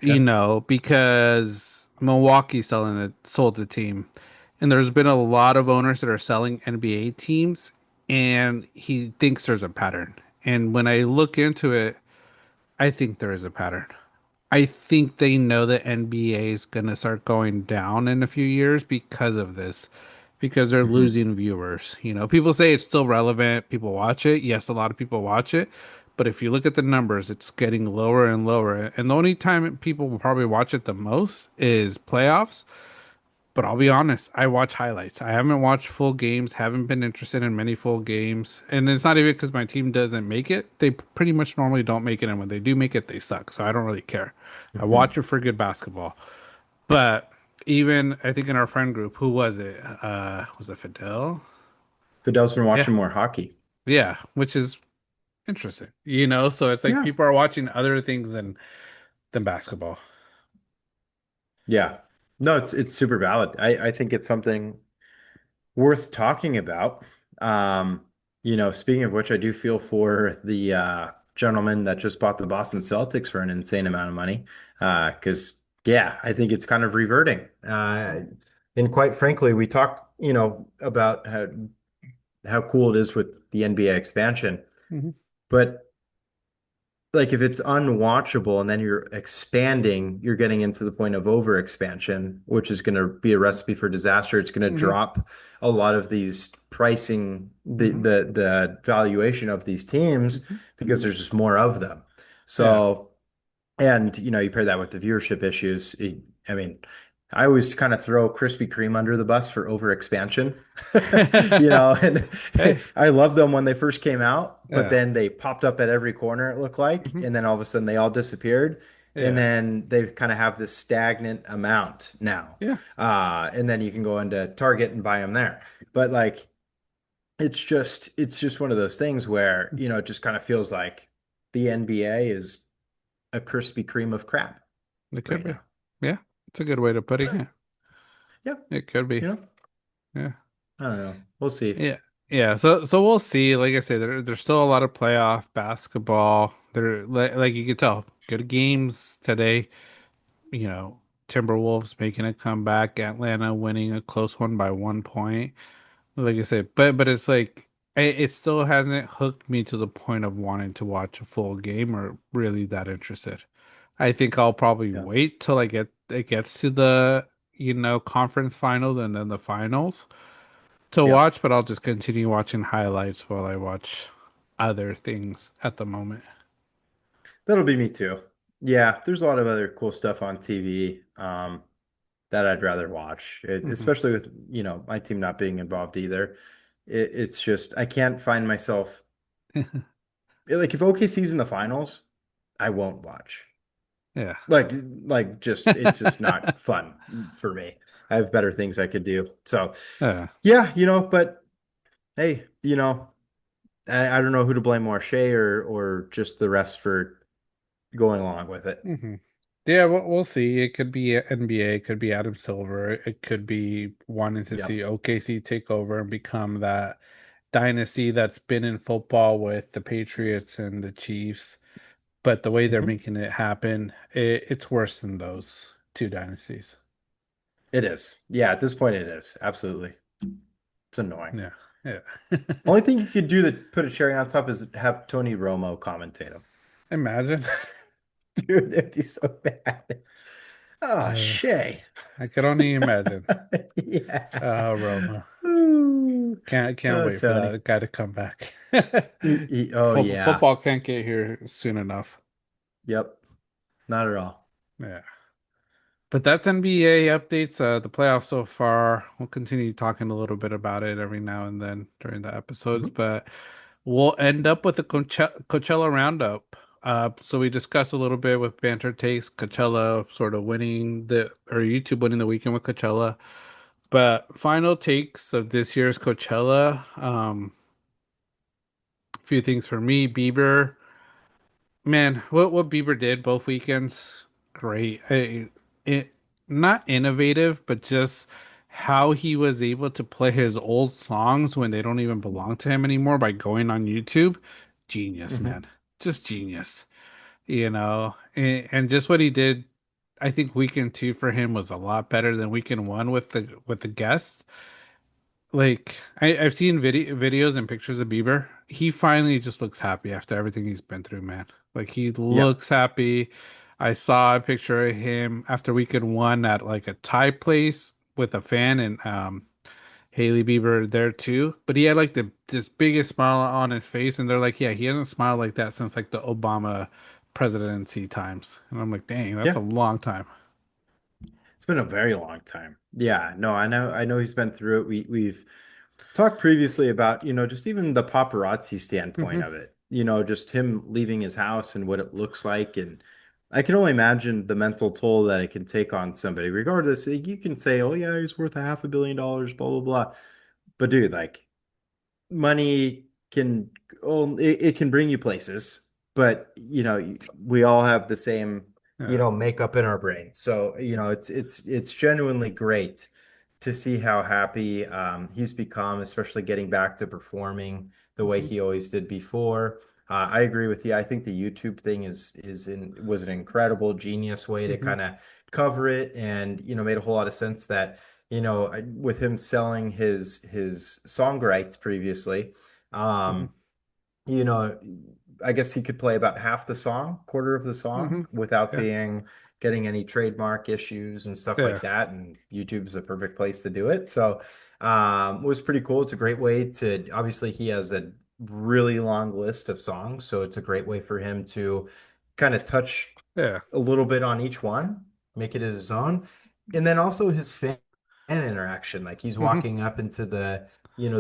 Okay. Because Milwaukee sold the team, and there's been a lot of owners that are selling NBA teams, and he thinks there's a pattern. And when I look into it, I think there is a pattern. I think they know that NBA is going to start going down in a few years because of this, because they're Hmm. losing viewers. People say it's still relevant. People watch it. Yes, a lot of people watch it. But if you look at the numbers, it's getting lower and lower. And the only time people will probably watch it the most is playoffs. But I'll be honest, I watch highlights. I haven't watched full games, haven't been interested in many full games. And it's not even because my team doesn't make it. They pretty much normally don't make it. And when they do make it, they suck. So I don't really care. I watch Hmm. it for good basketball. But even, I think in our friend group, who was it? Was it Fidel? Fidel's been Yeah. watching more hockey. Yeah. Which is interesting. So it's like Yeah. people are watching other things than basketball. Yeah. No, it's super valid. I think it's something worth talking about. Um, speaking of which, I do feel for the gentleman that just bought the Boston Celtics for an insane amount of money. Because yeah, I think it's kind of reverting. And quite frankly, we talk, about how cool it is with the NBA expansion. Hmm. But like if it's unwatchable and then you're expanding, you're getting into the point of overexpansion, which is going to be a recipe for disaster. It's going to Hmm. drop a lot of these pricing, Hmm. the valuation of these teams Hmm. because there's just more of them. Yeah. So, and you pair that with the viewership issues. I mean, I always kind of throw Krispy Kreme under the bus for overexpansion. And Hey. I love them when they first came out, but Yeah. then they popped up at every corner, it looked like, Hmm. and then all of a sudden they all disappeared. And Yeah. then they kind of have this stagnant amount now. Yeah. And then you can go into Target and buy them there. But like it's just one of those things where, it just kind of feels like the NBA is a Krispy Kreme of crap It could right be. now. Yeah. It's a good way to putting it. Yeah, It could be. you know, Yeah. I don't know. We'll see. Yeah. Yeah. So we'll see. Like I say, there's still a lot of playoff basketball. Like you could tell, good games today. You know, Timberwolves making a comeback, Atlanta winning a close one by 1 point. Like I said, but it's like it still hasn't hooked me to the point of wanting to watch a full game or really that interested. I think I'll probably Yeah. wait till it gets to the conference finals and then the finals to Yeah. watch, but I'll just continue watching highlights while I watch other things at the moment. That'll be me too. Yeah, there's a lot of other cool stuff on TV that I'd rather watch, Hmm. especially with, my team not being involved either. It's just I can't find myself like if OKC's in the finals, I won't watch. Yeah. Like just it's just not fun for me. I have better things I could do. So, Yeah. yeah, but hey, I don't know who to blame more, Shea or just the refs for going along with it. Hmm. Yeah, we'll see. It could be NBA, it could be Adam Silver, it could be wanting to Yep. see OKC take over and become that dynasty that's been in football with the Patriots and the Chiefs. But the way they're Mhm. making it happen, it's worse than those two dynasties. It is. Yeah, at this point it is. Absolutely. It's annoying. Yeah, yeah. Only thing you could do to put a cherry on top is have Tony Romo commentate him. Imagine. Dude, it'd be so bad. Oh, Uh, Shay. I could only imagine. Yeah. Roma. Ooh. Can't Oh, wait for Tony. that guy to come back. Oh, yeah. Football can't get here soon enough. Yep. Not at all. Yeah. But that's NBA updates, the playoffs so far. We'll continue talking a little bit about it every now and then during the episodes, Mhm. but we'll end up with a Coachella roundup. So we discussed a little bit with Banter Takes, Coachella sort of winning or YouTube winning the weekend with Coachella. But final takes of this year's Coachella. A few things for me. Bieber, man, what Bieber did both weekends, great. It not innovative, but just how he was able to play his old songs when they don't even belong to him anymore by going on YouTube. Genius, Mhm. man. Just genius. And just what he did, I think weekend two for him was a lot better than weekend one with the guests. Like I've seen videos and pictures of Bieber. He finally just looks happy after everything he's been through, man. Like he Yep. looks happy. I saw a picture of him after weekend one at like a Thai place with a fan and Haley Bieber there too. But he had like the this biggest smile on his face, and they're like, yeah, he hasn't smiled like that since like the Obama presidency times. And I'm like, dang, that's a Yeah. long time. It's been a very long time. Yeah. No, I know he's been through it. We've talked previously about, just even the paparazzi standpoint Hmm. of it, just him leaving his house and what it looks like. And I can only imagine the mental toll that it can take on somebody. Regardless, you can say, oh, yeah, he's worth $500 million, blah, blah, blah. But dude, like, money can, oh, it can bring you places, but we all have the same, Yeah. makeup in our brain. So, it's genuinely great to see how happy he's become, especially getting back to performing the way Hmm. he always did before. I agree with you. I think the YouTube thing was an incredible, genius way to Hmm. kind of cover it, and made a whole lot of sense that with him selling his song rights previously, Hmm. um, you know, I guess he could play about half the song, quarter of the song, Hmm. without Yeah. getting any trademark issues and stuff Yeah. like that. And YouTube is a perfect place to do it. So, it was pretty cool. It's a great way to, obviously, he has a really long list of songs, so it's a great way for him to kind of touch Yeah. a little bit on each one, make it his own. And then also his fan interaction. Like he's Hmm. walking up into the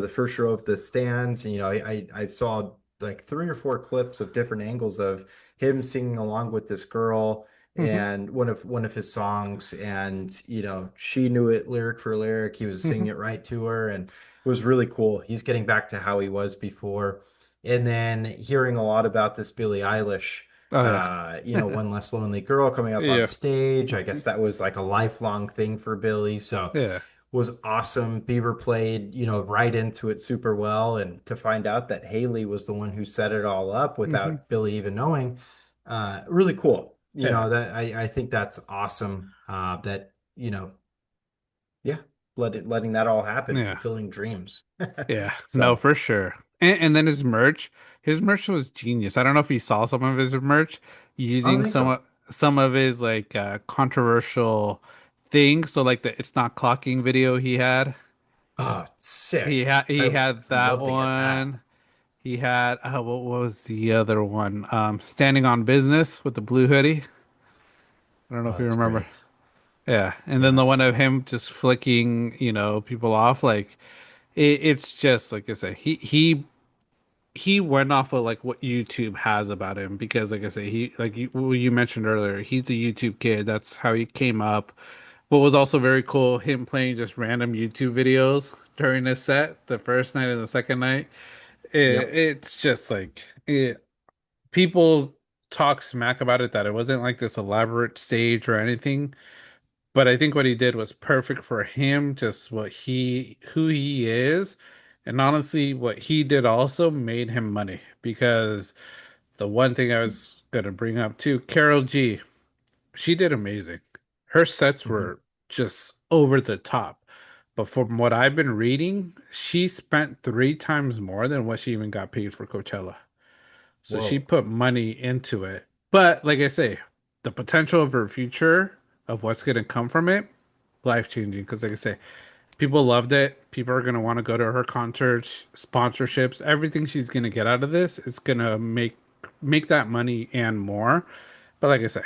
first row of the stands. And, I saw like three or four clips of different angles of him singing along with this girl Hmm. and one of his songs. And, she knew it lyric for lyric. He was singing Hmm. it right to her. And it was really cool. He's getting back to how he was before. And then hearing a lot about this Billie Eilish Oh yeah. One Less Lonely Girl coming up on Yeah. stage. I Hmm. guess that was like a lifelong thing for Billy. So Yeah. was awesome. Bieber played, right into it super well. And to find out that Haley was the one who set it all up Hmm. without Billy even knowing, really cool. Yeah. That I think that's awesome. That, yeah, letting that all happen, Yeah. fulfilling dreams. Yeah. No, So, for sure. And then his merch was genius. I don't know if you saw some of his merch I don't using think so. some of his like controversial things. So like the it's not clocking video he had. Oh, sick. He had I'd that love to get that. one. He had what was the other one? Standing on Business with the blue hoodie. I don't know if Oh, you that's remember. great. Yeah, and then the one Yes. of him just flicking, people off. Like it's just like I said, he went off of like what YouTube has about him because, like I say, he like you mentioned earlier, he's a YouTube kid. That's how he came up. What was also very cool, him playing just random YouTube videos during his set, the first night and the second night. Yep. It's just like people talk smack about it that it wasn't like this elaborate stage or anything. But I think what he did was perfect for him, just who he is. And honestly, what he did also made him money because the one thing I was gonna bring up too, Carol G, she did amazing. Her sets Mhm. were just over the top. But from what I've been reading, she spent three times more than what she even got paid for Coachella. So she Whoa. put money into it. But like I say, the potential of her future of what's going to come from it, life changing. Because like I say, people loved it. People are going to want to go to her concerts, sponsorships, everything she's going to get out of this is going to make that money and more. But like I say,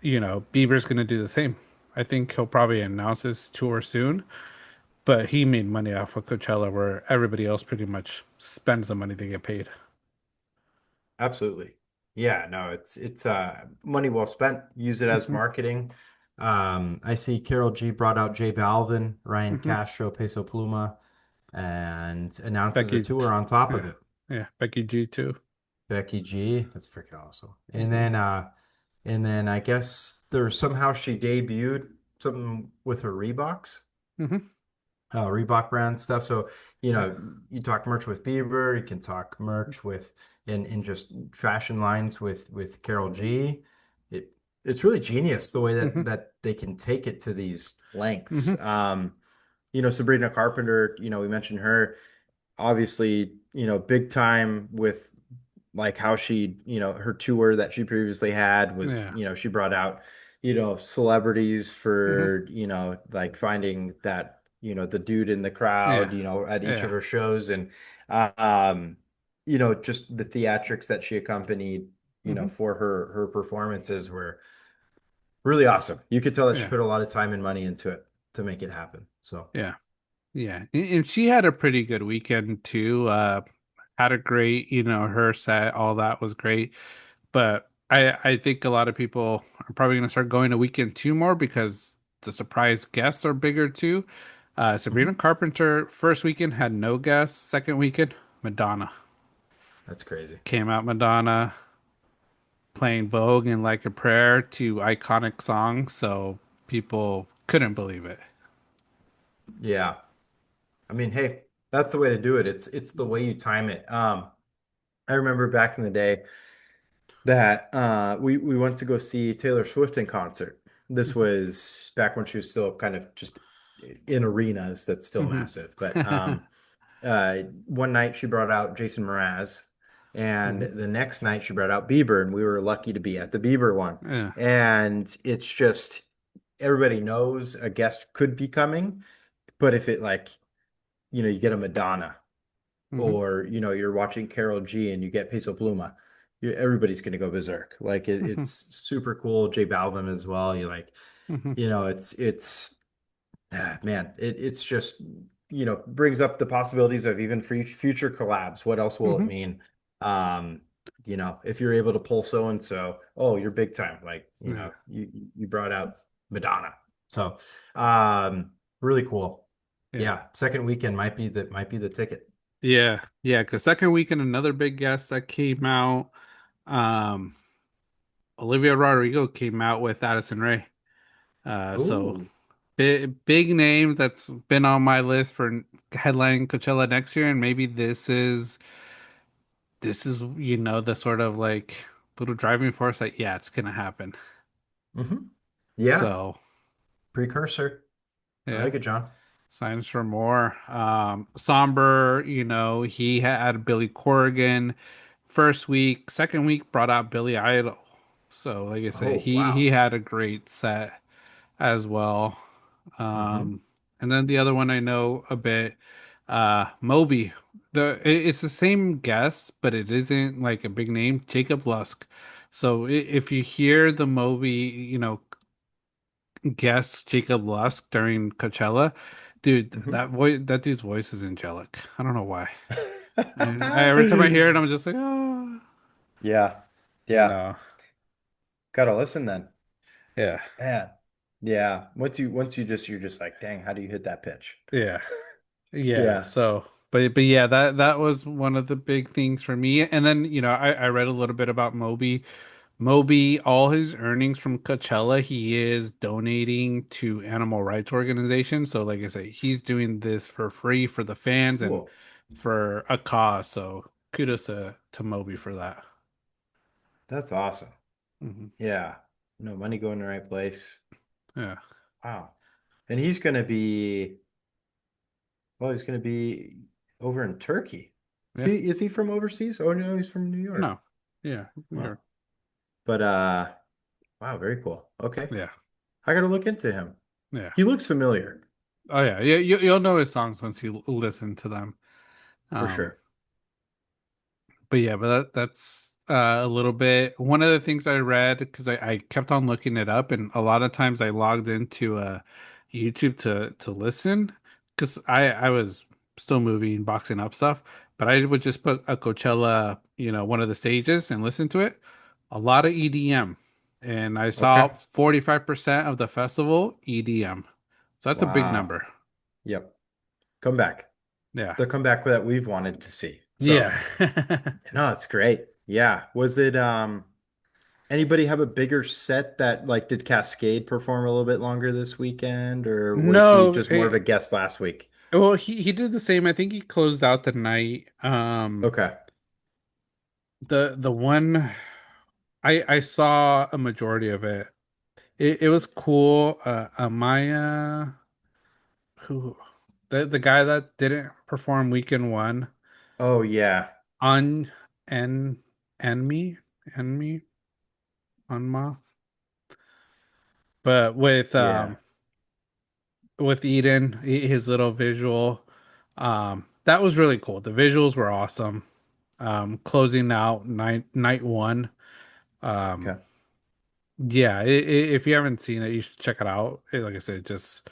Bieber's going to do the same. I think he'll probably announce his tour soon, but he made money off of Coachella where everybody else pretty much spends the money they get paid. Absolutely. Yeah, no, it's money well spent. Use it as Hmm. marketing. I see Carol G brought out J Balvin, Ryan Hmm. Castro, Peso Pluma, and announces a Becky, tour on top of yeah, it. yeah, Becky G too. Becky G, that's freaking awesome. Hmm. And then I guess there's somehow she debuted something with her Reeboks. Hmm. Reebok brand stuff. So, Yeah. you talk merch with Bieber, you can talk merch with in just fashion lines with Carol G. It it's really genius the way Hmm. that they can take it to these lengths. Hmm. Sabrina Carpenter, we mentioned her, obviously, big time with like how she, her tour that she previously had was, Yeah. she brought out, celebrities Hmm. for, like finding that, the dude in the crowd, Yeah. at each of Yeah. her shows and, um, just the theatrics that she accompanied, Hmm. for her performances were really awesome. You could tell that she Yeah. put a lot of time and money into it to make it happen. So, Yeah. Yeah. And she had a pretty good weekend too. Had a great, her set, all that was great. But I think a lot of people are probably going to start going to weekend two more because the surprise guests are bigger too. Sabrina mhm. Carpenter, first weekend had no guests. Second weekend, Madonna That's crazy. came out. Madonna playing Vogue and Like a Prayer, two iconic songs. So people couldn't believe it. Yeah. I mean, hey, that's the way to do it. It's the way you time it. I remember back in the day that we went to go see Taylor Swift in concert. This Hmm. was back when she was still kind of just in arenas that's still Hmm. massive. But one night she brought out Jason Mraz, and Hmm. the next night she brought out Bieber, and we were lucky to be at the Bieber one. Yeah. And it's just everybody knows a guest could be coming, but if it like, you get a Madonna Hmm. or you're watching Carol G and you get Peso Pluma, everybody's going to go berserk. Like Hmm. it's super cool. J Balvin as well. You like, Hmm. it's man, it's just brings up the possibilities of even future collabs. What else will it Hmm. mean? Um, if you're able to pull so and so, oh, you're big time. Like Yeah. you brought out Madonna, so um, really cool. Yeah. Yeah, second weekend might be the ticket. Yeah. Yeah. Because second weekend, another big guest that came out. Um, Olivia Rodrigo came out with Addison Rae. So Ooh. big name that's been on my list for headlining Coachella next year, and maybe this is the sort of like little driving force that yeah, it's gonna happen. Hmm. Yeah, So precursor. I yeah, like it, John. signs for more. Somber, he had Billy Corrigan first week, second week brought out Billy Idol. So like I say, Oh, he wow. had a great set as well. Hmm. Um, and then the other one I know a bit, Moby. It's the same guest, but it isn't like a big name. Jacob Lusk. So if you hear the Moby, guest Jacob Lusk during Coachella, dude, Hmm. that dude's voice is angelic. I don't know why. And every time I hear it, I'm just like, oh, Yeah. you Yeah. know, Gotta listen then. yeah, Man. Yeah. You're just like, dang, how do you hit that pitch? yeah. Yeah, Yeah. so but yeah, that was one of the big things for me. And then, I read a little bit about Moby. Moby, all his earnings from Coachella, he is donating to animal rights organizations. So like I say, he's doing this for free for the fans and Cool. for a cause. So kudos to Moby for that. That's awesome. Hmm. Yeah. No, money going the right place. Yeah. Wow. And he's gonna be over in Turkey. Yeah. See, is he from overseas? Oh no, he's from New York. No. Yeah. You're, Wow. But wow, very cool. Okay. yeah. I gotta look into him. Yeah. He looks familiar Oh yeah. You'll know his songs once you listen to them. for Um, sure. but yeah, that's a little bit. One of the things I read because I kept on looking it up, and a lot of times I logged into YouTube to listen because I was still moving, boxing up stuff, but I would just put a Coachella, one of the stages and listen to it. A lot of EDM, and I saw Okay. 45% of the festival EDM, so that's a big Wow. number. Yep. Come back. Yeah, The comeback that we've wanted to see. So, yeah. no, it's great. Yeah. Was it anybody have a bigger set that like did Cascade perform a little bit longer this weekend, or was he No, just more of a guest last week? well, he did the same. I think he closed out the night. Okay. The one I saw a majority of it. It was cool. Maya, who the guy that didn't perform weekend one Oh yeah. on and and me on ma, but Yeah. with Eden, his little visual, that was really cool. The visuals were awesome. Closing out night one. Um, Okay. yeah, if you haven't seen it, you should check it out. Like I said, it just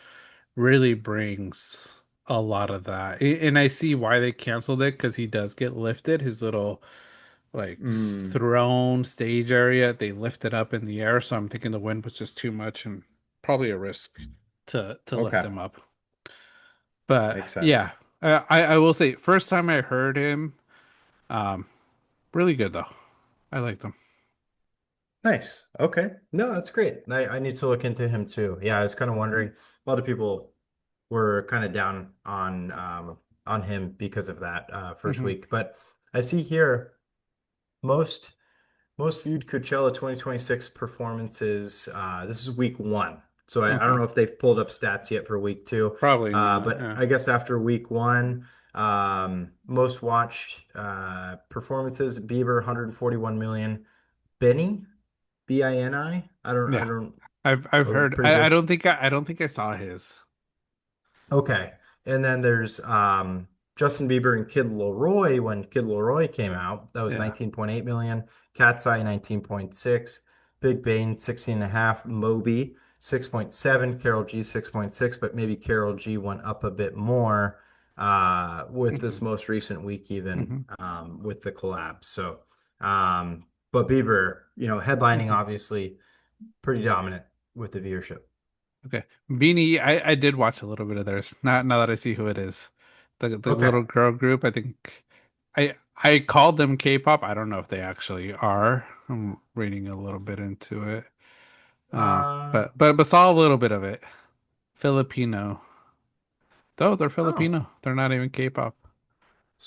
really brings a lot of that. And I see why they canceled it because he does get lifted. His little like Mm, throne stage area, they lift it up in the air. So I'm thinking the wind was just too much and probably a risk to lift okay. him up. But Makes yeah, sense. I will say first time I heard him, um, really good though. I liked him. Nice. Okay. No, that's great. I need to look into him too. Yeah, I was kind of wondering. A lot of people were kind of down on him because of that first Hmm. week. But I see here most most viewed Coachella 2026 performances. This is week one. So I don't Okay, know if they've pulled up stats yet for week two. probably not. But Yeah, I guess after week one, most watched performances, Bieber 141 million. Benny, Bini. I yeah. don't, I've oh, heard. pretty good. I don't think I saw his. Okay. And then there's Justin Bieber and Kid Laroi when Kid Laroi came out. That was Yeah. 19.8 million. Cat's Eye 19.6. Big Bane 16.5. Moby 6.7. Carol G 6.6. But maybe Carol G went up a bit more with this Hmm. most recent week, even Hmm. with the collab. So, but Bieber, headlining Hmm. obviously pretty dominant with the viewership. Okay. Beanie, I did watch a little bit of theirs. Not now that I see who it is. The Okay. little girl group. I think I called them K-pop. I don't know if they actually are. I'm reading a little bit into it. Uh, But saw a little bit of it. Filipino. Though they're oh. Filipino. They're not even K-pop.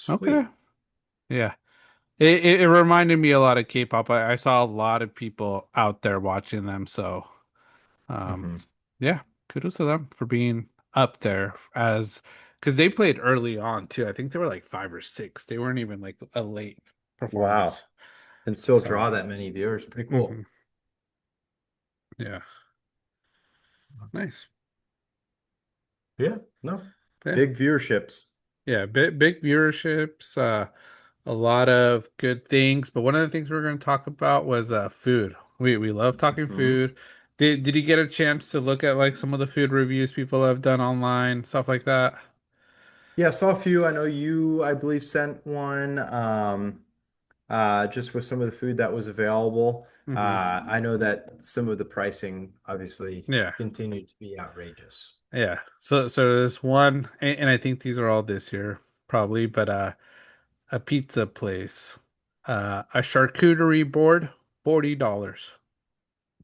Okay. Sweet. Yeah. It reminded me a lot of K-pop. I saw a lot of people out there watching them, so um Hmm. yeah, kudos to them for being up there as because they played early on too. I think they were like five or six. They weren't even like a late performance. Wow. And still So draw that many viewers. Pretty mhm, cool. yeah, nice. Yeah. No. Yeah, Big viewerships. yeah, big viewerships, a lot of good things. But one of the things we are going to talk about was food. We love talking Hmm. food. Did you get a chance to look at like some of the food reviews people have done online, stuff like that? Yeah, I saw a few. I know you, I believe, sent one just with some of the food that was available. Hmm. I know that some of the pricing obviously Yeah. continued to be outrageous. Yeah. So there's one, and I think these are all this year, probably, but a pizza place, a charcuterie board, $40.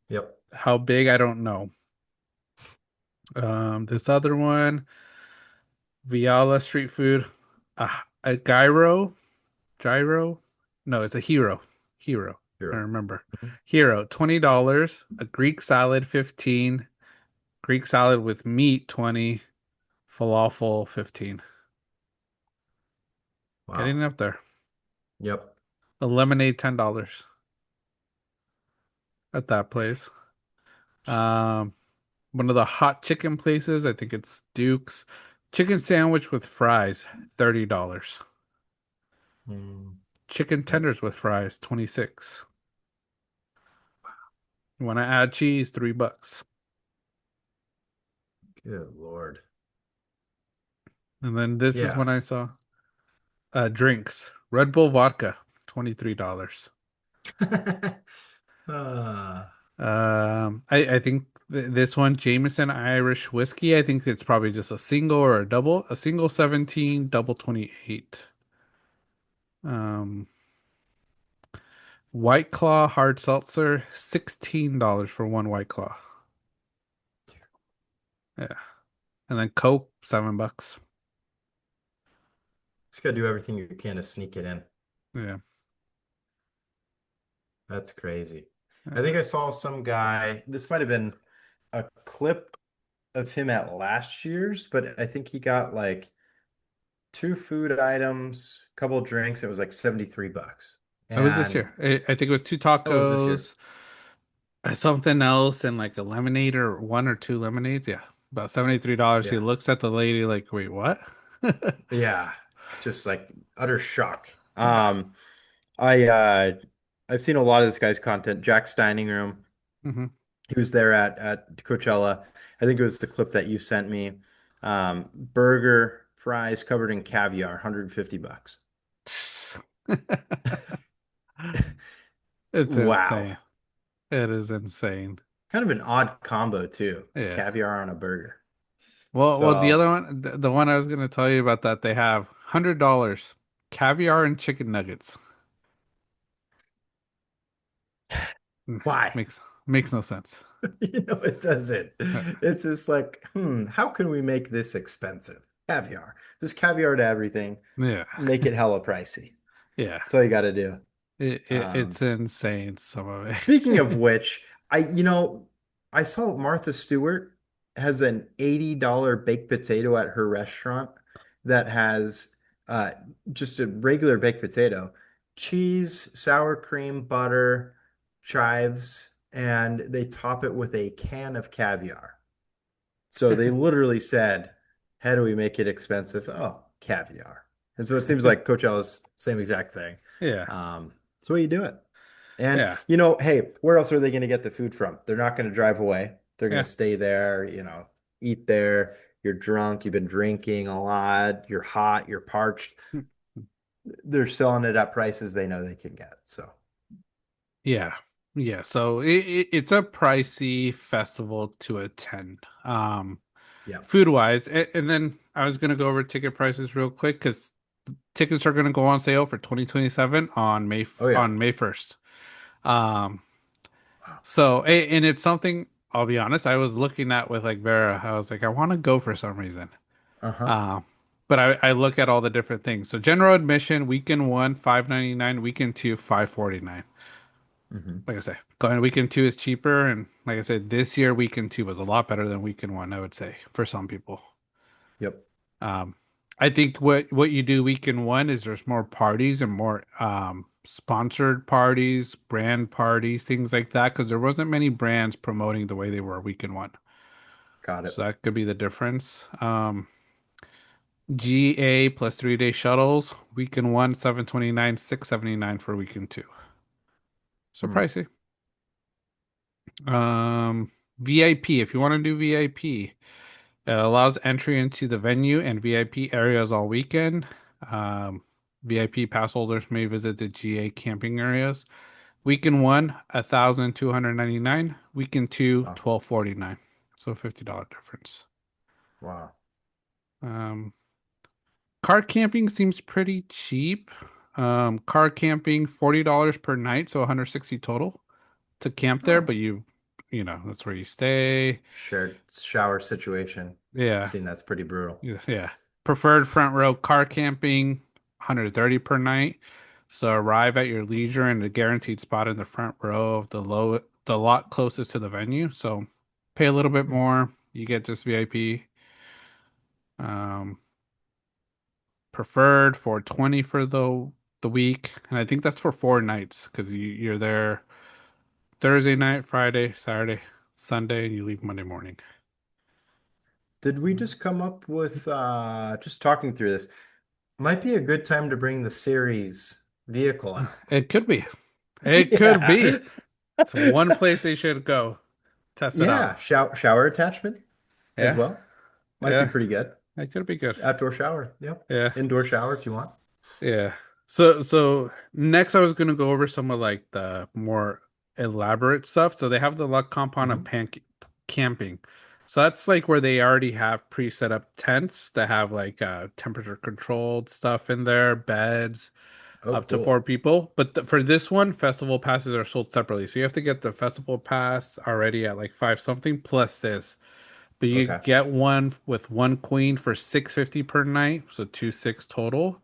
Yep. How big, I don't know. This other one, Viala street food, a gyro. No, it's a hero. Hero. I Zero. remember. Mhm. Hero, $20. A Greek salad, 15. Greek salad with meat, 20. Falafel, 15. Wow. Getting up there. Yep. A lemonade, $10 at that place. Jeez. Um, one of the hot chicken places. I think it's Duke's. Chicken sandwich with fries, $30. Mm, Chicken that, tenders with fries, 26. You want to add cheese, $3. good Lord. And then this is Yeah. when I saw drinks. Red Bull vodka, $23. Ah, I think this one, Jameson Irish whiskey, I think it's probably just a single or a double. A single 17, double 28. Um, White Claw hard seltzer, $16 for one White Claw. Yeah. And then Coke, $7. just gotta do everything you can to sneak it in. Yeah. That's crazy. I Uh, think I saw some guy, this might have been a clip of him at last year's, but I think he got like two food items, a couple drinks. It was like 73 bucks. It was this And year. I think it was two oh, was this year? tacos, something else, and like a lemonade or one or two lemonades. Yeah. About $73. He Yeah. looks at the lady like, wait, what? Yeah. Just like utter shock. Yeah. I I've seen a lot of this guy's content. Jack's Dining Room. Hmm. He was there at Coachella. I think it was the clip that you sent me. Burger, fries covered in caviar, 150 bucks. It's Wow. insane. It is insane. Kind of an odd combo too. Yeah. Caviar on a burger. Well, the So, other one, the one I was gonna tell you about that they have $100 caviar and chicken nuggets. Mm, why? makes no sense. It doesn't. Uh, It's just like, how can we make this expensive? Caviar. Just caviar to everything. Yeah, Make it hella pricey. yeah. That's all you got to do. It's Um, insane, some of Speaking of it. which, I saw Martha Stewart has an $80 baked potato at her restaurant that has uh, just a regular baked potato, cheese, sour cream, butter, chives, and they top it with a can of caviar. So they literally said, how do we make it expensive? Oh, caviar. And so it seems like Coachella's same exact thing. Yeah, That's the way you do it. And yeah, hey, where else are they going to get the food from? They're not going to drive away. They're going yeah, to stay there, eat there. You're drunk, you've been drinking a lot, you're hot, you're parched. They're selling it at prices they know they can get. So, yeah, yeah. So it's a pricey festival to attend. yeah. Food wise, and then I was gonna go over ticket prices real quick because tickets are gonna go on sale for 2027 on Oh yeah. May 1st. Um, Wow. so and it's something I'll be honest, I was looking at with like Vera. I was like, I want to go for some reason. Uh-huh. Uh, but I look at all the different things. So general admission, weekend one, 599, weekend two, 549. Hmm. Like I say, going weekend two is cheaper, and like I said, this year weekend two was a lot better than weekend one, I would say, for some people. Yep. Um, I think what you do weekend one is there's more parties and more sponsored parties, brand parties, things like that, because there wasn't many brands promoting the way they were weekend one. Got it. So that could be the difference. GA plus 3 day shuttles, weekend one, 729, 679 for weekend two. So Hmm. pricey. VIP, if you want to do VIP, it allows entry into the venue and VIP areas all weekend. VIP pass holders may visit the GA camping areas. Weekend one, 1,299. Weekend two, Wow. 1,249. So $50 difference. Wow. Um, Car camping seems pretty cheap. Car camping, $40 per night, so 160 total to camp there, Oh. but that's where you stay. Shared shower situation. Yeah. Seen that's pretty brutal. Yeah. Yeah. Preferred front row car camping, 130 per night. So arrive at your leisure in a guaranteed spot in the front row of the lot closest to the venue. So pay a little bit Hmm. more, you get just VIP. Um, Preferred for 20 for the week, and I think that's for 4 nights because you're there Thursday night, Friday, Saturday, Sunday, and you leave Monday morning. Did we just come up with just talking through this? Might be a good time to bring the series vehicle out. It could be. It could Yeah. be. It's one place they should go test it out. Yeah, shower attachment as Yeah, well. Might be yeah, pretty good. it could be good. Outdoor shower. Yep. Yeah, Indoor shower if you want. yeah. So next I was gonna go over some of like the more elaborate stuff. So they have the luck compound of Hmm. pan camping. So that's like where they already have pre-set up tents that have like temperature controlled stuff in there, beds, Oh, up to four cool. people. But for this one, festival passes are sold separately. So you have to get the festival pass already at like five something plus this. But you Okay. get one with one queen for 650 per night, so 2,600 total,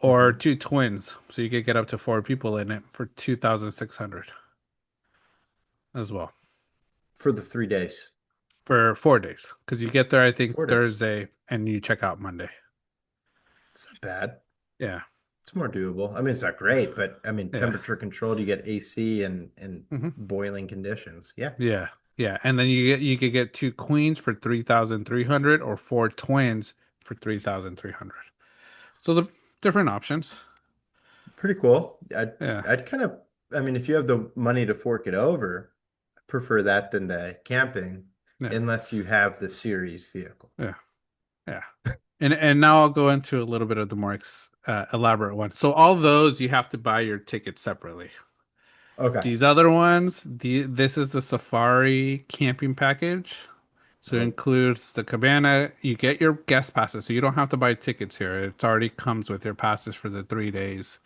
or Hmm. two twins, so you could get up to four people in it for 2,600 as well For the 3 days. for 4 days. Because you get there, I think 4 days. Thursday, and you check out Monday. It's not bad. Yeah, It's more doable. I mean, it's not great, but I mean, yeah, temperature controlled, you get AC and hmm boiling conditions. Yeah. yeah, yeah. And then you could get two queens for 3,300 or four twins for 3,300. So the different options. Pretty cool. Yeah, I'd kind of, I mean, if you have the money to fork it over, I prefer that than the camping, yeah, unless you have the series vehicle. yeah. Yeah. And now I'll go into a little bit of the more elaborate ones. So all those you have to buy your ticket separately. Okay. These other ones, this is the safari camping package. So it Oh, includes the cabana. You get your guest passes, so you don't have to buy tickets here. It already comes with your passes for the 3 days.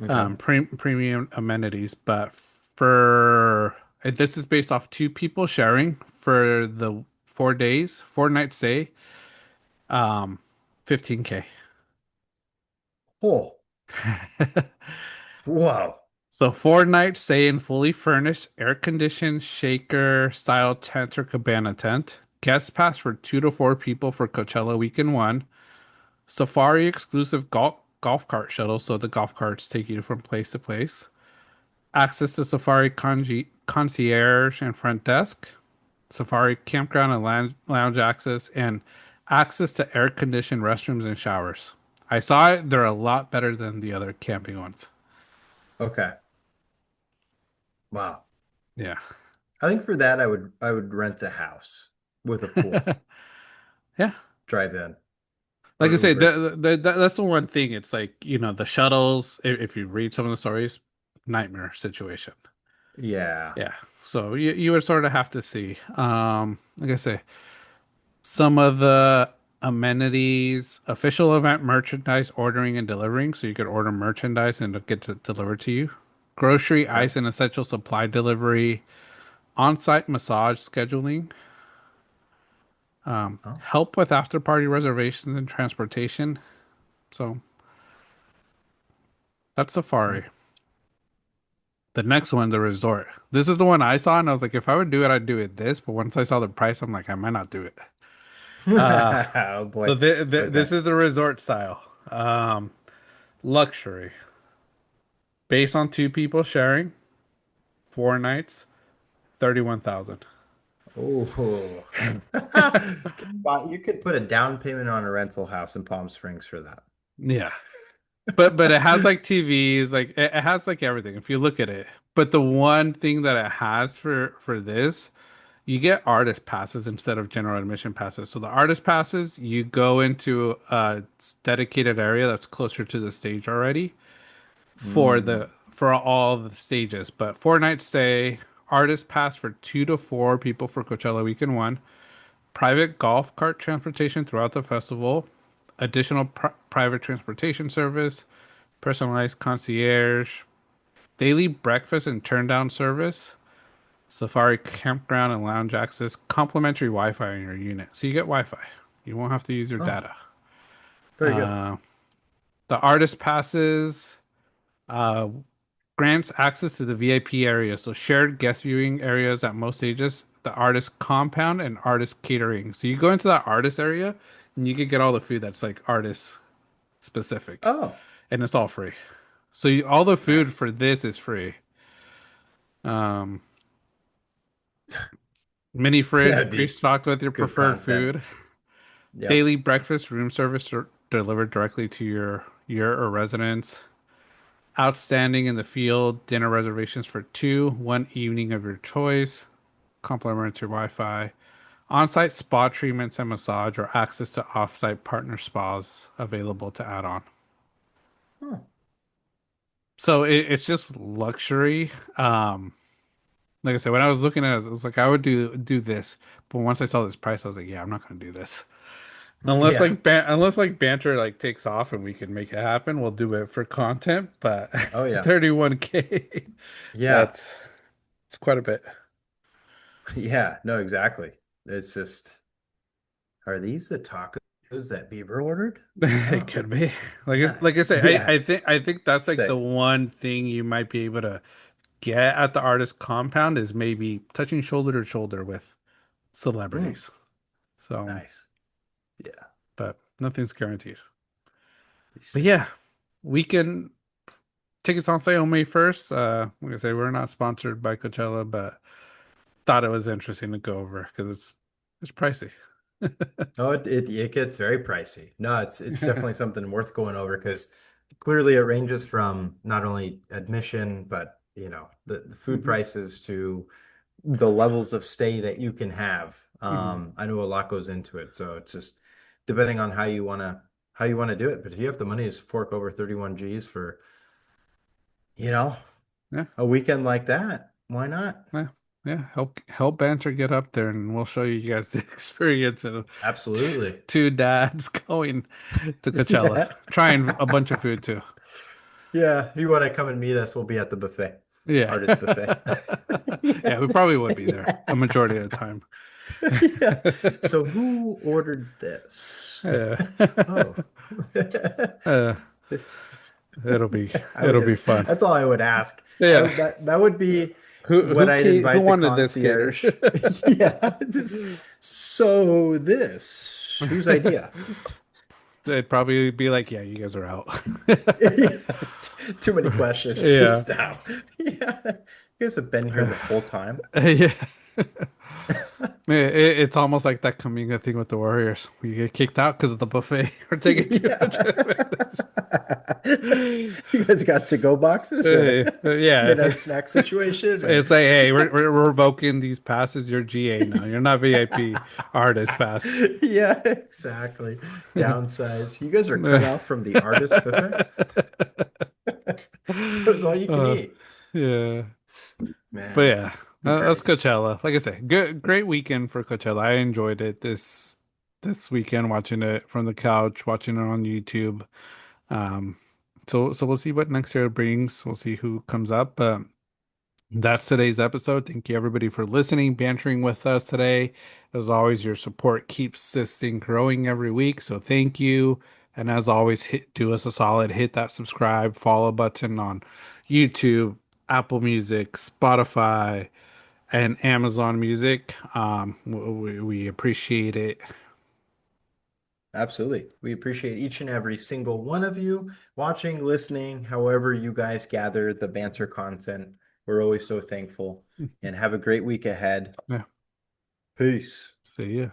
okay. Premium amenities, but for this is based off two people sharing for the 4 days, 4 night stay. 15K. Oh, wow. So 4 nights stay in fully furnished, air-conditioned shaker style tent or cabana tent. Guest pass for 2 to 4 people for Coachella weekend one. Safari exclusive golf cart shuttle, so the golf carts take you from place to place. Access to Safari concierge and front desk. Safari campground and lounge access, and access to air-conditioned restrooms and showers. I saw it; they're a lot better than the other camping ones. Okay. Wow. Yeah. I think for that I would rent a house with a pool, Yeah. drive in Like or I said, Uber. that's the one thing. It's like, the shuttles, if you read some of the stories, nightmare situation. Yeah. Yeah. So you would sort of have to see. Like I say, some of the amenities, official event merchandise ordering and delivering. So you could order merchandise and it'll get delivered to you. Grocery, Okay. ice, and essential supply delivery, on-site massage scheduling, Oh, help with after party reservations and transportation. So that's okay. Safari. The next one, the resort. This is the one I saw, and I was like, if I would do it, I'd do it this. But once I saw the price, I'm like, I might not do it. Uh, Oh so boy. this Okay. is the resort style. Luxury. Based on two people sharing, 4 nights, 31,000. Oh. Wow, you could put a down payment on a rental house in Palm Springs for that. Yeah. But it has like TVs, like it has like everything if you look at it. But the one thing that it has for this, you get artist passes instead of general admission passes. So the artist passes, you go into a dedicated area that's closer to the stage already Mm. for all the stages. But 4 night stay, artist pass for 2 to 4 people for Coachella weekend one, private golf cart transportation throughout the festival, additional private transportation service, personalized concierge, daily breakfast and turn down service, Safari campground and lounge access, complimentary Wi-Fi in your unit. So you get Wi-Fi. You won't have to use your Oh, data. very good. Uh, the artist passes uh, grants access to the VIP area. So shared guest viewing areas at most stages, the artist compound and artist catering. So you go into that artist area and you can get all the food that's like artist specific, Oh, and it's all free. So all the food nice. for this is free. Um, Mini fridge That'd be pre-stocked with your good preferred content. food. Yep. Daily breakfast, room service delivered directly to your or residence. Outstanding in the field, dinner reservations for two, one evening of your choice, complimentary Wi-Fi, on-site spa treatments and massage, or access to off-site partner spas available to add on. Huh. So it's just luxury. Like I said, when I was looking at it, I was like, I would do this, but once I saw this price, I was like, yeah, I'm not gonna do this. Yeah. Unless like banter like takes off and we can make it happen, we'll do it for content. But Oh yeah. 31K, Yeah. that's it's quite a bit. Yeah. No, exactly. It's just, are these the tacos that Bieber ordered? It Oh, could be. Like I nice. say, Yeah. I think that's like the Sick. one thing you might be able to get at the artist compound is maybe touching shoulder to shoulder with Mm, celebrities. So, nice. Yeah. but nothing's guaranteed. Be But sick. yeah, weekend tickets on sale May 1st. Like I say, we're not sponsored by Coachella, but thought it was interesting to go over because it's pricey. Oh, it gets very pricey. No, it's Yeah. definitely something worth going over because clearly it ranges from not only admission, but the food hmm prices to the levels of stay that you can have. hmm I know a lot goes into it, so it's just depending on how you wanna do it. But if you have the money to fork over 31 G's for, you know, Yeah. a weekend like that, why not? Yeah. Yeah. Help Banter get up there and we'll show you guys the experience of Absolutely. two dads going to Coachella, Yeah. trying a bunch of food too. Yeah, if you want to come and meet us, we'll be at the buffet, Yeah. artist buffet. Yeah, we probably Yes. would be there a majority of the time. Yeah. So who ordered this? Yeah. Oh. Uh, This, it'll be I would it'll be just, fun. that's all I would ask. That Yeah. would, that would be what I'd Who invite the wanted this kid? concierge. Yeah. So this, whose idea? They'd probably be like, "Yeah, you guys are out." Yeah. Too many questions. Just Yeah. stop. Yeah. You guys have been here the whole time. Yeah. It's almost like that Kaminga thing with the Warriors. We get kicked out because of the buffet. We're taking too much Yeah. advantage. You guys got to-go boxes or Yeah. midnight snack situation or It's like, hey, we're revoking these passes. You're GA now. You're not VIP artist pass. yeah, exactly. Downsize. You guys are cut off from the artist buffet. It was all you can Uh, eat. yeah. But Man, yeah, be that's crazy. Coachella. Like I said, great weekend for Coachella. I enjoyed it this weekend, watching it from the couch, watching it on YouTube. Um, so we'll see what next year brings. We'll see who comes up. But that's today's episode. Thank you everybody for listening, bantering with us today. As always, your support keeps this thing growing every week. So thank you. And as always, do us a solid, hit that subscribe, follow button on YouTube, Apple Music, Spotify, and Amazon Music. We appreciate it. Absolutely. We appreciate each and every single one of you watching, listening, however you guys gather the banter content. We're always so thankful and have a great week ahead. Yeah. Peace. See ya.